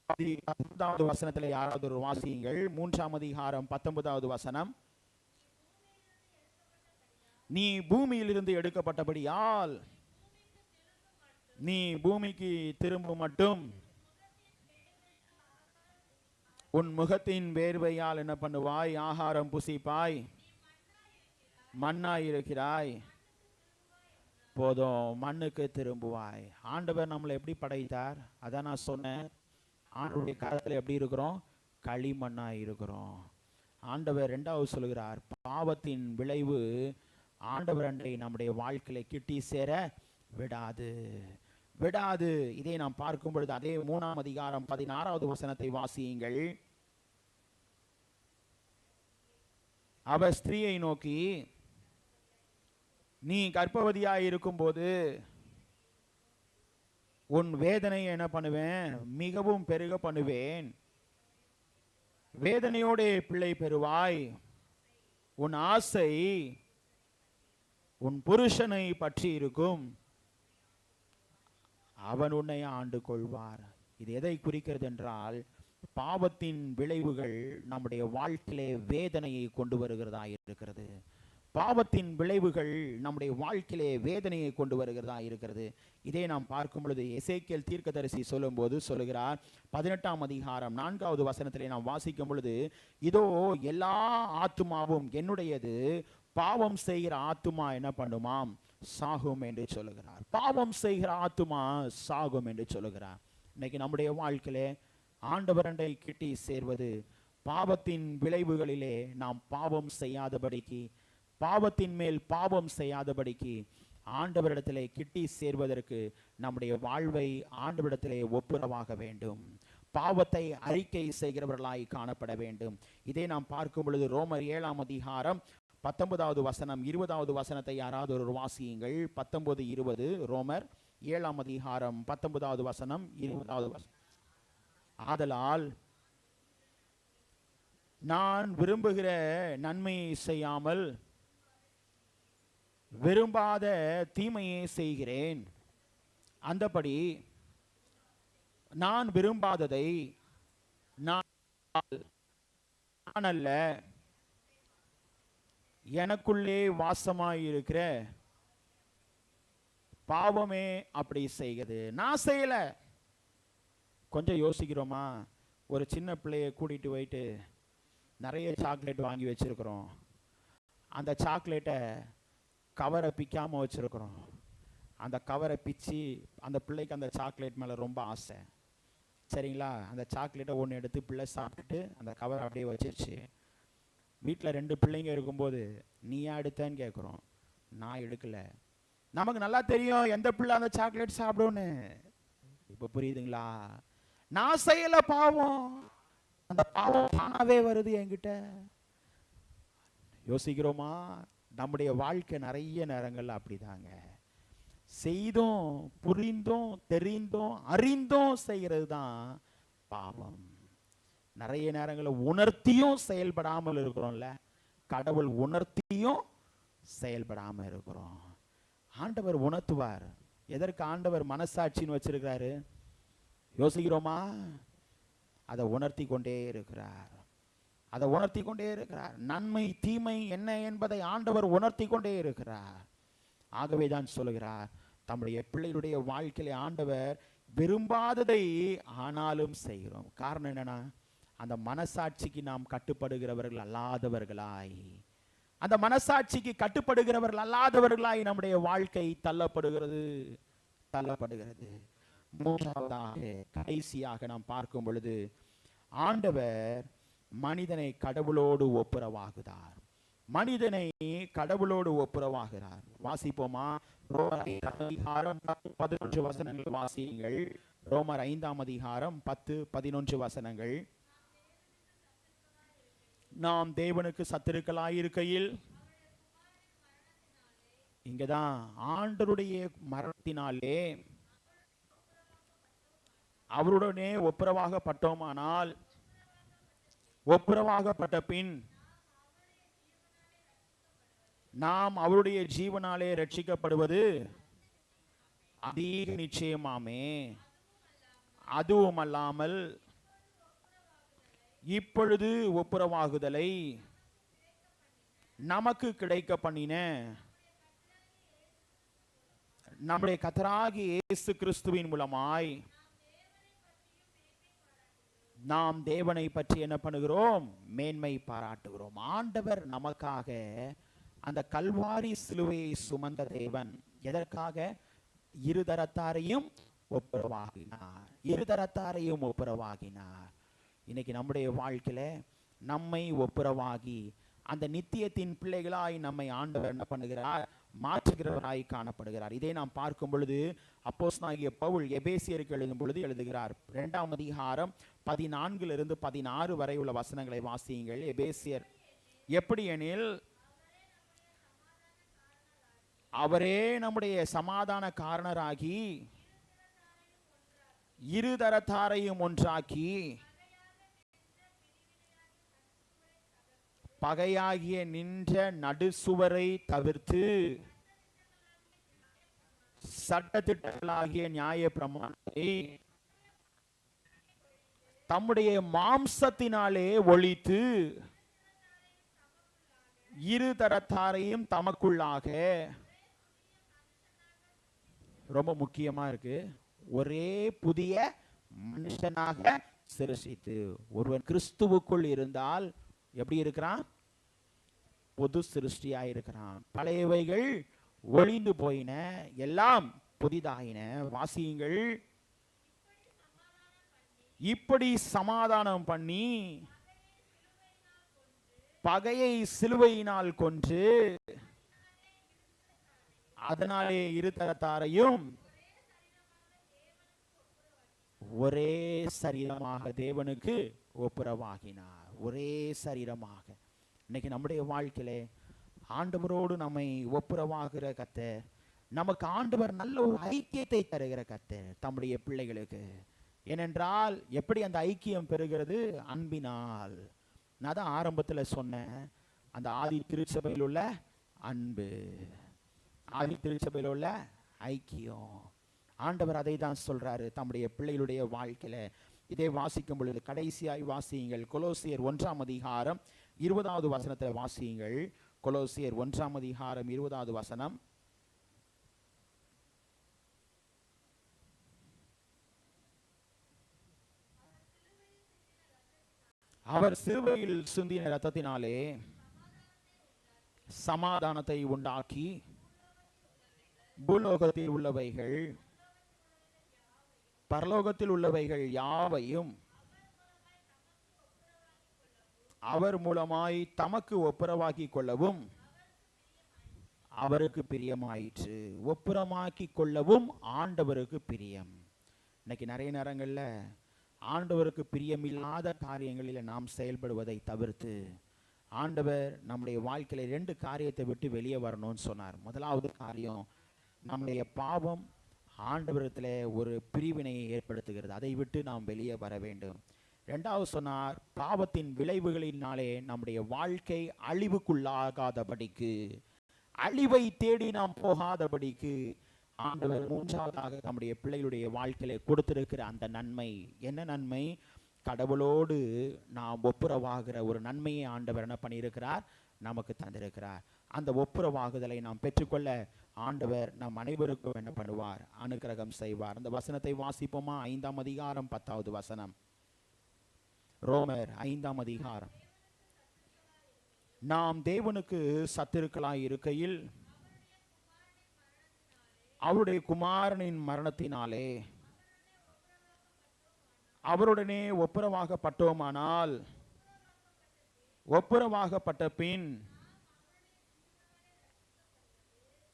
19வது வசனத்தில் யாராவது ஒரு வாசியுங்கள். 3ஆம் அதிகாரம் 19வது வசனம். நீ பூமியிலிருந்து எடுக்கப்பட்டபடியால் நீ பூமிக்கு திரும்ப மட்டும் உன் முகத்தின் வேர்வையால் என்ன பண்ணுவாய்? ஆகாரம் புசிப்பாய், மண்ணாய் இருக்கிறாய், போதும் மண்ணுக்கு திரும்புவாய். ஆண்டவர் நம்மளை எப்படி படைத்தார்? அதான் நான் சொன்னேன், ஆண்டவருடைய காலத்தில் எப்படி இருக்கிறோம்? களிமண்ணாய் இருக்கிறோம். ஆண்டவர் 2வது சொல்கிறார், பாவத்தின் விளைவு ஆண்டவர் அண்டை நம்முடைய வாழ்க்கையில கிட்டி சேர விடாது, விடாது. இதை நாம் பார்க்கும் பொழுது அதே 3ஆம் அதிகாரம் 16வது வசனத்தை வாசியுங்கள். அவர் ஸ்திரீயை நோக்கி, நீ கர்ப்பவதியாய் இருக்கும் போது உன் வேதனை என்ன பண்ணுவேன்? மிகவும் பெருக பண்ணுவேன். வேதனையோட பிள்ளை பெறுவாய். உன் ஆசை உன் புருஷனை பற்றி இருக்கும், அவன் உன்னை ஆண்டு கொள்வார். இது எதை குறிக்கிறது என்றால், பாவத்தின் விளைவுகள் நம்முடைய வாழ்க்கையிலே வேதனையை கொண்டு வருகிறதா இருக்கிறது. பாவத்தின் விளைவுகள் நம்முடைய வாழ்க்கையிலே வேதனையை கொண்டு வருகிறதா இருக்கிறது. இதை நாம் பார்க்கும் பொழுது எசேக்கியேல் தீர்க்கதரிசி சொல்லும் போது சொல்லுகிறார். 18ஆம் அதிகாரம் 4வது வசனத்திலே நாம் வாசிக்கும் பொழுது, இதோ எல்லா ஆத்துமாவும் என்னுடையது, பாவம் செய்கிற ஆத்துமா என்ன பண்ணுமாம்? சாகும் என்று சொல்லுகிறார். பாவம் செய்கிற ஆத்துமா சாகும் என்று சொல்லுகிறார். இன்னைக்கு நம்முடைய வாழ்க்கையிலே ஆண்டவரண்டை கிட்டி சேர்வது, பாவத்தின் விளைவுகளிலே நாம் பாவம் செய்யாதபடிக்கு, பாவத்தின் மேல் பாவம் செய்யாதபடிக்கு ஆண்டவரிடத்திலே கிட்டி சேர்வதற்கு நம்முடைய வாழ்வை ஆண்டவரிடத்திலே ஒப்புரவாக வேண்டும். பாவத்தை அறிக்கை செய்கிறவர்களாய் காணப்பட வேண்டும். இதை நாம் பார்க்கும் பொழுது ரோமர் 7ஆம் அதிகாரம் 19வது வசனம் 20வது வசனத்தை யாராவது ஒரு வாசியுங்கள். 19-20 ரோமர் 7ஆம் அதிகாரம் 19வது வசனம் 20வது வசனம். ஆதலால் நான் விரும்புகிற நன்மையை செய்யாமல் விரும்பாத தீமையை செய்கிறேன். அந்தபடி நான் விரும்பாததை நான் அல்ல, எனக்குள்ளே வாசமாயிருக்கிற பாவமே அப்படி செய்கிறது. நான் செய்யல. கொஞ்சம் யோசிக்கிறோமா? ஒரு சின்ன பிள்ளையை கூட்டிட்டு போயிட்டு நிறைய சாக்லேட் வாங்கி வச்சிருக்கிறோம். அந்த சாக்லேட்டை கவரை பிக்காம வச்சிருக்கிறோம். அந்த கவரை பிச்சு அந்த பிள்ளைக்கு அந்த சாக்லேட் மேலே ரொம்ப ஆசை, சரிங்களா? அந்த சாக்லேட்டை ஒன்று எடுத்து பிள்ளை சாப்பிட்டுட்டு அந்த கவரை அப்படியே வச்சிருச்சு. வீட்டில் 2 பிள்ளைங்க இருக்கும்போது நீ ஏன் எடுத்தேன்னு கேட்குறோம். நான் எடுக்கலை. நமக்கு நல்லா தெரியும் எந்த பிள்ளை அந்த சாக்லேட் சாப்பிடும்னு. இப்போ புரியுதுங்களா? நான் செய்யலை பாவம், அந்த பாவம் தானாவே வருது என்கிட்ட. யோசிக்கிறோமா? நம்முடைய வாழ்க்கை நிறைய நேரங்கள்ல அப்படிதாங்க. செய்தும் புரிந்தும் தெரிந்தும் அறிந்தும் செய்கிறது தான் பாவம். நிறைய நேரங்களில் உணர்த்தியும் செயல்படாமல் இருக்கிறோம்ல. கடவுள் உணர்த்தியும் செயல்படாமல் இருக்கிறோம். ஆண்டவர் உணர்த்துவார். எதற்கு ஆண்டவர் மனசாட்சின்னு வச்சிருக்கிறாரு? யோசிக்கிறோமா? அதை உணர்த்தி கொண்டே இருக்கிறார். அதை உணர்த்தி கொண்டே இருக்கிறார். நன்மை தீமை என்ன என்பதை ஆண்டவர் உணர்த்தி கொண்டே இருக்கிறார். ஆகவே தான் சொல்லுகிறார், தம்முடைய பிள்ளைகளுடைய வாழ்க்கையில ஆண்டவர் விரும்பாததை ஆனாலும் செய்கிறோம். காரணம் என்னன்னா, அந்த மனசாட்சிக்கு நாம் கட்டுப்படுகிறவர்கள் அல்லாதவர்களாய், அந்த மனசாட்சிக்கு கட்டுப்படுகிறவர்கள் அல்லாதவர்களாய் நம்முடைய வாழ்க்கை தள்ளப்படுகிறது. மூன்றாவதாக கடைசியாக நாம் பார்க்கும் பொழுது, ஆண்டவர் மனிதனை கடவுளோடு ஒப்புரவாகுகிறார். மனிதனை கடவுளோடு ஒப்புரவாகிறார். வாசிப்போமா? ரோமர் 11 வசனங்கள் வாசியுங்கள். ரோமர் 5ஆம் அதிகாரம் 10-11 வசனங்கள். நாம் தேவனுக்கு சத்துருக்களாயிருக்கையில், இங்கதான் ஆண்டவருடைய மரணத்தினாலே அவருடனே ஒப்புரவாகப்பட்டோமானால், ஒப்புரவாகப்பட்ட பின் நாம் அவருடைய ஜீவனாலே ரட்சிக்கப்படுவது அதிக நிச்சயமாமே. அதுவும் அல்லாமல் இப்பொழுது ஒப்புரவாகுதலை நமக்கு கிடைக்க பண்ணின நம்முடைய கர்த்தராகிய இயேசு கிறிஸ்துவின் மூலமாய் நாம் தேவனை பற்றி என்ன பண்ணுகிறோம்? மேன்மை பாராட்டுகிறோம். ஆண்டவர் நமக்காக அந்த கல்வாரி சிலுவையை சுமந்த தேவன் எதற்காக? இருதரத்தாரையும் ஒப்புரவாகினார். இருதரத்தாரையும் ஒப்புரவாகினார். இன்னைக்கு நம்முடைய வாழ்க்கையில நம்மை ஒப்புரவாகி அந்த நித்தியத்தின் பிள்ளைகளாய் நம்மை ஆண்டவர் என்ன பண்ணுகிறார்? மாற்றுகிறவராய் காணப்படுகிறார். இதை நாம் பார்க்கும் பொழுது அப்போஸ்தலனாகிய பவுல் எபேசியருக்கு எழுதும் பொழுது எழுதுகிறார். 2ஆம் அதிகாரம் 14 - 16 வரை உள்ள வசனங்களை வாசியுங்கள். எபேசியர் எப்படி எனில், அவரே நம்முடைய சமாதான காரணராகி இருதரத்தாரையும் ஒன்றாக்கி பகையாகிய நின்ற நடுசுவரை தவிர்த்து சட்டதிட்டங்களாகிய நியாய பிரமாணத்தை தம்முடைய மாம்சத்தினாலே ஒழித்து இருதரத்தாரையும் தமக்குள்ளாக, ரொம்ப முக்கியமா இருக்கு, ஒரே புதிய மனுஷனாக சிருஷ்டித்து. ஒருவன் கிறிஸ்துவுக்குள் இருந்தால் எப்படி இருக்கிறான்? புது சிருஷ்டியாய் இருக்கிறான். பழையவைகள் ஒளிந்து போயின, எல்லாம் புதிதாயின. வாசியுங்கள். இப்படி சமாதானம் பண்ணி பகையை சிலுவையினால் கொன்று அதனாலே இருதரத்தாரையும் ஒரே சரீரமாக தேவனுக்கு ஒப்புரவாகினார். ஒரே சரீரமாக. இன்னைக்கு நம்முடைய வாழ்க்கையிலே ஆண்டவரோடு நம்மை ஒப்புரவாகிற கர்த்தர், நமக்கு ஆண்டவர் நல்ல ஒரு ஐக்கியத்தை தருகிற கர்த்தர் தம்முடைய பிள்ளைகளுக்கு. ஏனென்றால் எப்படி அந்த ஐக்கியம் பெறுகிறது? அன்பினால். நான் தான் ஆரம்பத்தில் சொன்னேன், அந்த ஆதி திருச்சபையில் உள்ள அன்பு, ஆதி திருச்சபையில் உள்ள ஐக்கியம். ஆண்டவர் அதை தான் சொல்றாரு தம்முடைய பிள்ளைகளுடைய வாழ்க்கையில. இதை வாசிக்கும் பொழுது கடைசியாய் வாசியுங்கள். கொலோசியர் 1ஆம் அதிகாரம் 20வது வசனத்தில் வாசியுங்கள். கொலோசியர் 1ஆம் அதிகாரம் 20வது வசனம். அவர் சிலுவையில் சிந்தின இரத்தத்தினாலே சமாதானத்தை உண்டாக்கி பூலோகத்தில் உள்ளவைகள் பரலோகத்தில் உள்ளவைகள் யாவையும் அவர் மூலமாய் தமக்கு ஒப்புரவாக்கி கொள்ளவும் அவருக்கு பிரியமாயிற்று. ஒப்புரமாக்கி கொள்ளவும் ஆண்டவருக்கு பிரியம். இன்னைக்கு நிறைய நேரங்களில் ஆண்டவருக்கு பிரியமில்லாத காரியங்களில் நாம் செயல்படுவதை தவிர்த்து ஆண்டவர் நம்முடைய வாழ்க்கையில 2 காரியத்தை விட்டு வெளியே வரணும்னு சொன்னார். முதலாவது காரியம், நம்முடைய பாவம் ஆண்டவரத்தில் ஒரு பிரிவினையை ஏற்படுத்துகிறது. அதை விட்டு நாம் வெளியே வர வேண்டும். 2வது சொன்னார், பாவத்தின் விளைவுகளினாலே நம்முடைய வாழ்க்கை அழிவுக்குள்ளாகாதபடிக்கு, அழிவை தேடி நாம் போகாதபடிக்கு ஆண்டவர் 3வதாக நம்முடைய பிள்ளைகளுடைய வாழ்க்கையில கொடுத்திருக்கிற அந்த நன்மை. என்ன நன்மை? கடவுளோடு நாம் ஒப்புரவாகிற ஒரு நன்மையை ஆண்டவர் என்ன பண்ணியிருக்கிறார்? நமக்கு தந்திருக்கிறார். அந்த ஒப்புரவாகுதலை நாம் பெற்றுக்கொள்ள ஆண்டவர் நம் அனைவருக்கும் என்ன பண்ணுவார்? அனுக்கிரகம் செய்வார். அந்த வசனத்தை வாசிப்போமா? 5ஆம் அதிகாரம் 10வது வசனம். ரோமர் 5ஆம் அதிகாரம். நாம் தேவனுக்கு சத்துருக்களாய் இருக்கையில் அவருடைய குமாரனின் மரணத்தினாலே அவருடனே ஒப்புரவாகப்பட்டோமானால், ஒப்புரவாகப்பட்ட பின்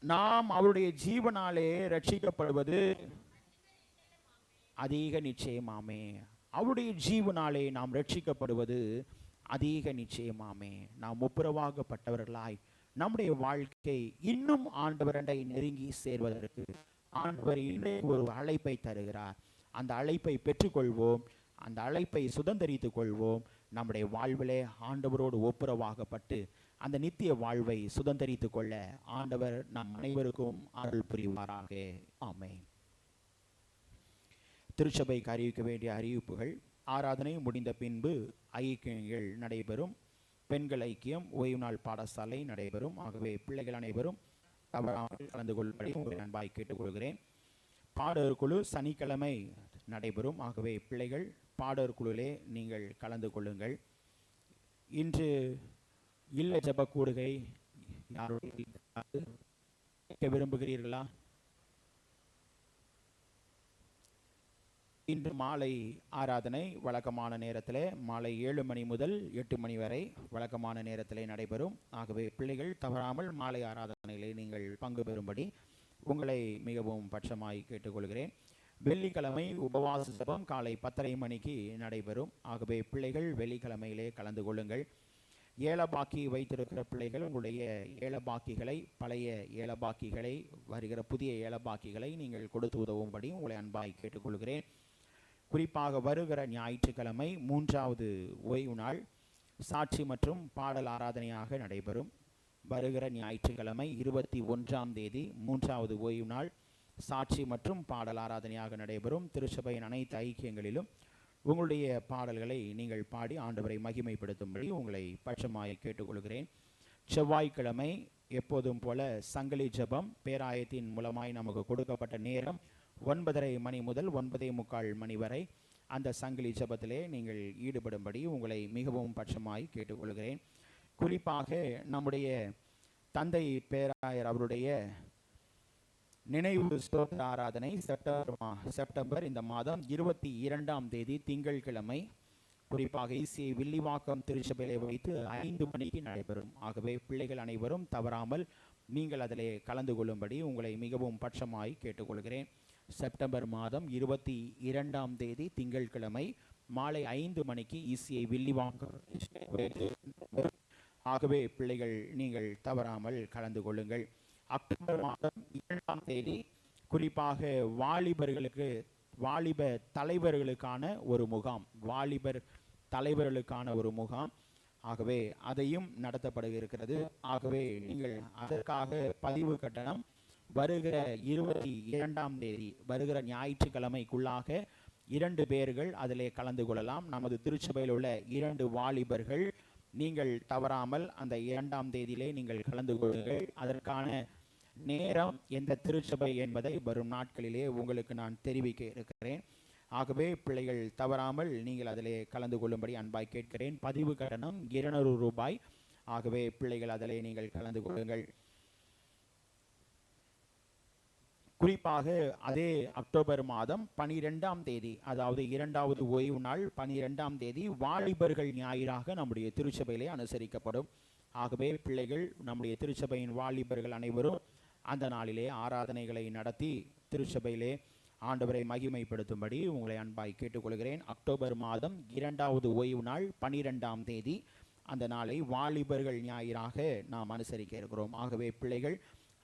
நாம் அவருடைய ஜீவனாலே ரட்சிக்கப்படுவது அதிக நிச்சயமாமே. அவருடைய ஜீவனாலே நாம் ரட்சிக்கப்படுவது அதிக நிச்சயமாமே. நாம் ஒப்புரவாகப்பட்டவர்களாய் நம்முடைய வாழ்க்கை இன்னும் ஆண்டவரண்டை நெருங்கி சேர்வதற்கு ஆண்டவர் இன்னும் ஒரு அழைப்பை தருகிறார். அந்த அழைப்பை பெற்றுக்கொள்வோம், அந்த அழைப்பை சுதந்திரித்துக் கொள்வோம். நம்முடைய வாழ்விலே ஆண்டவரோடு ஒப்புரவாகப்பட்டு அந்த நித்திய வாழ்வை சுதந்திரித்துக் கொள்ள ஆண்டவர் நம் அனைவருக்கும் அருள் புரிவாராக. ஆமென். திருச்சபைக்கு அறிவிக்க வேண்டிய அறிவிப்புகள். ஆராதனை முடிந்த பின்பு ஐக்கியங்கள் நடைபெறும். பெண்கள் ஐக்கியம், ஓய்வு நாள் பாடசாலை நடைபெறும். ஆகவே பிள்ளைகள் அனைவரும் தவறாமல் கலந்து கொள்ளும்படி உங்களை அன்பாய் கேட்டுக்கொள்கிறேன். பாடகர் குழு சனிக்கிழமை நடைபெறும். ஆகவே பிள்ளைகள் பாடகர் குழுவிலே நீங்கள் கலந்து கொள்ளுங்கள். இன்று இல்ல ஜப கூடுகை யாருடைய விரும்புகிறீர்களா? இன்று மாலை ஆராதனை வழக்கமான நேரத்தில் மாலை 7 மணி முதல் 8 மணி வரை வழக்கமான நேரத்தில் நடைபெறும். ஆகவே பிள்ளைகள் தவறாமல் மாலை ஆராதனையிலே நீங்கள் பங்கு பெறும்படி உங்களை மிகவும் பட்சமாய் கேட்டுக்கொள்கிறேன். வெள்ளிக்கிழமை உபவாச ஜெபம் காலை 10:30 மணிக்கு நடைபெறும். ஆகவே பிள்ளைகள் வெள்ளிக்கிழமையிலே கலந்து கொள்ளுங்கள். ஏலபாக்கி வைத்திருக்கிற பிள்ளைகள் உங்களுடைய ஏலபாக்கிகளை, பழைய ஏலபாக்கிகளை, வருகிற புதிய ஏலபாக்கிகளை நீங்கள் கொடுத்து உதவும்படி உங்களை அன்பாய் கேட்டுக்கொள்கிறேன். குறிப்பாக வருகிற ஞாயிற்றுக்கிழமை 3வது ஓய்வு நாள் சாட்சி மற்றும் பாடல் ஆராதனையாக நடைபெறும். வருகிற ஞாயிற்றுக்கிழமை 21ஆம் தேதி 3வது ஓய்வு நாள் சாட்சி மற்றும் பாடல் ஆராதனையாக நடைபெறும். திருச்சபையின் அனைத்து ஐக்கியங்களிலும் உங்களுடைய பாடல்களை நீங்கள் பாடி ஆண்டவரை மகிமைப்படுத்தும்படி உங்களை பட்சமாய் கேட்டுக்கொள்கிறேன். செவ்வாய்க்கிழமை எப்போதும் போல சங்கிலி ஜெபம் பேராயத்தின் மூலமாய் நமக்கு கொடுக்கப்பட்ட நேரம் 9:30 மணி முதல் 9:45 மணி வரை அந்த சங்கிலி ஜெபத்திலே நீங்கள் ஈடுபடும்படி உங்களை மிகவும் பட்சமாய் கேட்டுக்கொள்கிறேன். குறிப்பாக நம்முடைய தந்தை பேராயர் அவருடைய நினைவு ஸ்தோத்திர ஆராதனை செப்டம்பர் இந்த மாதம் 22ஆம் தேதி திங்கட்கிழமை குறிப்பாக இசிஐ வில்லிவாக்கம் திருச்சபையிலே வைத்து 5 மணிக்கு நடைபெறும். ஆகவே பிள்ளைகள் அனைவரும் தவறாமல் நீங்கள் அதிலே கலந்து கொள்ளும்படி உங்களை மிகவும் பட்சமாய் கேட்டுக்கொள்கிறேன். செப்டம்பர் மாதம் 22ஆம் தேதி திங்கட்கிழமை மாலை 5 மணிக்கு இசிஐ வில்லிவாக்கம். ஆகவே பிள்ளைகள் நீங்கள் தவறாமல் கலந்து கொள்ளுங்கள். அக்டோபர் மாதம் 2ஆம் தேதி குறிப்பாக வாலிப தலைவர்களுக்கான ஒரு முகாம், ஆகவே அதையும் நடத்தப்பட இருக்கிறது. ஆகவே நீங்கள் அதற்காக பதிவு கட்டணம் வருகிற 22ஆம் தேதி வருகிற ஞாயிற்றுக்கிழமைக்குள்ளாக 2 பேர்கள் அதிலே கலந்து கொள்ளலாம். நமது திருச்சபையில் உள்ள 2 வாலிபர்கள் நீங்கள் தவறாமல் அந்த 2ஆம் தேதியிலே நீங்கள் கலந்து கொள்ளுங்கள். அதற்கான நேரம் எந்த திருச்சபை என்பதை வரும் நாட்களிலே உங்களுக்கு நான் தெரிவிக்க இருக்கிறேன். ஆகவே பிள்ளைகள் தவறாமல் நீங்கள் அதிலே கலந்து கொள்ளும்படி அன்பாய் கேட்கிறேன். பதிவு கட்டணம் 200 ரூபாய். ஆகவே பிள்ளைகள் அதிலே நீங்கள் கலந்து கொள்ளுங்கள். குறிப்பாக அதே அக்டோபர் மாதம் 12ஆம் தேதி, அதாவது 2வது ஓய்வு நாள் 12ஆம் தேதி வாலிபர்கள் ஞாயிறாக நம்முடைய திருச்சபையிலே அனுசரிக்கப்படும். ஆகவே பிள்ளைகள் நம்முடைய திருச்சபையின் வாலிபர்கள் அனைவரும் அந்த நாளிலே ஆராதனைகளை நடத்தி திருச்சபையிலே ஆண்டவரை மகிமைப்படுத்தும்படி உங்களை அன்பாய் கேட்டுக்கொள்கிறேன். அக்டோபர் மாதம் 2வது ஓய்வு நாள் 12ஆம் தேதி அந்த நாளை வாலிபர்கள் ஞாயிறாக நாம் அனுசரிக்க இருக்கிறோம். ஆகவே பிள்ளைகள்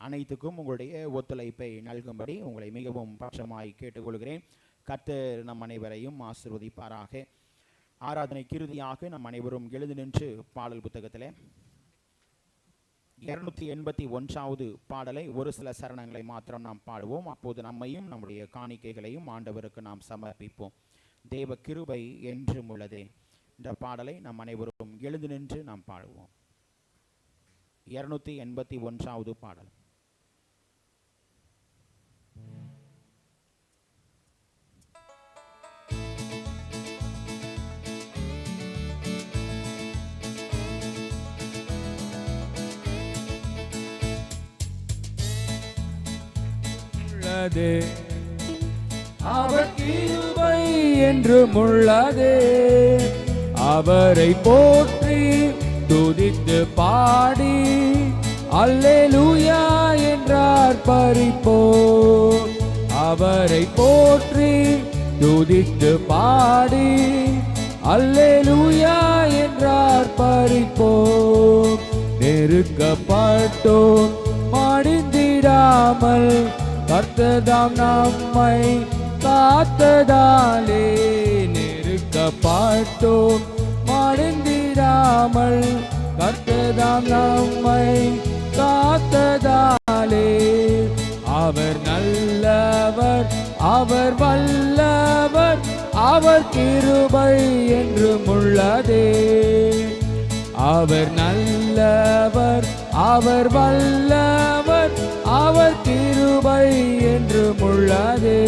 அனைத்துக்கும் உங்களுடைய ஒத்துழைப்பை நல்கும்படி உங்களை மிகவும் பட்சமாய் கேட்டுக்கொள்கிறேன். கர்த்தர் நம் அனைவரையும் ஆசீர்வதிப்பாராக. ஆராதனைக்கு இறுதியாக நம் அனைவரும் எழுந்து நின்று பாடல் புத்தகத்திலே 281வது பாடலை ஒரு சில சரணங்களை மாத்திரம் நாம் பாடுவோம். அப்போது நம்மையும் நம்முடைய காணிக்கைகளையும் ஆண்டவருக்கு நாம் சமர்ப்பிப்போம். தேவ கிருபை என்றும் உள்ளதே என்ற பாடலை நம் அனைவரும் எழுந்து நின்று நாம் பாடுவோம். 281வது பாடல். அவர் கிருபை என்றும் உள்ளதே. அவரை போற்றி துதித்து பாடி அல்லேலூயா என்றார் பரிப்போம். அவரை போற்றி துதித்து பாடி அல்லேலூயா என்றார் பரிப்போம். நெருக்கப்பட்டோம் மடிந்திடாமல் கர்த்தர்தாம் நம்மை காத்ததாலே. நெருக்கப்பட்டோம் மடிந்திடாமல் கர்த்தர்தாம் நம்மை காத்ததாலே. அவர் நல்லவர், அவர் வல்லவர், அவர் கிருபை என்றும் உள்ளதே. அவர் நல்லவர், அவர் வல்லவர், அவர் கிருபை என்றும் உள்ளதே.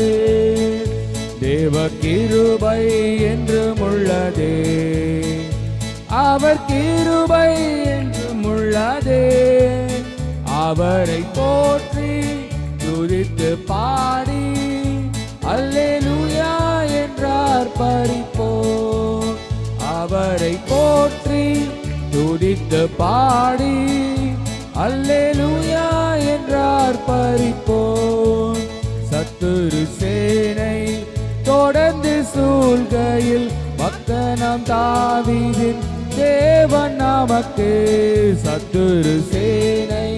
தேவ கிருபை என்றும் உள்ளதே. அவர் கிருபை என்றும் உள்ளதே. அவரை போற்றி துதித்து பாடி அல்லேலூயா என்றார் பரிப்போம். அவரை போற்றி துதித்து பாடி அல்லேலூயா என்றார் பரிப்போம். சத்துரு சேனை தொடர்ந்து சூழ்கையில் பக்தனாம் தாவீதின் தேவன் நமக்கு. சத்துரு சேனை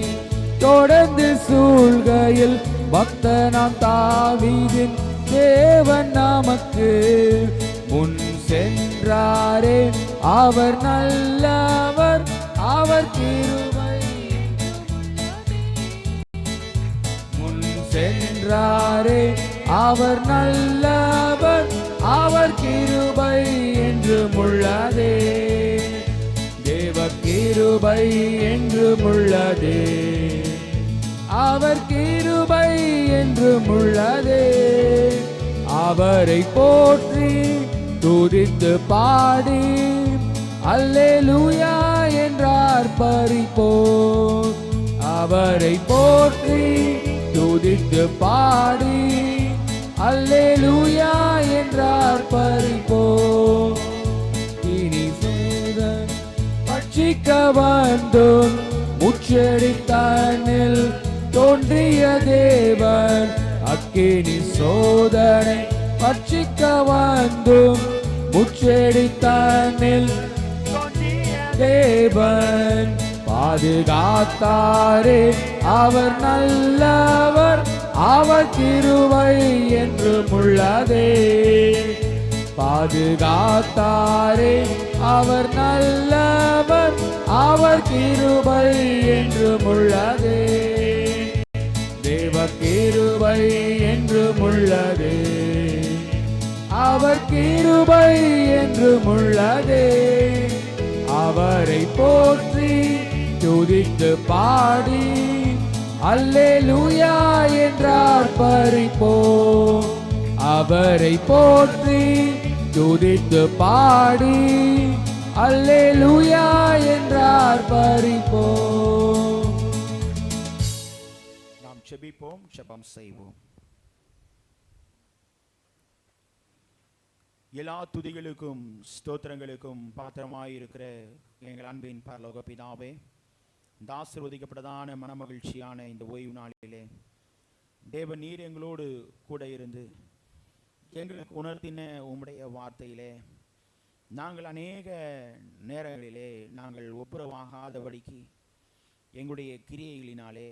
தொடர்ந்து சூழ்கையில் பக்தனாம் தாவீதின் தேவன் நமக்கு. முன் சென்றாரே அவர் நல்லவர், அவர் கிருபை. முன் சென்றாரே அவர் நல்லவர், அவர் கிருபை என்றும் உள்ளதே. தேவ கிருபை என்றும் உள்ளதே. அவர் கிருபை என்றும் உள்ளதே. அவரை போற்றி துதித்து பாடி அல்லேலூயா என்றார் பரிப்போம். அவரை போற்றி துதித்து அல்லேலூயா என்றார் பறிப்போம். இனி சூதன் பட்சிக்க வந்தும் முச்செடி தன்னில் தோன்றிய தேவன், அக்கினி சோதனை பட்சிக்க வந்தும் முச்செடி தன்னில் தோன்றிய தேவன், பாதுகாத்தாரே அவர் நல்லவர், அவர் கிருபை என்றும் உள்ளதே. பாதுகாத்தாரே அவர் நல்லவர், அவர் கிருபை என்றும் உள்ளதே. தேவ கிருபை என்றும் உள்ளதே, அவர் கிருபை என்றும் உள்ளதே. அவரை போற்றி துதித்து பாடி அல்லேலூயா என்றார் பறிப்போம். அவரை போற்றி துதித்து பாடி அல்லேலூயா என்றார் பறிப்போம். நாம் ஜெபிப்போம், ஜெபம் செய்வோம். எல்லா துதிகளுக்கும் ஸ்தோத்திரங்களுக்கும் பாத்திரமாயிருக்கிற எங்கள் அன்பின் பரலோக பிதாவே, இந்த ஆசீர்வதிக்கப்பட்டதான மனமகிழ்ச்சியான இந்த ஓய்வு நாளிலே தேவ நீர் எங்களோடு கூட இருந்து எங்களுக்கு உணர்த்தின உம்முடைய வார்த்தையிலே நாங்கள் அநேக நேரங்களிலே நாங்கள் ஒப்புரவாகாதபடிக்கு எங்களுடைய கிரியைகளினாலே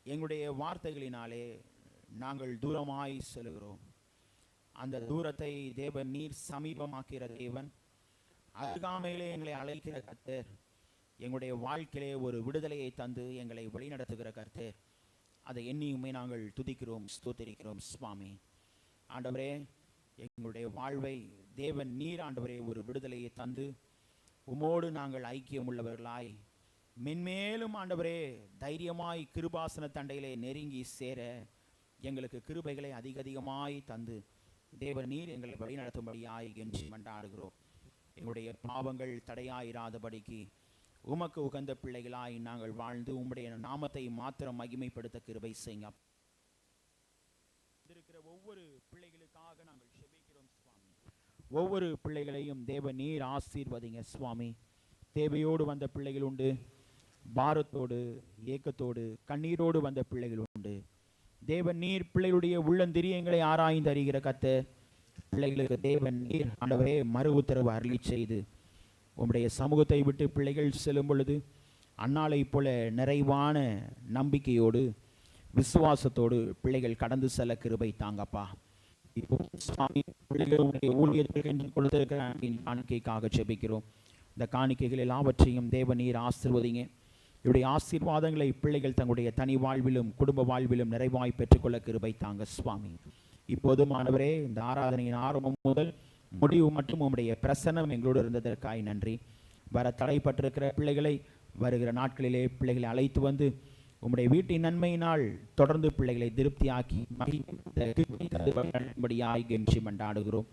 எங்களுடைய வார்த்தைகளினாலே நாங்கள் தூரமாய் செல்கிறோம். அந்த தூரத்தை தேவன் நீர் சமீபமாக்கிற தேவன், அருகாமையிலே எங்களை அழைக்கிற கர்த்தர், எங்களுடைய வாழ்க்கையிலே ஒரு விடுதலையை தந்து எங்களை வழிநடத்துகிற கர்த்தர், அதை எண்ணியுமே நாங்கள் துதிக்கிறோம், ஸ்தோத்திரிக்கிறோம் சுவாமி. ஆண்டவரே, எங்களுடைய வாழ்வை தேவன் நீர் ஆண்டவரே ஒரு விடுதலையை தந்து உமோடு நாங்கள் ஐக்கியம் உள்ளவர்களாய் மென்மேலும் ஆண்டவரே தைரியமாய் கிருபாசன தண்டையிலே நெருங்கி சேர எங்களுக்கு கிருபைகளை அதிகமாய் தந்து தேவன் நீர் எங்களை வழிநடத்தும்படியாய் கெஞ்சி மன்றாடுகிறோம். எங்களுடைய பாவங்கள் தடையாயிராதபடிக்கு உமக்கு உகந்த பிள்ளைகளாய் நாங்கள் வாழ்ந்து உம்முடைய நாமத்தை மாத்திரம் மகிமைப்படுத்த கிருபை செய்யுங்க. இருக்கிற ஒவ்வொரு பிள்ளைகளுக்காக நாங்கள் ஜெபிக்கிறோம் சுவாமி. ஒவ்வொரு பிள்ளைகளையும் தேவ நீர் ஆசீர்வதிங்க சுவாமி. தேவையோடு வந்த பிள்ளைகள் உண்டு, பாரத்தோடு ஏக்கத்தோடு கண்ணீரோடு வந்த பிள்ளைகள் உண்டு. தேவன் நீர் பிள்ளைகளுடைய உள்ளந்திரியங்களை ஆராய்ந்து அறிகிற கர்த்தர், பிள்ளைகளுக்கு தேவன் நீர் ஆண்டவரே மறு உத்தரவு அருளி செய்து உம்முடைய சமூகத்தை விட்டு பிள்ளைகள் செல்லும் பொழுது அன்னாலை போல நிறைவான நம்பிக்கையோடு விசுவாசத்தோடு பிள்ளைகள் கடந்து செல்ல கிருபை தாங்கப்பா. இப்போ சுவாமி பிள்ளைகளுடைய ஊழியத்திற்கு கொடுத்திருக்கிற காணிக்கைக்காக ஜெபிக்கிறோம். இந்த காணிக்கைகள் எல்லாவற்றையும் தேவ நீர் ஆசீர்வதிங்க. இவருடைய ஆசீர்வாதங்களை பிள்ளைகள் தங்களுடைய தனி வாழ்விலும் குடும்ப வாழ்விலும் நிறைவாய் பெற்றுக்கொள்ள கிருபை தாங்க சுவாமி. இப்போதும் ஆண்டவரே, இந்த ஆராதனையின் ஆரம்பம் முதல் முடிவு மற்றும் உம்முடைய பிரசன்னம் எங்களோடு இருந்ததற்காய் நன்றி. வர தடைப்பட்டிருக்கிற பிள்ளைகளை வருகிற நாட்களிலே பிள்ளைகளை அழைத்து வந்து உம்முடைய வீட்டின் நன்மையினால் தொடர்ந்து பிள்ளைகளை திருப்தியாக்கி கெஞ்சி மன்றாடுகிறோம்.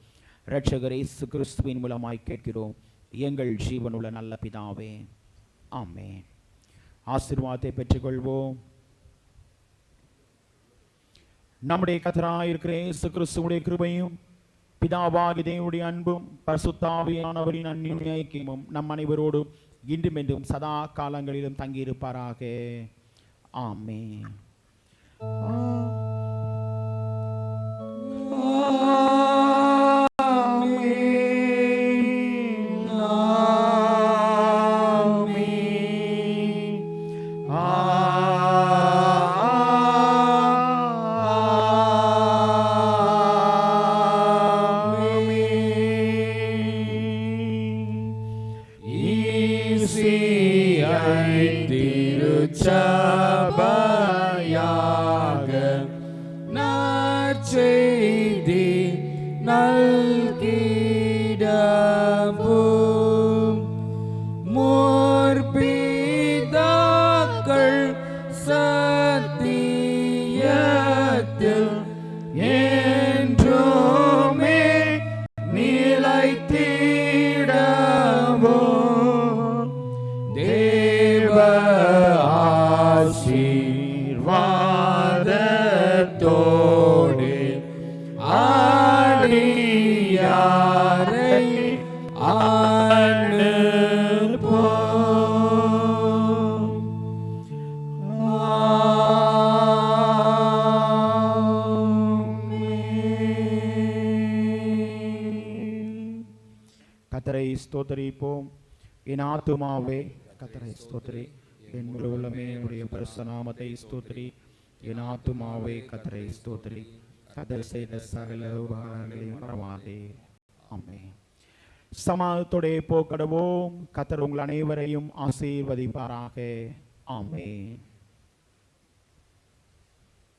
இரட்சகர் இயேசு கிறிஸ்துவின் மூலமாய் கேட்கிறோம் எங்கள் ஜீவனுள்ள நல்ல பிதாவே, ஆமென். ஆசீர்வாதத்தை பெற்றுக்கொள்வோம். நம்முடைய கர்த்தராயிருக்கிற இயேசு கிறிஸ்துவுடைய கிருபையும் பிதாவாகிய தேவனுடைய அன்பும் பரிசுத்த ஆவியானவரின் அன்பின் ஐக்கியமும் நம் அனைவரோடும் இன்றும் என்றும் சதா காலங்களிலும் தங்கியிருப்பாராக. ஆமென். ஸ்தோத்தரிப்போம். என் ஆத்துமாவே கர்த்தரை ஸ்தோத்திரி, என் முழு உள்ளமே உடைய பரிசுத்த நாமத்தை ஸ்தோத்திரி. என் ஆத்துமாவே கர்த்தரை ஸ்தோத்திரி, கர்த்தர் செய்த சகல உபகாரங்களையும் மறவாதே. ஆமென். சமாதத்தோடே போக்கடுவோம். கர்த்தர் உங்கள் அனைவரையும் ஆசீர்வதிப்பாராக. ஆமென்.